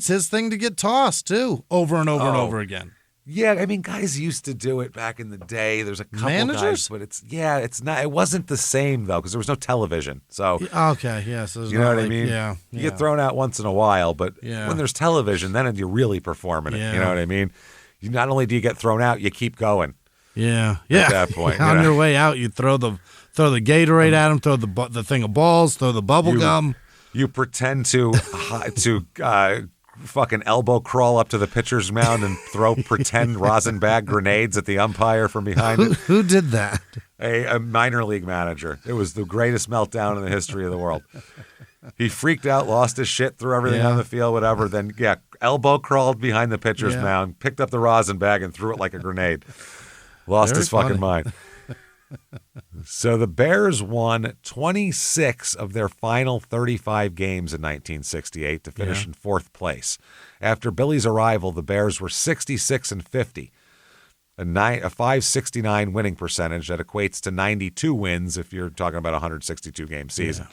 his thing to get tossed, too, over and over and over again. Yeah, I mean, guys used to do it back in the day. There's a couple managers, guys, but it's not. It wasn't the same though because there was no television. So okay, yeah, so you know what I mean. Yeah, you get thrown out once in a while, but when there's television, then you're really performing it. You know what I mean? Not only do you get thrown out, you keep going. Yeah. At that point, on your way out, you throw the Gatorade at him, throw the thing of balls, throw the bubble gum. You pretend to fucking elbow crawl up to the pitcher's mound and throw pretend rosin bag grenades at the umpire from behind it. Who did that? A minor league manager. It was the greatest meltdown in the history of the world. He freaked out, lost his shit, threw everything on the field, whatever. Then, elbow crawled behind the pitcher's mound, picked up the rosin bag and threw it like a grenade. Lost his fucking mind. So the Bears won 26 of their final 35 games in 1968 to finish in 4th place. After Billy's arrival, the Bears were 66-50, a .569 winning percentage that equates to 92 wins if you're talking about a 162-game season.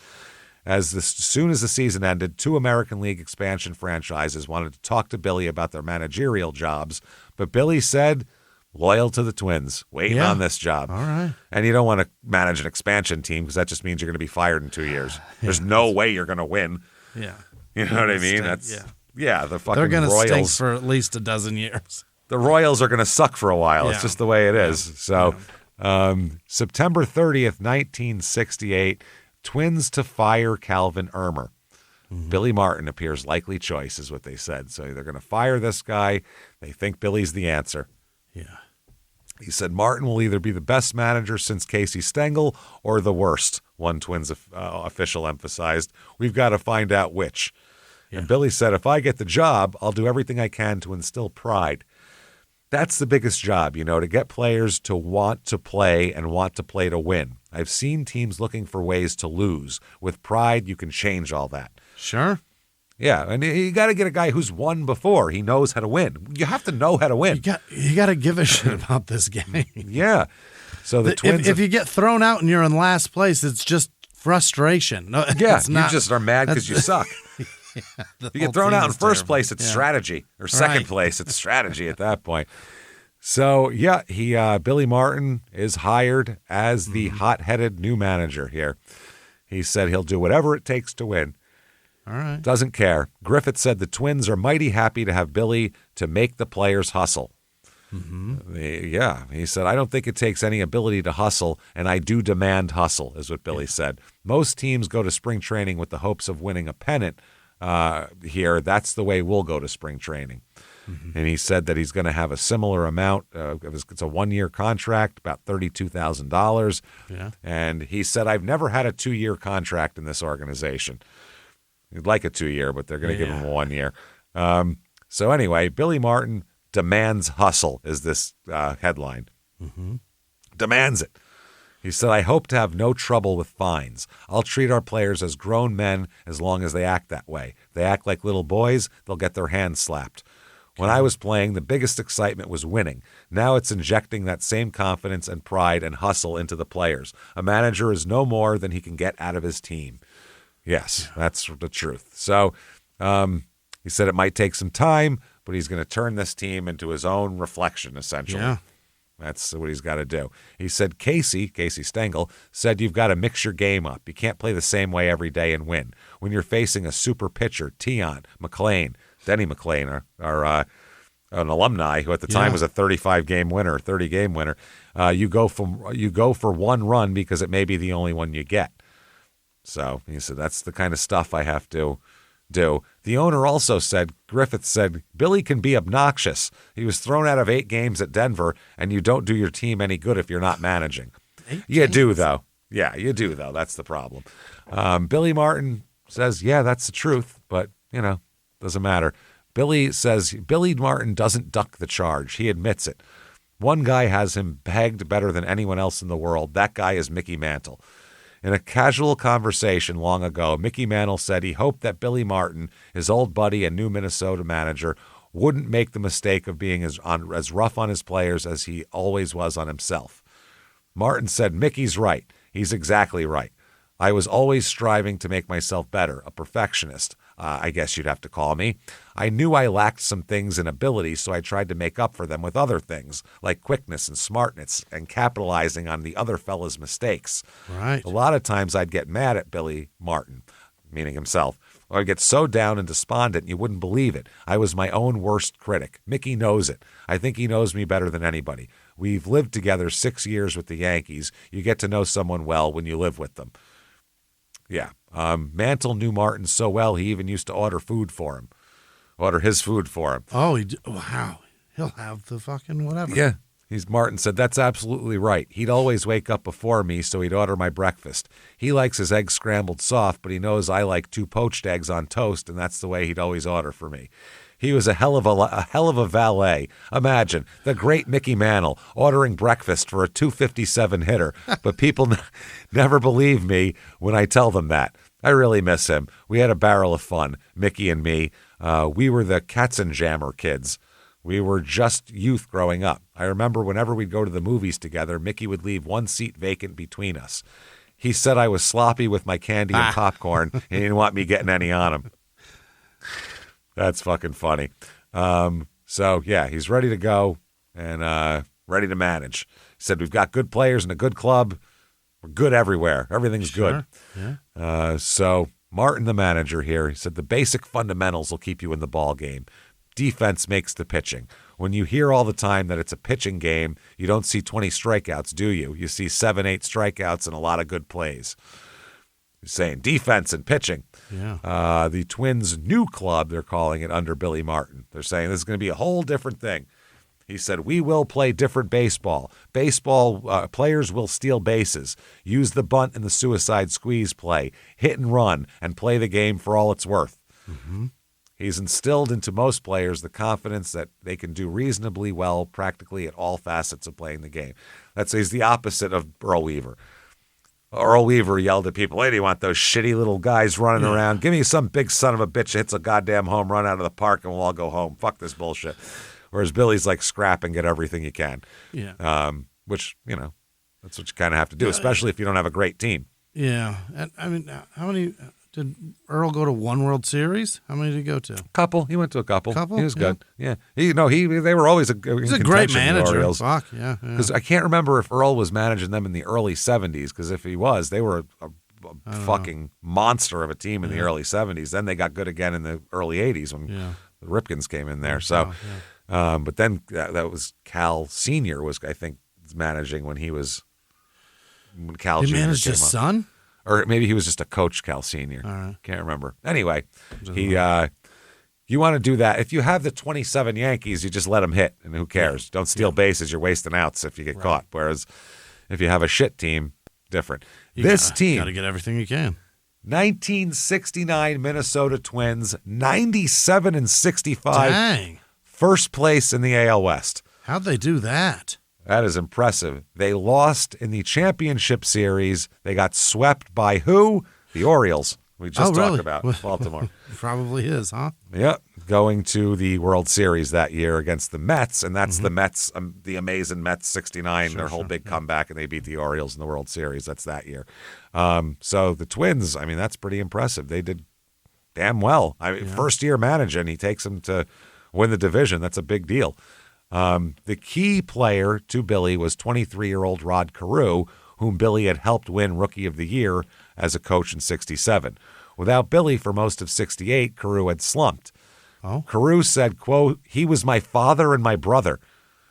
As soon as the season ended, 2 American League expansion franchises wanted to talk to Billy about their managerial jobs, but Billy said, loyal to the Twins, waiting on this job. All right. And you don't want to manage an expansion team because that just means you're going to be fired in 2 years. There's no way you're going to win. Yeah. You know what I mean? The fucking They're going to Royals. stink for at least a dozen years. The Royals are going to suck for a while. It's just the way it is. So September 30th, 1968, Twins to fire Calvin Ermer. Mm-hmm. Billy Martin appears likely choice is what they said. So they're going to fire this guy. They think Billy's the answer. Yeah. He said Martin will either be the best manager since Casey Stengel or the worst, one Twins official emphasized. We've got to find out which. Yeah. And Billy said, if I get the job, I'll do everything I can to instill pride. That's the biggest job, to get players to want to play and want to play to win. I've seen teams looking for ways to lose. With pride, you can change all that. Sure. Yeah, and you got to get a guy who's won before. He knows how to win. You have to know how to win. You got to give a shit about this game. Yeah. So the Twins. If you get thrown out and you're in last place, it's just frustration. No, you just are mad because you suck. You get thrown out in first place, it's strategy. Or second place, it's strategy at that point. So, Billy Martin is hired as the hot-headed new manager here. He said he'll do whatever it takes to win. All right. Doesn't care. Griffith said the Twins are mighty happy to have Billy to make the players hustle. Mm-hmm. He said, I don't think it takes any ability to hustle, and I do demand hustle, is what Billy said. Most teams go to spring training with the hopes of winning a pennant. Here, that's the way we'll go to spring training. Mm-hmm. And he said that he's going to have a similar amount. It's a 1-year contract, about $32,000. Yeah. And he said, I've never had a 2-year contract in this organization. He'd like a 2-year, but they're going to give him a 1 year. So anyway, Billy Martin demands hustle is this headline. Mm-hmm. Demands it. He said, I hope to have no trouble with fines. I'll treat our players as grown men as long as they act that way. If they act like little boys, they'll get their hands slapped. When I was playing, the biggest excitement was winning. Now it's injecting that same confidence and pride and hustle into the players. A manager is no more than he can get out of his team. Yes, that's the truth. So he said it might take some time, but he's going to turn this team into his own reflection, essentially. Yeah. That's what he's got to do. He said Casey Stengel, said you've got to mix your game up. You can't play the same way every day and win. When you're facing a super pitcher, Tion, McLean, Denny McLean, are an alumni who at the time was a 30-game winner, you go for one run because it may be the only one you get. So he said, that's the kind of stuff I have to do. The owner also said, Griffith said, Billy can be obnoxious. He was thrown out of 8 games at Denver, and you don't do your team any good if you're not managing. You do, though. Yeah, you do, though. That's the problem. Billy Martin says, yeah, that's the truth, but, doesn't matter. Billy says Billy Martin doesn't duck the charge. He admits it. One guy has him pegged better than anyone else in the world. That guy is Mickey Mantle. In a casual conversation long ago, Mickey Mantle said he hoped that Billy Martin, his old buddy and new Minnesota manager, wouldn't make the mistake of being as rough on his players as he always was on himself. Martin said, Mickey's right. He's exactly right. I was always striving to make myself better, a perfectionist, I guess you'd have to call me. I knew I lacked some things in ability, so I tried to make up for them with other things, like quickness and smartness and capitalizing on the other fella's mistakes. Right. A lot of times I'd get mad at Billy Martin, meaning himself, or I'd get so down and despondent you wouldn't believe it. I was my own worst critic. Mickey knows it. I think he knows me better than anybody. We've lived together 6 years with the Yankees. You get to know someone well when you live with them. Yeah. Mantle knew Martin so well he even used to order his food for him. Oh, wow. He'll have the fucking whatever. Yeah. Martin said, that's absolutely right. He'd always wake up before me, so he'd order my breakfast. He likes his eggs scrambled soft, but he knows I like 2 poached eggs on toast, and that's the way he'd always order for me. He was a hell of a valet. Imagine the great Mickey Mantle ordering breakfast for a .257 hitter, but people never believe me when I tell them that. I really miss him. We had a barrel of fun, Mickey and me. We were the Katzenjammer kids. We were just youth growing up. I remember whenever we'd go to the movies together, Mickey would leave 1 seat vacant between us. He said I was sloppy with my candy and popcorn, and he didn't want me getting any on him. That's fucking funny. So, yeah, he's ready to go and ready to manage. He said, we've got good players and a good club. We're good everywhere. Everything's good. Yeah. So Martin, the manager here, he said the basic fundamentals will keep you in the ball game. Defense makes the pitching. When you hear all the time that it's a pitching game, you don't see 20 strikeouts, do you? You see 7, 8 strikeouts and a lot of good plays. He's saying defense and pitching. Yeah. The Twins' new club, they're calling it under Billy Martin. They're saying this is going to be a whole different thing. He said, we will play different baseball. Players will steal bases, use the bunt and the suicide squeeze play, hit and run, and play the game for all it's worth. Mm-hmm. He's instilled into most players the confidence that they can do reasonably well practically at all facets of playing the game. He's the opposite of Earl Weaver. Earl Weaver yelled at people, hey, do you want those shitty little guys running around? Give me some big son of a bitch that hits a goddamn home run out of the park and we'll all go home. Fuck this bullshit. Whereas Billy's like, scrap and get everything you can. Yeah. Which, that's what you kind of have to do, especially if you don't have a great team. Yeah. And, I mean, how many did Earl go to? 1 World Series? How many did he go to? Couple. He went to a couple. He was good. Yeah. They were always he's a great manager. Fuck, yeah. Because I can't remember if Earl was managing them in the early 70s, because if he was, they were a fucking monster of a team in the early 70s. Then they got good again in the early 80s when the Ripkins came in there. So, but then that was Cal Sr. was, I think, managing when Cal Jr. He managed his son? Or maybe he was just a coach, Cal Sr. All right. Can't remember. Anyway, you want to do that. If you have the 27 Yankees, you just let them hit, and who cares? Don't steal bases. You're wasting outs if you get caught. Whereas if you have a shit team, different. This team. Got to get everything you can. 1969 Minnesota Twins, 97-65. Dang. First place in the AL West. How'd they do that? That is impressive. They lost in the championship series. They got swept by who? The Orioles. We just talked about Baltimore. Probably is, huh? Yep. Going to the World Series that year against the Mets, and that's the Mets, the amazing Mets 69, their whole big comeback, and they beat the Orioles in the World Series. That's that year. So the Twins, I mean, that's pretty impressive. They did damn well. First year managing, he takes them to win the division. That's a big deal. The key player to Billy was 23-year-old Rod Carew, whom Billy had helped win Rookie of the Year as a coach in 67. Without Billy for most of 68, Carew had slumped. Oh. Carew said, quote, "He was my father and my brother."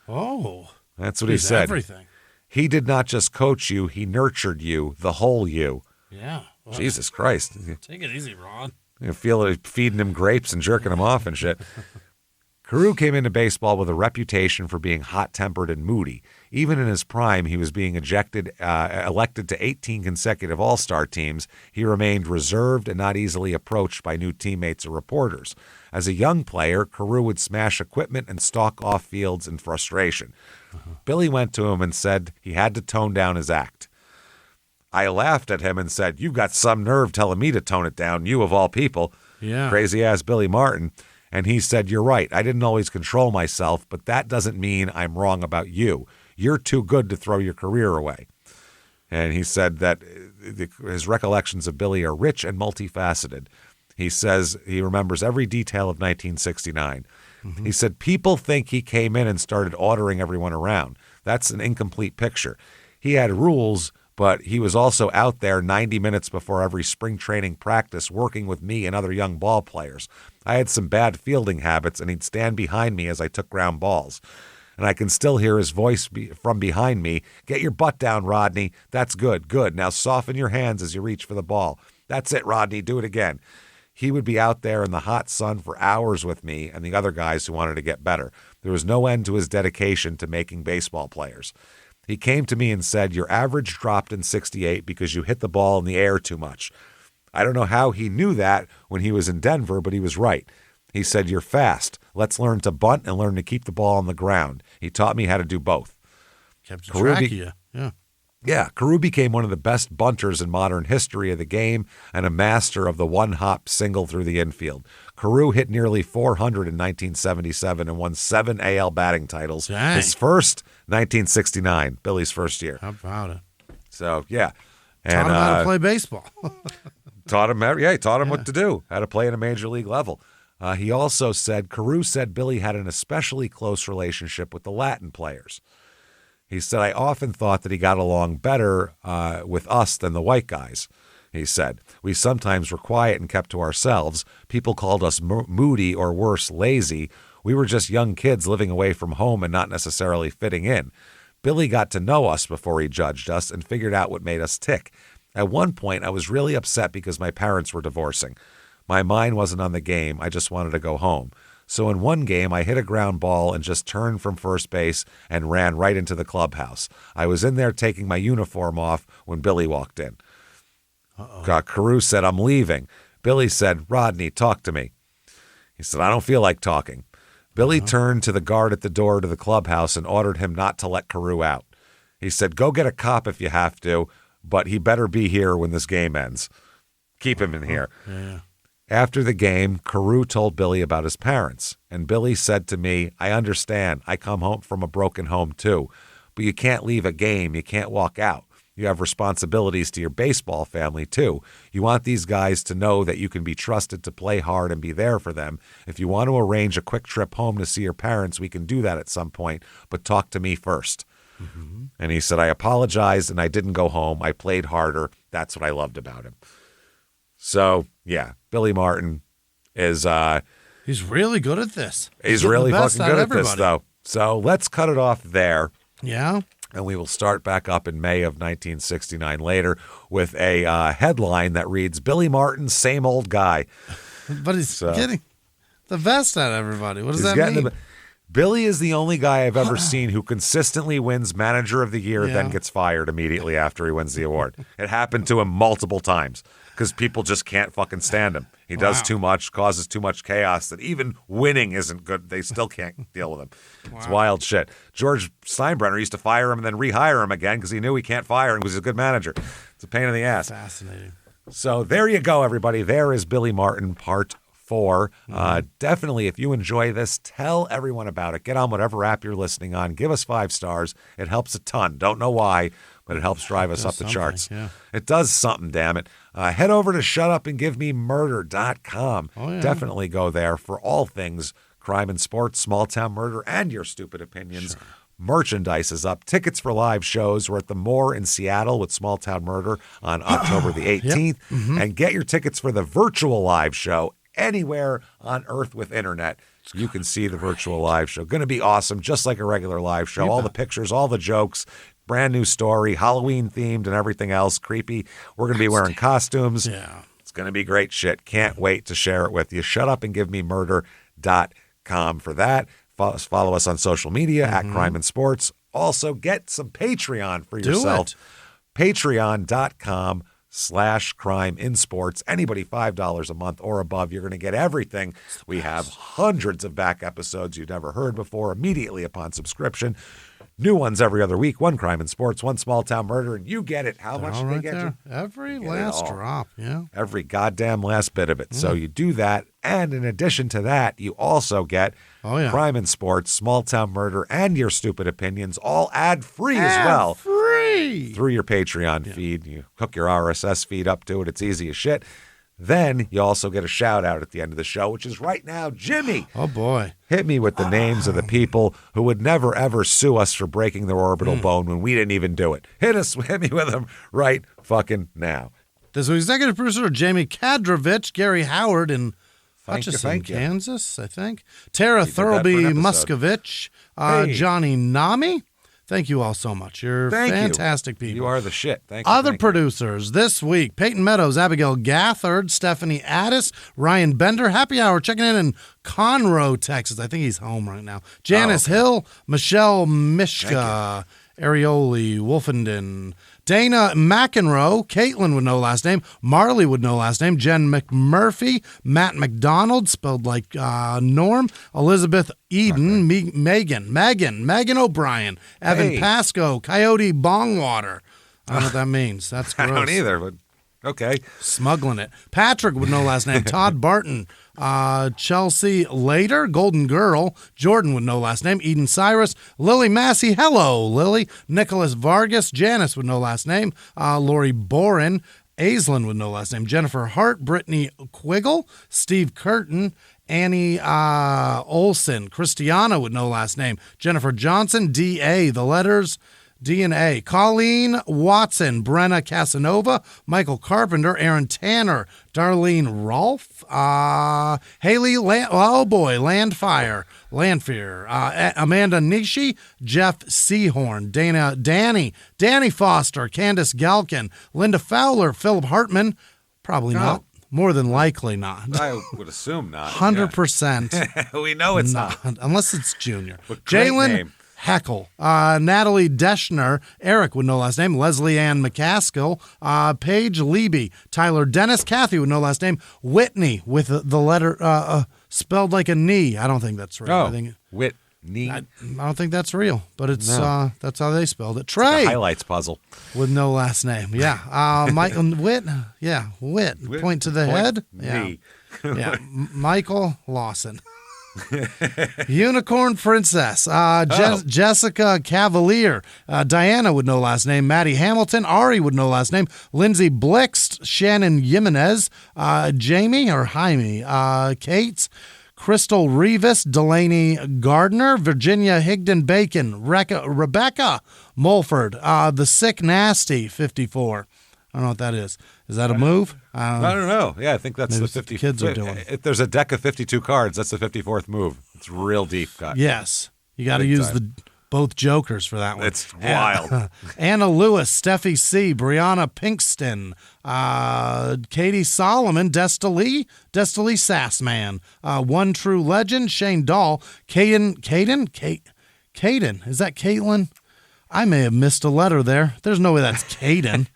Oh. That's what he said. Everything. He did not just coach you, he nurtured you, the whole you. Yeah. Well, Jesus Christ. take it easy, Ron. You feel like feeding him grapes and jerking him off and shit. Carew came into baseball with a reputation for being hot-tempered and moody. Even in his prime, he was being elected to 18 consecutive All-Star teams. He remained reserved and not easily approached by new teammates or reporters. As a young player, Carew would smash equipment and stalk off fields in frustration. Billy went to him and said he had to tone down his act. I laughed at him and said, "You've got some nerve telling me to tone it down, you of all people." Yeah. Crazy-ass Billy Martin. And he said, "You're right. I didn't always control myself, but that doesn't mean I'm wrong about you. You're too good to throw your career away." And he said that his recollections of Billy are rich and multifaceted. He says he remembers every detail of 1969. Mm-hmm. He said, "People think he came in and started ordering everyone around. That's an incomplete picture. He had rules, but he was also out there 90 minutes before every spring training practice working with me and other young ball players. I had some bad fielding habits, and he'd stand behind me as I took ground balls. And I can still hear his voice from behind me. 'Get your butt down, Rodney. That's good, good. Now soften your hands as you reach for the ball. That's it, Rodney. Do it again.' He would be out there in the hot sun for hours with me and the other guys who wanted to get better. There was no end to his dedication to making baseball players. He came to me and said, 'Your average dropped in 68 because you hit the ball in the air too much.' I don't know how he knew that when he was in Denver, but he was right. He said, 'You're fast. Let's learn to bunt and learn to keep the ball on the ground.' He taught me how to do both." Kept track of you. Yeah. Yeah, Carew became one of the best bunters in modern history of the game and a master of the one-hop single through the infield. Carew hit nearly 400 in 1977 and won 7 AL batting titles. Dang. His first, 1969, Billy's first year. How about it? So, yeah. Taught him how to play baseball. Taught him what to do, how to play at a major league level. He also said, Carew said Billy had an especially close relationship with the Latin players. He said, "I often thought that he got along better with us than the white guys." He said, "We sometimes were quiet and kept to ourselves. People called us moody or worse, lazy. We were just young kids living away from home and not necessarily fitting in. Billy got to know us before he judged us and figured out what made us tick. At one point, I was really upset because my parents were divorcing. My mind wasn't on the game. I just wanted to go home. So in one game, I hit a ground ball and just turned from first base and ran right into the clubhouse. I was in there taking my uniform off when Billy walked in." Carew said, "I'm leaving." Billy said, "Rodney, talk to me." He said, "I don't feel like talking." Billy turned to the guard at the door to the clubhouse and ordered him not to let Carew out. He said, "Go get a cop if you have to, but he better be here when this game ends. Keep him in here." Yeah. After the game, Carew told Billy about his parents, and Billy said to me, "I understand. I come home from a broken home too, but you can't leave a game. You can't walk out. You have responsibilities to your baseball family too. You want these guys to know that you can be trusted to play hard and be there for them. If you want to arrange a quick trip home to see your parents, we can do that at some point, but talk to me first." Mm-hmm. And he said, "I apologized and I didn't go home. I played harder. That's what I loved about him." So, yeah, Billy Martin is he's really good at this. He's really fucking good at this, though. So let's cut it off there. Yeah. And we will start back up in May of 1969 later with a headline that reads, "Billy Martin, same old guy." But he's getting the best at everybody. What does that mean? Billy is the only guy I've ever seen who consistently wins Manager of the Year, then gets fired immediately after he wins the award. It happened to him multiple times because people just can't fucking stand him. He does too much, causes too much chaos that even winning isn't good. They still can't deal with him. It's wild shit. George Steinbrenner used to fire him and then rehire him again because he knew he can't fire him because he's a good manager. It's a pain in the ass. Fascinating. So there you go, everybody. There is Billy Martin, part 4. Definitely, if you enjoy this, tell everyone about it. Get on whatever app you're listening on. Give us 5 stars. It helps a ton. Don't know why, but it helps drive us up the charts. Yeah. It does something, damn it. Head over to shutupandgivememurder.com. Oh, yeah. Definitely go there for all things Crime and Sports, Small Town Murder, and Your Stupid Opinions. Sure. Merchandise is up. Tickets for live shows. We're at the Moore in Seattle with Small Town Murder on October the 18th. Yep. And get your tickets for the virtual live show anywhere on Earth with internet. You can see the virtual live show. Going to be awesome, just like a regular live show. All the pictures, all the jokes, brand new story, Halloween themed and everything else. Creepy. We're going to be wearing costumes. Yeah. It's going to be great shit. Can't wait to share it with you. shutupandgivememurder.com for that. Follow us on social media at Crime and Sports. Also, get some Patreon for yourself. Patreon.com/crime in sports. Anybody $5 a month or above, you're going to get everything. We have hundreds of back episodes you've never heard before immediately upon subscription. New ones every other week. One Crime and Sports, one Small Town Murder, and you get it. How much do they get you? Every last drop, yeah. Every goddamn last bit of it. So you do that, and in addition to that, you also get Crime and Sports, Small Town Murder, and Your Stupid Opinions, all ad-free as well. Free! Through your Patreon feed. You hook your RSS feed up to it. It's easy as shit. Then you also get a shout-out at the end of the show, which is right now, Jimmie. Oh, boy. Hit me with the names of the people who would never, ever sue us for breaking their orbital bone when we didn't even do it. Hit me with them right fucking now. This week's executive producer, Jamie Kadrovich, Gary Howard in Hutchinson, Kansas, I think. Tara Thurlby Muscovich, Johnny Nami. Thank you all so much. You're fantastic people. You are the shit. Thank you. Other producers this week, Peyton Meadows, Abigail Gathard, Stephanie Addis, Ryan Bender. Happy Hour checking in Conroe, Texas. I think he's home right now. Janice Hill, Michelle Mishka, Arioli, Wolfenden, Dana McEnroe, Caitlin would know last name, Marley would know last name, Jen McMurphy, Matt McDonald, spelled like Norm, Elizabeth Eden, Megan O'Brien, Evan Pasco, Coyote Bongwater. I don't know what that means. That's gross. I don't either, but okay. Smuggling it. Patrick would know last name, Todd Barton, Chelsea Later, Golden Girl, Jordan would know last name, Eden Cyrus, Lily Massey, hello, Lily, Nicholas Vargas, Janice would know last name, Lori Boren, Aislinn would know last name, Jennifer Hart, Brittany Quiggle, Steve Curtin, Annie Olson, Christiana would know last name, Jennifer Johnson, D.A., the letters DNA, Colleen Watson, Brenna Casanova, Michael Carpenter, Aaron Tanner, Darlene Rolfe, Haley, Landfear, Amanda Nishi, Jeff Seahorn, Danny Foster, Candace Galkin, Linda Fowler, Philip Hartman, probably not. More than likely not. I would assume not. 100%. We know it's not. Unless it's Junior. Jalen Heckle, Natalie Deschner, Eric would know last name, Leslie Ann McCaskill, Paige Leby, Tyler Dennis, Kathy would know last name, Whitney with the letter spelled like a knee. I don't think that's real. I think Whitney. I don't think that's real, but it's that's how they spelled it. Trey, it's a highlights puzzle with no last name. Yeah, Michael Whit. Yeah, Whit. Point to the head. Me. Yeah, Michael Lawson. Unicorn Princess, Jessica Cavalier, Diana would know last name, Maddie Hamilton, Ari would know last name, Lindsay Blixt, Shannon Jimenez, Jamie or Jaime, Kate, Crystal Rivas, Delaney Gardner, Virginia Higdon Bacon, Rebecca Mulford, The Sick Nasty 54. I don't know what that is. Is that a move? I don't know. Yeah, I think that's the 50. Kids are doing. If there's a deck of 52 cards, that's the 54th move. It's real deep cut. Yes. You got to use both jokers for that one. It's wild. Anna Lewis, Steffi C., Brianna Pinkston, Katie Solomon, Destiny Sassman, One True Legend, Shane Dahl, Caden. Is that Caitlin? I may have missed a letter there. There's no way that's Caden.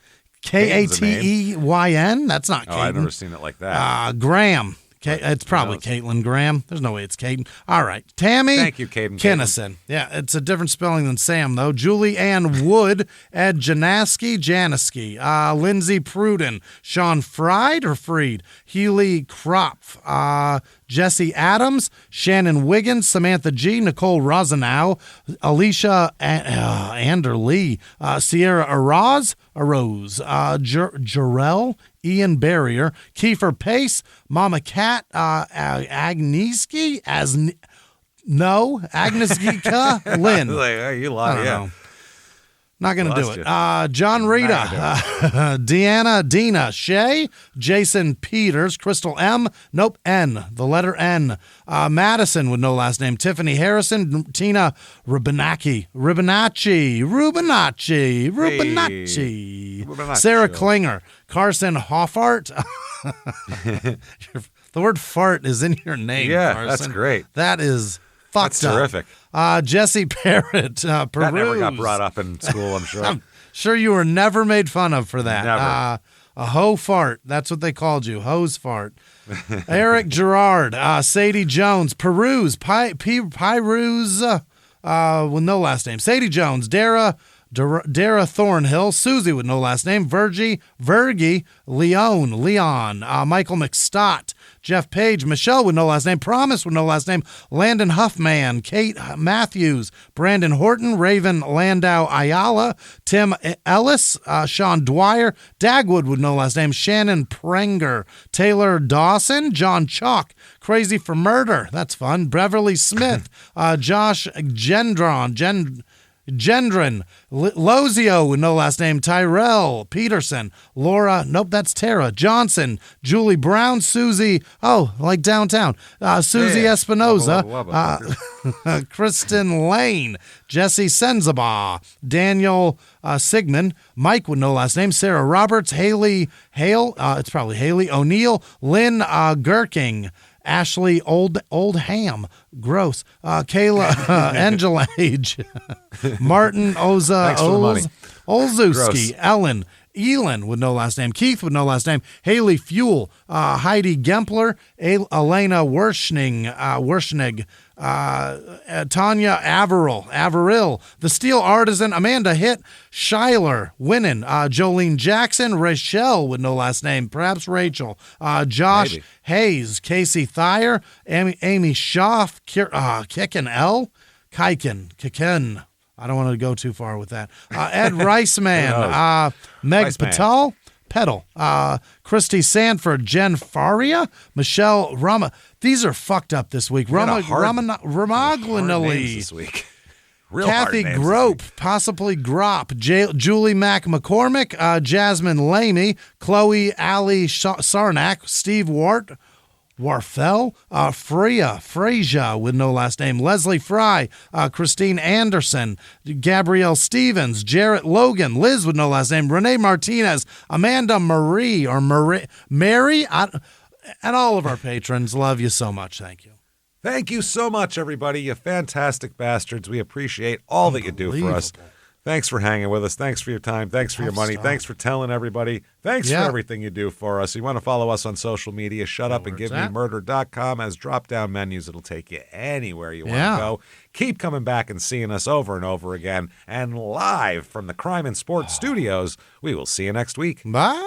Kateyn? That's not Caden. Oh, I've never seen it like that. Graham. It's probably Caitlin Graham. There's no way it's Caden. All right. Tammy. Thank you, Caden. Kinnison. Yeah, it's a different spelling than Sam, though. Julie Ann Wood, Ed Janaski, Lindsay Pruden, Sean Fried, Healy Kropf, Jesse Adams, Shannon Wiggins, Samantha G, Nicole Rosenau, Alicia Anderlee, Sierra Arose, Jarrell, Ian Barrier, Kiefer Pace, Mama Cat, Agnieszki, No. Agnes Gika, Lynn. Like, hey, you I lied. don't Yeah. know. Not going to do it. You. John Rita, Deanna, Dina, Shay, Jason Peters, Crystal M, nope, N, the letter N, Madison with no last name, Tiffany Harrison, Tina Rubinacci, Sarah Klinger, Carson Hoffart. The word fart is in your name, Yeah, Carson. that's great. That is fucked That's terrific. up. Jesse Parrott, Peruse. That never got brought up in school, I'm sure. I'm sure you were never made fun of for that. Never. A hoe fart. That's what they called you. Hose fart. Eric Gerard, Sadie Jones, Peruse, Pyruse, with no last name. Sadie Jones, Dara Thornhill, Susie with no last name, Vergie, Leon, Michael McStott, Jeff Page, Michelle with no last name, Promise with no last name, Landon Huffman, Kate Matthews, Brandon Horton, Raven Landau Ayala, Tim Ellis, Sean Dwyer, Dagwood with no last name, Shannon Prenger, Taylor Dawson, John Chalk, Crazy for Murder, that's fun, Beverly Smith, Josh Gendron, Lozio with no last name, Tyrell Peterson, Laura, nope, that's Tara Johnson, Julie Brown, Susie, like downtown, Susie Espinoza, Kristen Lane, Jesse Senzaba, Daniel Sigmund, Mike with no last name, Sarah Roberts, Haley Hale, it's probably Haley O'Neill, Lynn Gherking, Ashley Oldham, gross. Kayla Angela Age, Martin Olszewski, Ellen Elin with no last name, Keith with no last name, Haley Fuel, Heidi Gempler, Elena Werschnig, Tanya Averill, The Steel Artisan, Amanda Hitt, Schuyler Winnan, Jolene Jackson, Rachel with no last name, perhaps Rachel, Josh Maybe. Hayes, Casey Thayer, Amy Schaff, Kicken L, Kiken. I don't want to go too far with that. Ed Riceman, Meg Riceman. Patel, Pedal, Christy Sanford, Jen Faria, Michelle Rama. These are fucked up this week. Hard names Ramaglinali, this week. Real Kathy hard names Grope, this week. possibly Grop, Julie Mack McCormick, Jasmine Lamey, Chloe Ali Sarnak, Steve Warfel, Freya with no last name, Leslie Fry, Christine Anderson, Gabrielle Stevens, Jarrett Logan, Liz with no last name, Renee Martinez, Amanda Mary, and all of our patrons. Love you so much. Thank you. Thank you so much, everybody. You fantastic bastards. We appreciate all that you do for us. Thanks for hanging with us. Thanks for your time. Thanks for your money. Thanks for telling everybody. Thanks for everything you do for us. You want to follow us on social media, shutupandgivememurder.com has drop-down menus. It'll take you anywhere you want to go. Keep coming back and seeing us over and over again. And live from the Crime and Sports Studios, we will see you next week. Bye.